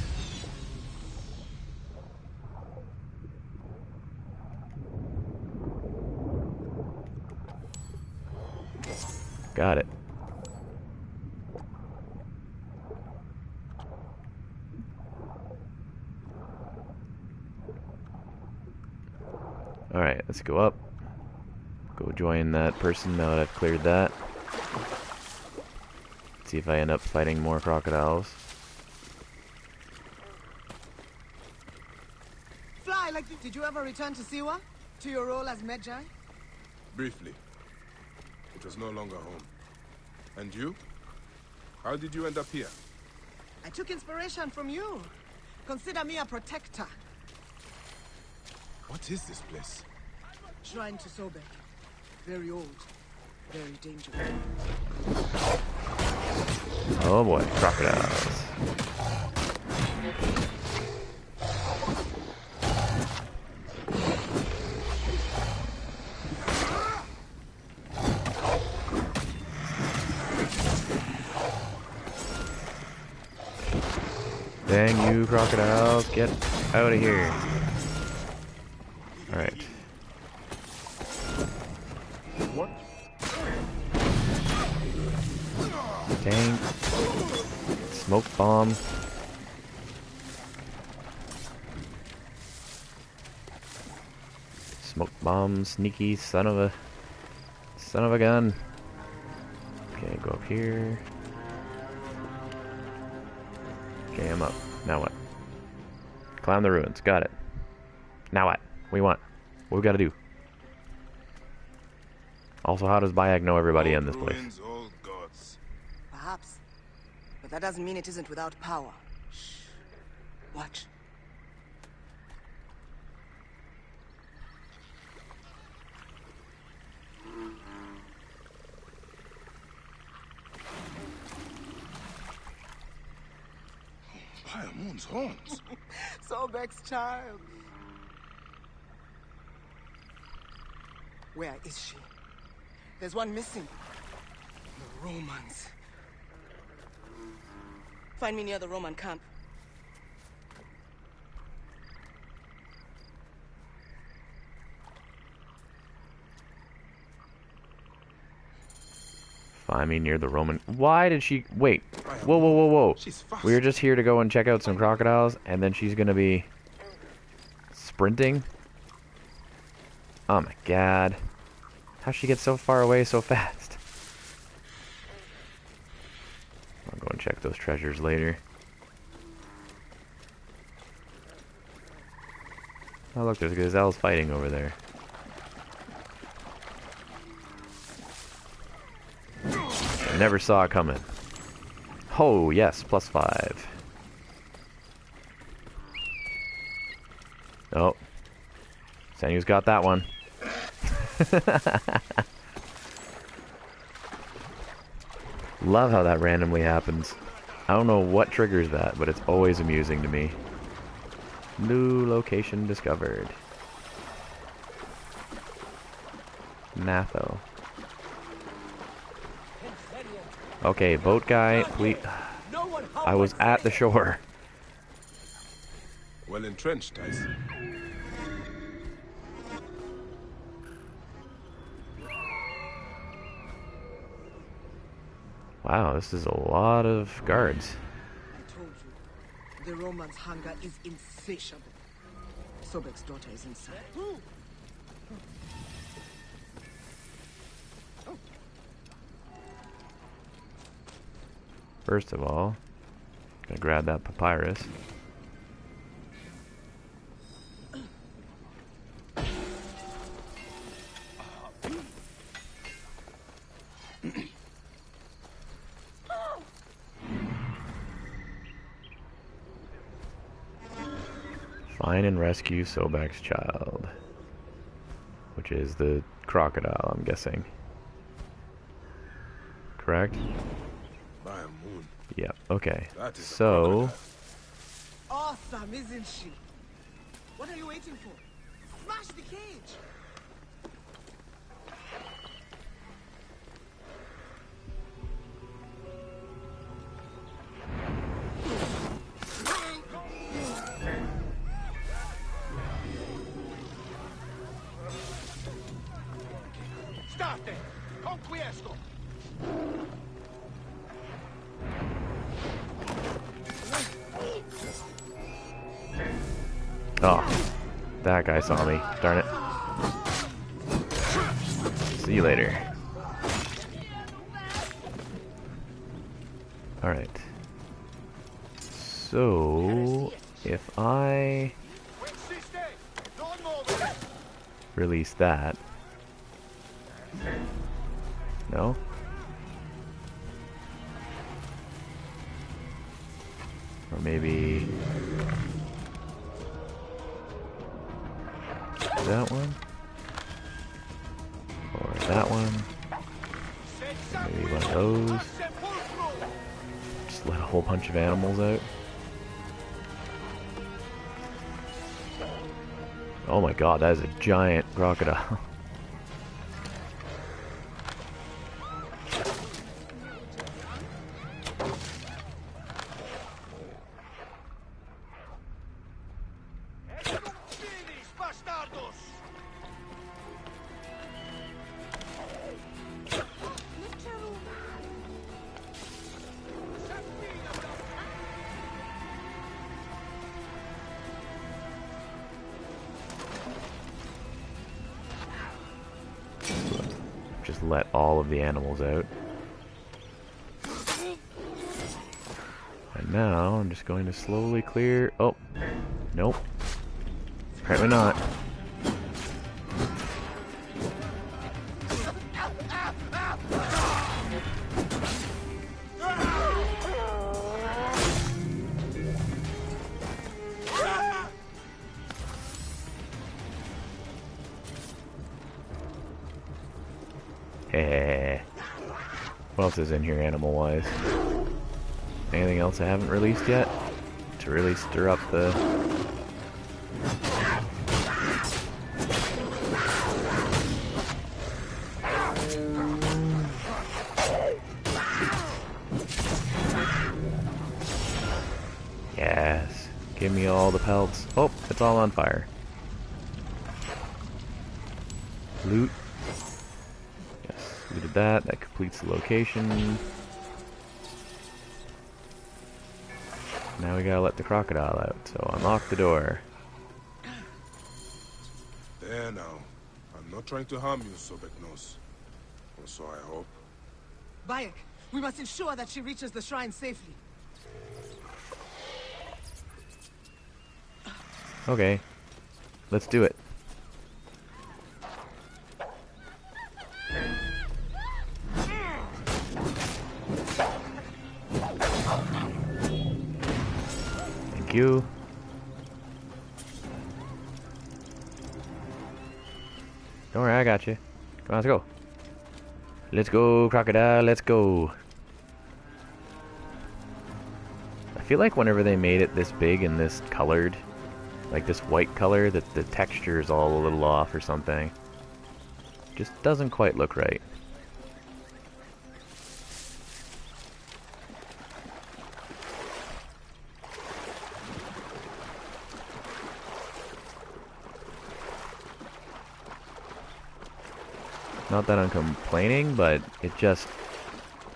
Got it. Alright, let's go up. Go join that person now that I've cleared that. See if I end up fighting more crocodiles. Fly like... Did you ever return to Siwa? To your role as Magi? Briefly. It was no longer home. And you? How did you end up here? I took inspiration from you. Consider me a protector. What is this place? Shrine to Sobek. Very old. Very dangerous. Oh boy, crocodiles. Dang you, crocodiles. Get out of here. Alright. What? Tank. Smoke bomb. Smoke bomb, sneaky son of a gun. Okay, go up here. Okay, I'm up. Now what? Climb the ruins. Got it. Now what? We want. What we gotta do? Also, how does Bayek know everybody in this place? Ruins, all gods. Perhaps. But that doesn't mean it isn't without power. Shh. Watch. Moon's horns. Sobek's child. Where is she? There's one missing. The Romans. Find me near the Roman camp. Find me near the Roman. Why did she wait? Whoa, whoa, whoa, whoa! We were just here to go and check out some crocodiles, and then she's gonna be sprinting. Oh my god! How'd she get so far away so fast? I'll go and check those treasures later. Oh look, there's gazelles fighting over there. Never saw it coming. Oh, yes, +5. Oh. Sanu's got that one. Love how that randomly happens. I don't know what triggers that, but it's always amusing to me. New location discovered. Natho. Okay, boat guy, please. I was at the shore. Well entrenched, I see. Wow, this is a lot of guards. I told you, the Romans' hunger is insatiable. Sobek's daughter is inside. First of all, gonna grab that papyrus. Find and rescue Sobek's child, which is the crocodile, I'm guessing. Correct? By a moon. Yep, okay. That is so... Awesome, isn't she? What are you waiting for? Smash the cage! State! Conquiesco! Oh, that guy saw me. Darn it. See you later. Alright. So, if I release that. No? Or maybe that one? Or that one? Maybe one of those? Just let a whole bunch of animals out. Oh my god, that is a giant crocodile. just let all of the animals out. And now I'm just going to slowly clear... Oh, nope. Apparently not. Hey. What else is in here animal-wise? Anything else I haven't released yet? To really stir up the... Yes. Give me all the pelts. Oh, it's all on fire. Loot. Yes, looted that. That completes the location. Now we gotta let the crocodile out, so unlock the door. There now. I'm not trying to harm you, Sobeknos. Or so I hope. Bayek, we must ensure that she reaches the shrine safely. Okay. Let's do it. Thank you. Don't worry, I got you. Come on, let's go. Let's go, crocodile, let's go. I feel like whenever they made it this big and this colored, like this white color, that the texture is all a little off or something. Just doesn't quite look right. Not that I'm complaining, but it just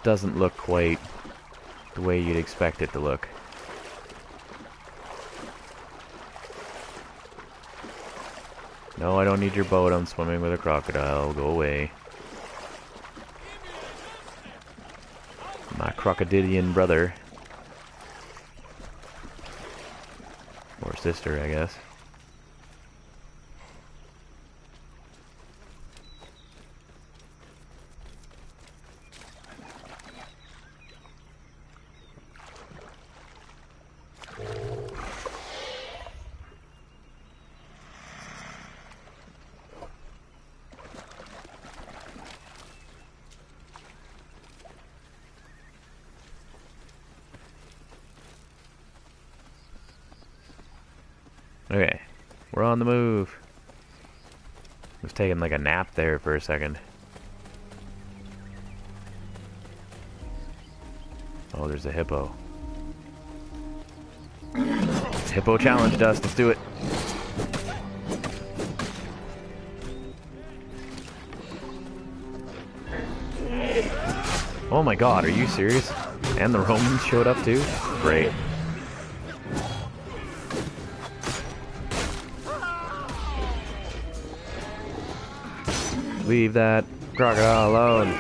doesn't look quite the way you'd expect it to look. No, I don't need your boat. I'm swimming with a crocodile. Go away. My crocodilian brother. Or sister, I guess. Okay, we're on the move. I was taking like a nap there for a second. Oh, there's a hippo. The hippo challenged us. Let's do it. Oh my god, are you serious? And the Romans showed up too? Great. Leave that crocodile alone.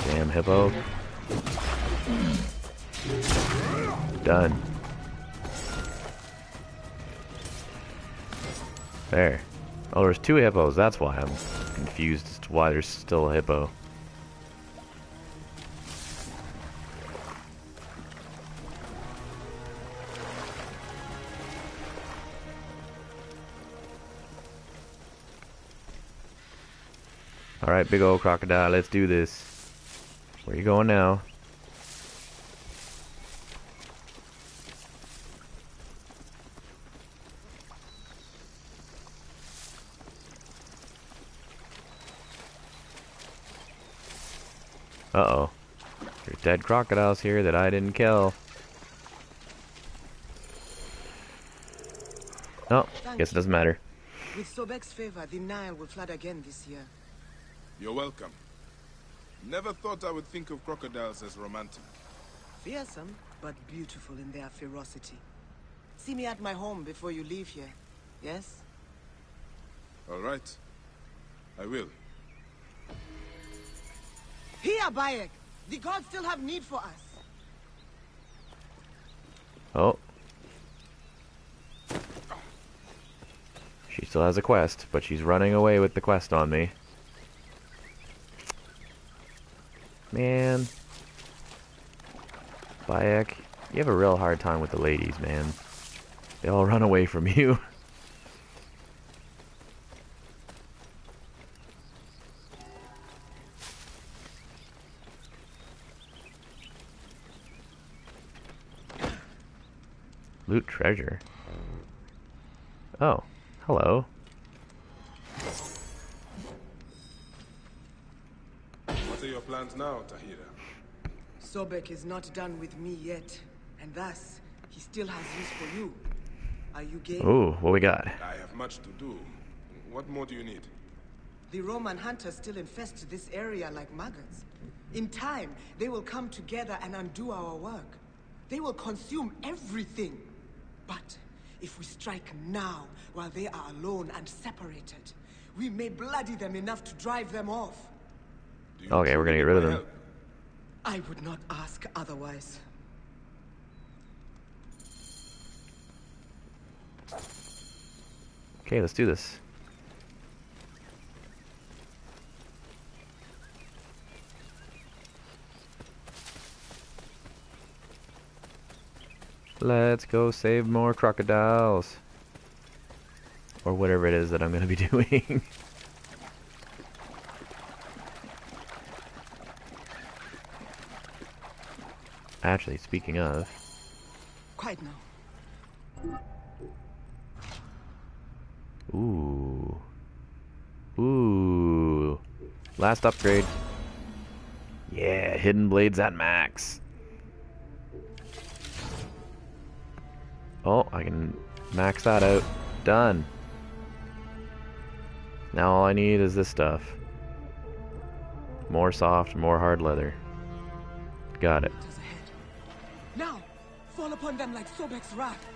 Damn hippo. Done. There. Oh, there's two hippos. That's why I'm confused as to why there's still a hippo. Alright, big old crocodile, let's do this. Where you going now? Uh-oh. There's dead crocodiles here that I didn't kill. Oh, guess it doesn't matter. With Sobek's favor, the Nile will flood again this year. You're welcome. Never thought I would think of crocodiles as romantic. Fearsome, but beautiful in their ferocity. See me at my home before you leave here, yes? All right. I will. Here, Bayek! The gods still have need for us. Oh. She still has a quest, but she's running away with the quest on me. Man. Bayek, you have a real hard time with the ladies, man. They all run away from you. Loot treasure. Oh, hello. What are your plans now, Tahira? Sobek is not done with me yet, and thus, he still has use for you. Are you game? Ooh, what we got? I have much to do. What more do you need? The Roman hunters still infest this area like maggots. In time, they will come together and undo our work. They will consume everything. But if we strike now, while they are alone and separated, we may bloody them enough to drive them off. Okay, we're gonna get rid of them. Help? I would not ask otherwise. Okay, let's do this. Let's go save more crocodiles. Or whatever it is that I'm going to be doing. Actually, speaking of... Quiet now. Ooh. Ooh. Last upgrade. Yeah, hidden blades at max. Oh, I can max that out. Done. Now all I need is this stuff. More soft, more hard leather. Got it. Now, fall upon them like Sobek's wrath.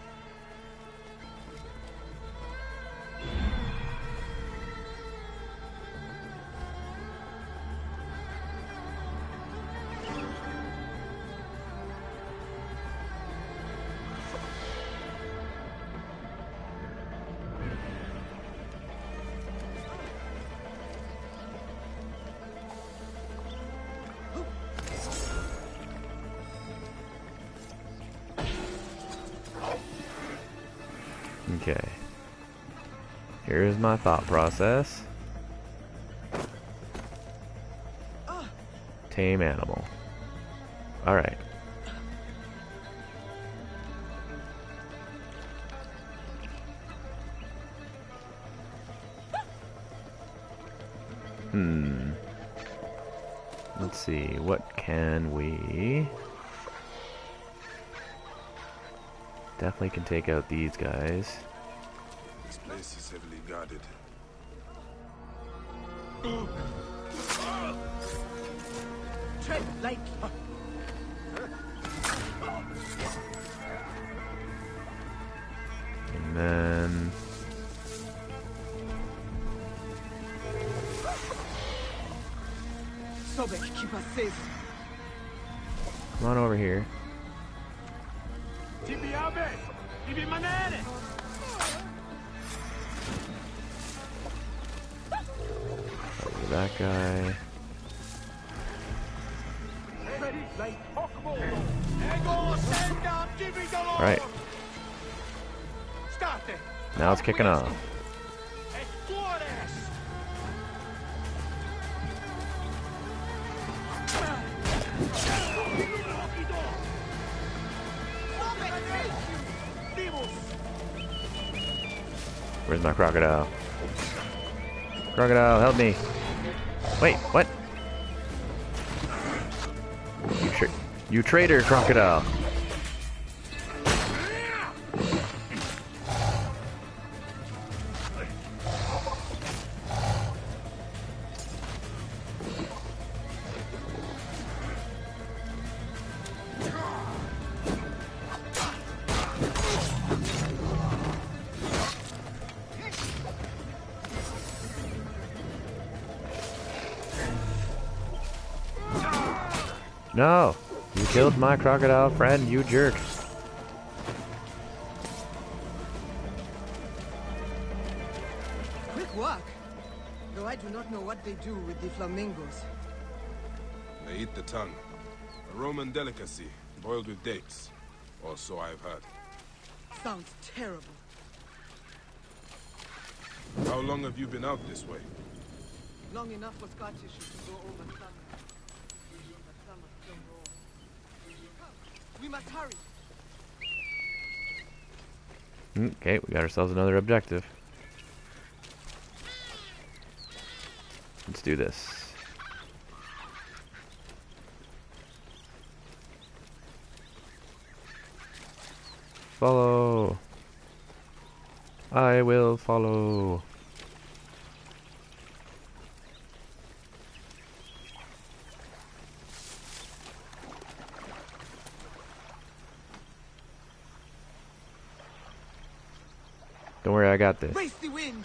Okay. Here's my thought process. Tame animal. Alright. Let's see, what can we... Definitely can take out these guys. This place is heavily guarded. Tread lightly. And then... Sobek, keep us safe. Come on over here. Over that guy. Right. Now it's kicking off. Where's my crocodile? Crocodile, help me. Wait, what? You traitor, crocodile. No! You killed my crocodile friend, you jerk. Quick work. Though I do not know what they do with the flamingos. They eat the tongue. A Roman delicacy, boiled with dates. Or so I've heard. Sounds terrible. How long have you been out this way? Long enough for scar tissue to go over summer. But summer's still raw. Come, we must hurry. Okay, we got ourselves another objective. Let's do this. Follow. I will follow. Don't worry, I got this. Race the wind.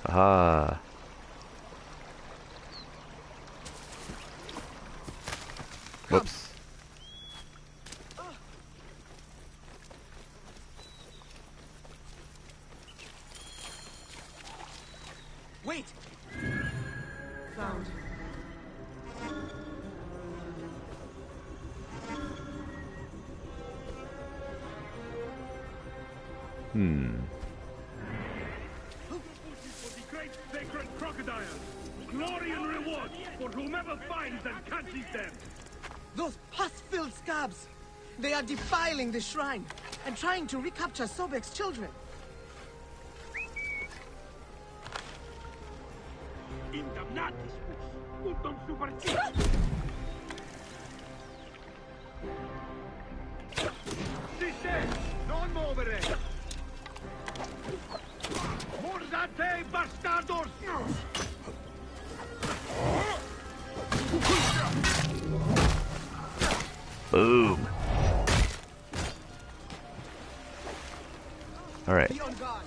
Aha. Whoops. Wait. Found. For the great sacred crocodiles, glory and reward for whomever finds and catches them. Those pus-filled scabs. They are defiling the shrine and trying to recapture Sobek's children. Indamnatis, putum superti. Sisse, non movere. Mordate, bastardos. Boom. Alright. Be on guard.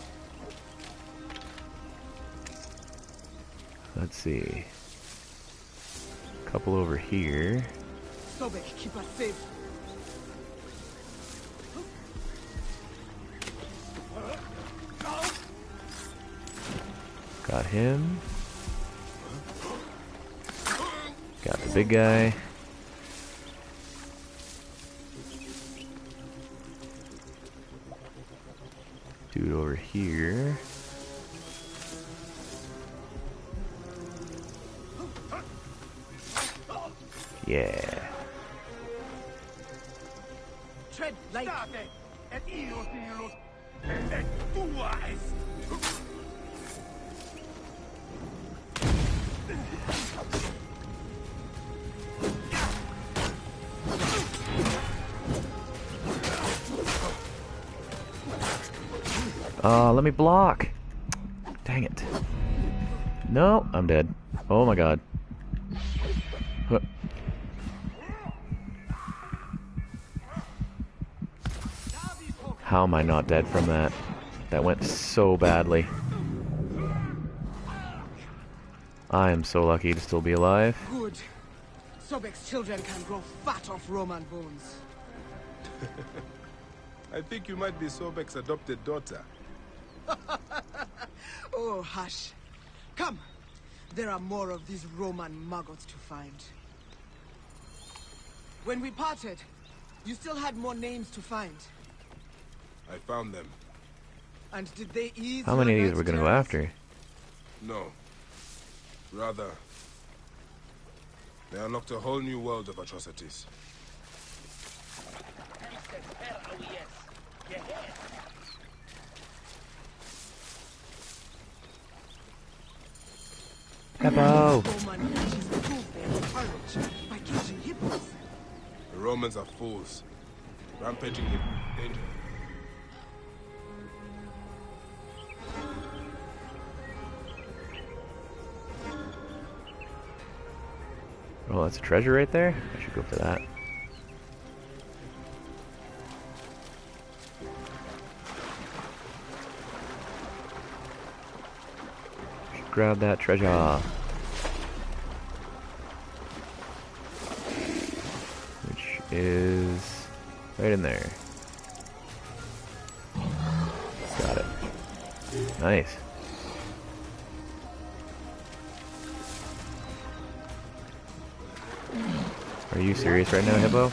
Let's see. Couple over here. Sobek, keep us safe. Got him. Got the big guy. Dude over here. Yeah. Tread light. Et io dirlo, et tua est. Let me block. Dang it. No, I'm dead. Oh my god. Huh. How am I not dead from that? That went so badly. I am so lucky to still be alive. Good. Sobek's children can grow fat off Roman bones. I think you might be Sobek's adopted daughter. Oh, hush. Come. There are more of these Roman maggots to find. When we parted, you still had more names to find. I found them. And did they ease How many of your these we're gonna go terrors? after? No. Rather, they unlocked a whole new world of atrocities. Hippo! Roman catches prove their courage by catching hippos. The Romans are fools. Rampaging him. Danger. Oh, that's a treasure right there? I should go for that. grab that treasure. Which is right in there. Got it. Nice. Are you serious right now, Hippo?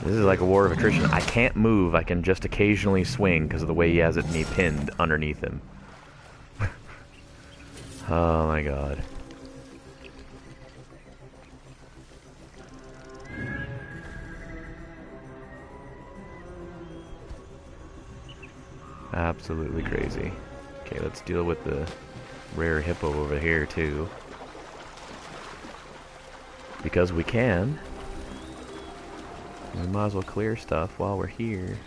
This is like a war of attrition. I can't move, I can just occasionally swing because of the way he has me pinned underneath him. Oh my god. Absolutely crazy. Okay, let's deal with the rare hippo over here too. Because we can. We might as well clear stuff while we're here.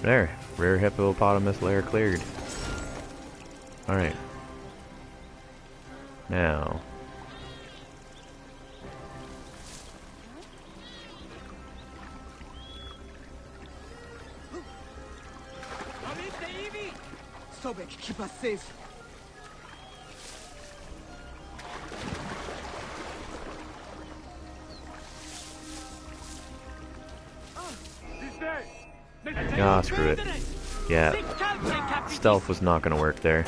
There, rare hippopotamus lair cleared. Alright. Now. Sobek, keep us safe. Ah, screw it. Yeah. Stealth was not gonna work there.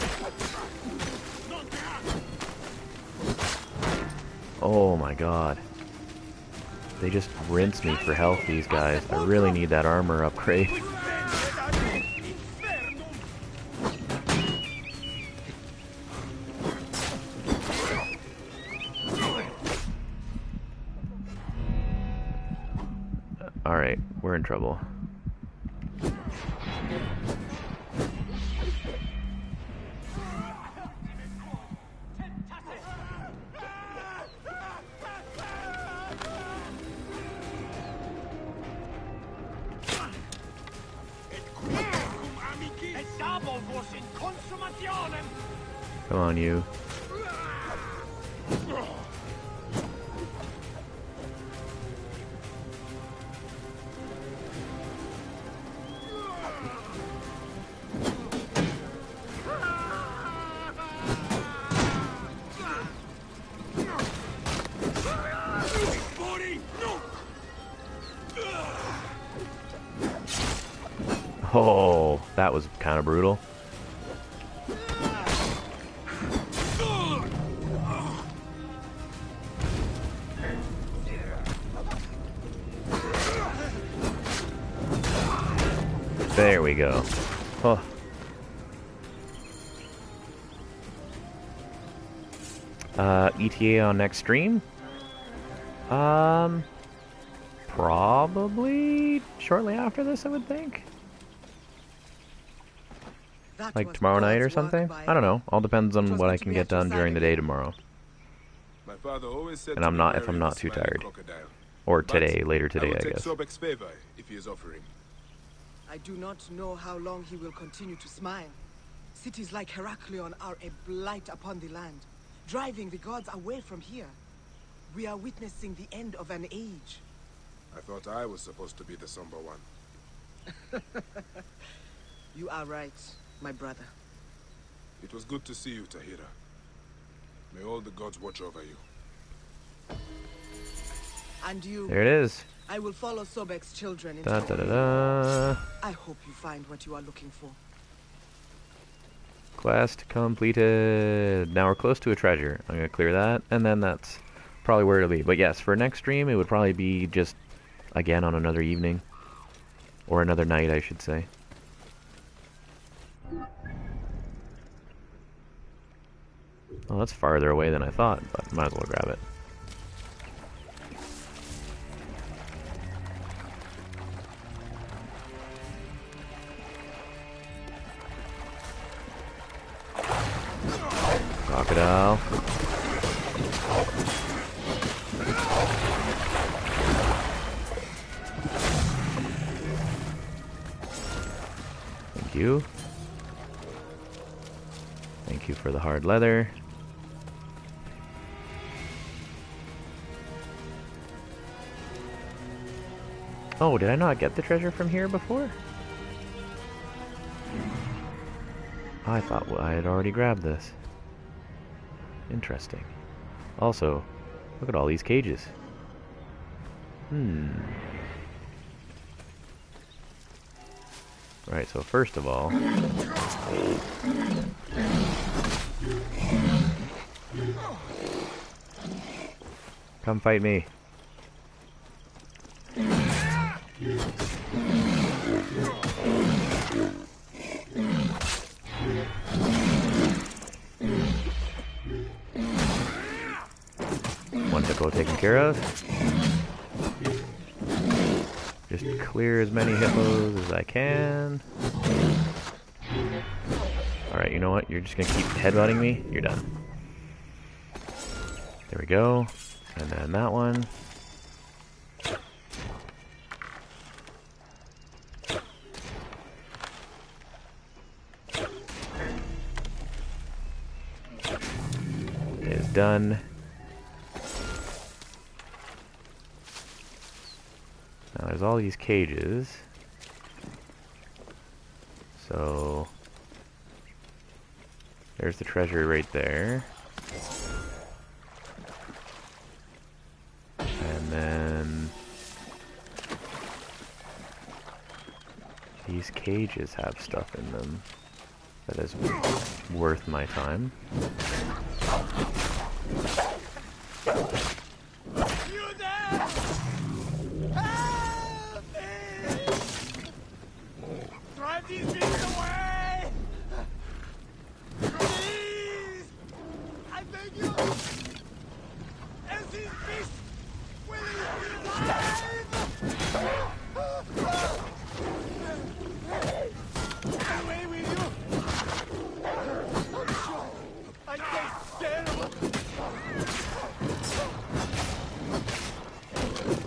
Oh my god. They just rinse me for health, these guys. I really need that armor upgrade. Alright, we're in trouble. Come on, you. Oh, that was kind of brutal. There we go. Oh. ETA on next stream? Probably shortly after this, I would think. Like tomorrow night or something? I don't know. All depends on what I can get done during the day tomorrow. My father always said And I'm not if I'm not too tired. Or today, later today, I guess. Sobek's favor if he is offering. I do not know how long he will continue to smile. Cities like Heraklion are a blight upon the land, driving the gods away from here. We are witnessing the end of an age. I thought I was supposed to be the somber one. You are right, my brother. It was good to see you, Tahira. May all the gods watch over you. And you. There it is. I will follow Sobek's children into I hope you find what you are looking for. Quest completed. Now we're close to a treasure. I'm gonna clear that, and then that's probably where it'll be. But yes, for next stream, it would probably be just again on another evening. Or another night, I should say. Well, that's farther away than I thought, but might as well grab it. Crocodile. Thank you. Thank you for the hard leather. Oh, did I not get the treasure from here before? I thought I had already grabbed this. Interesting. Also, look at all these cages. Right, so first of all... Come fight me. One to go taken care of. Just clear as many hippos as I can. Alright, you know what? You're just gonna keep headbutting me? You're done. There we go. And then that one. Is done. Now there's all these cages. So there's the treasure right there. And then these cages have stuff in them that is worth my time.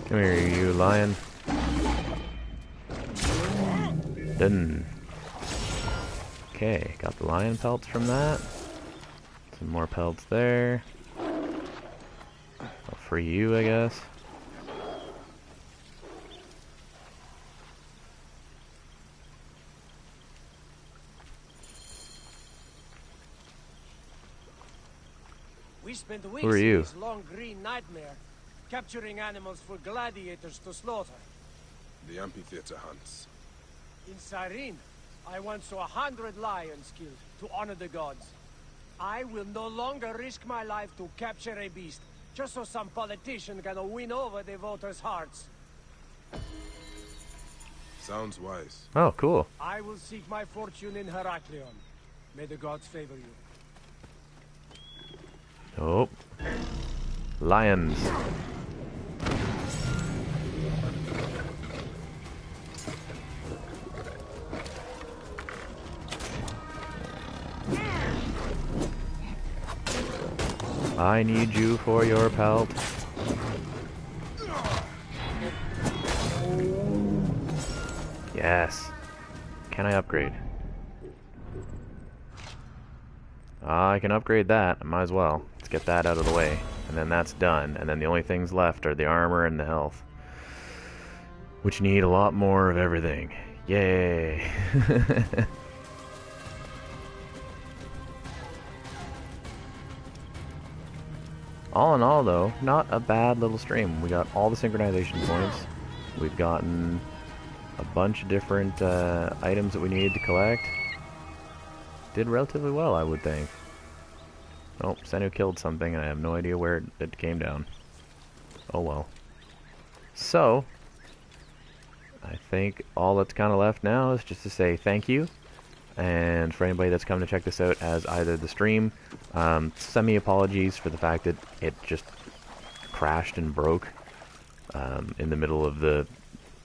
Come here, you lion. Done. Okay, got the lion pelts from that. Some more pelts there. I'll free you, I guess. We spent weeks Who are you? in this long green nightmare, capturing animals for gladiators to slaughter. The amphitheater hunts. In Cyrene, I once saw 100 lions killed to honor the gods. I will no longer risk my life to capture a beast, just so some politician can win over the voters' hearts. Sounds wise. Oh, cool. I will seek my fortune in Heraklion. May the gods favor you. Oh. Lions. I need you for your pelt. Yes. Can I upgrade? I can upgrade that. I might as well. Let's get that out of the way. And then that's done. And then the only things left are the armor and the health. Which need a lot more of everything. Yay! All in all, though, not a bad little stream. We got all the synchronization points. We've gotten a bunch of different items that we needed to collect. Did relatively well, I would think. Oh, Senu killed something, and I have no idea where it came down. Oh well. So, I think all that's kind of left now is just to say thank you. And for anybody that's come to check this out as either the stream, send me apologies for the fact that it just crashed and broke in the middle of the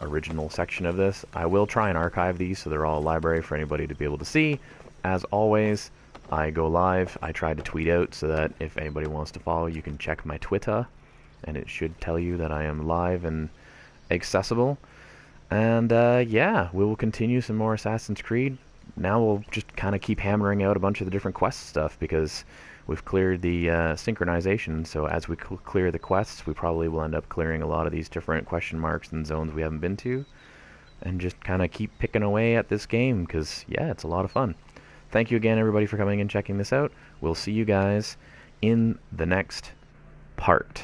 original section of this. I will try and archive these so they're all a library for anybody to be able to see. As always, I go live. I try to tweet out so that if anybody wants to follow, you can check my Twitter, and it should tell you that I am live and accessible. And yeah, we will continue some more Assassin's Creed. now we'll just kind of keep hammering out a bunch of the different quest stuff, because we've cleared the synchronization, so as we clear the quests, we probably will end up clearing a lot of these different question marks and zones we haven't been to, and just kind of keep picking away at this game, because, yeah, it's a lot of fun. Thank you again, everybody, for coming and checking this out. We'll see you guys in the next part.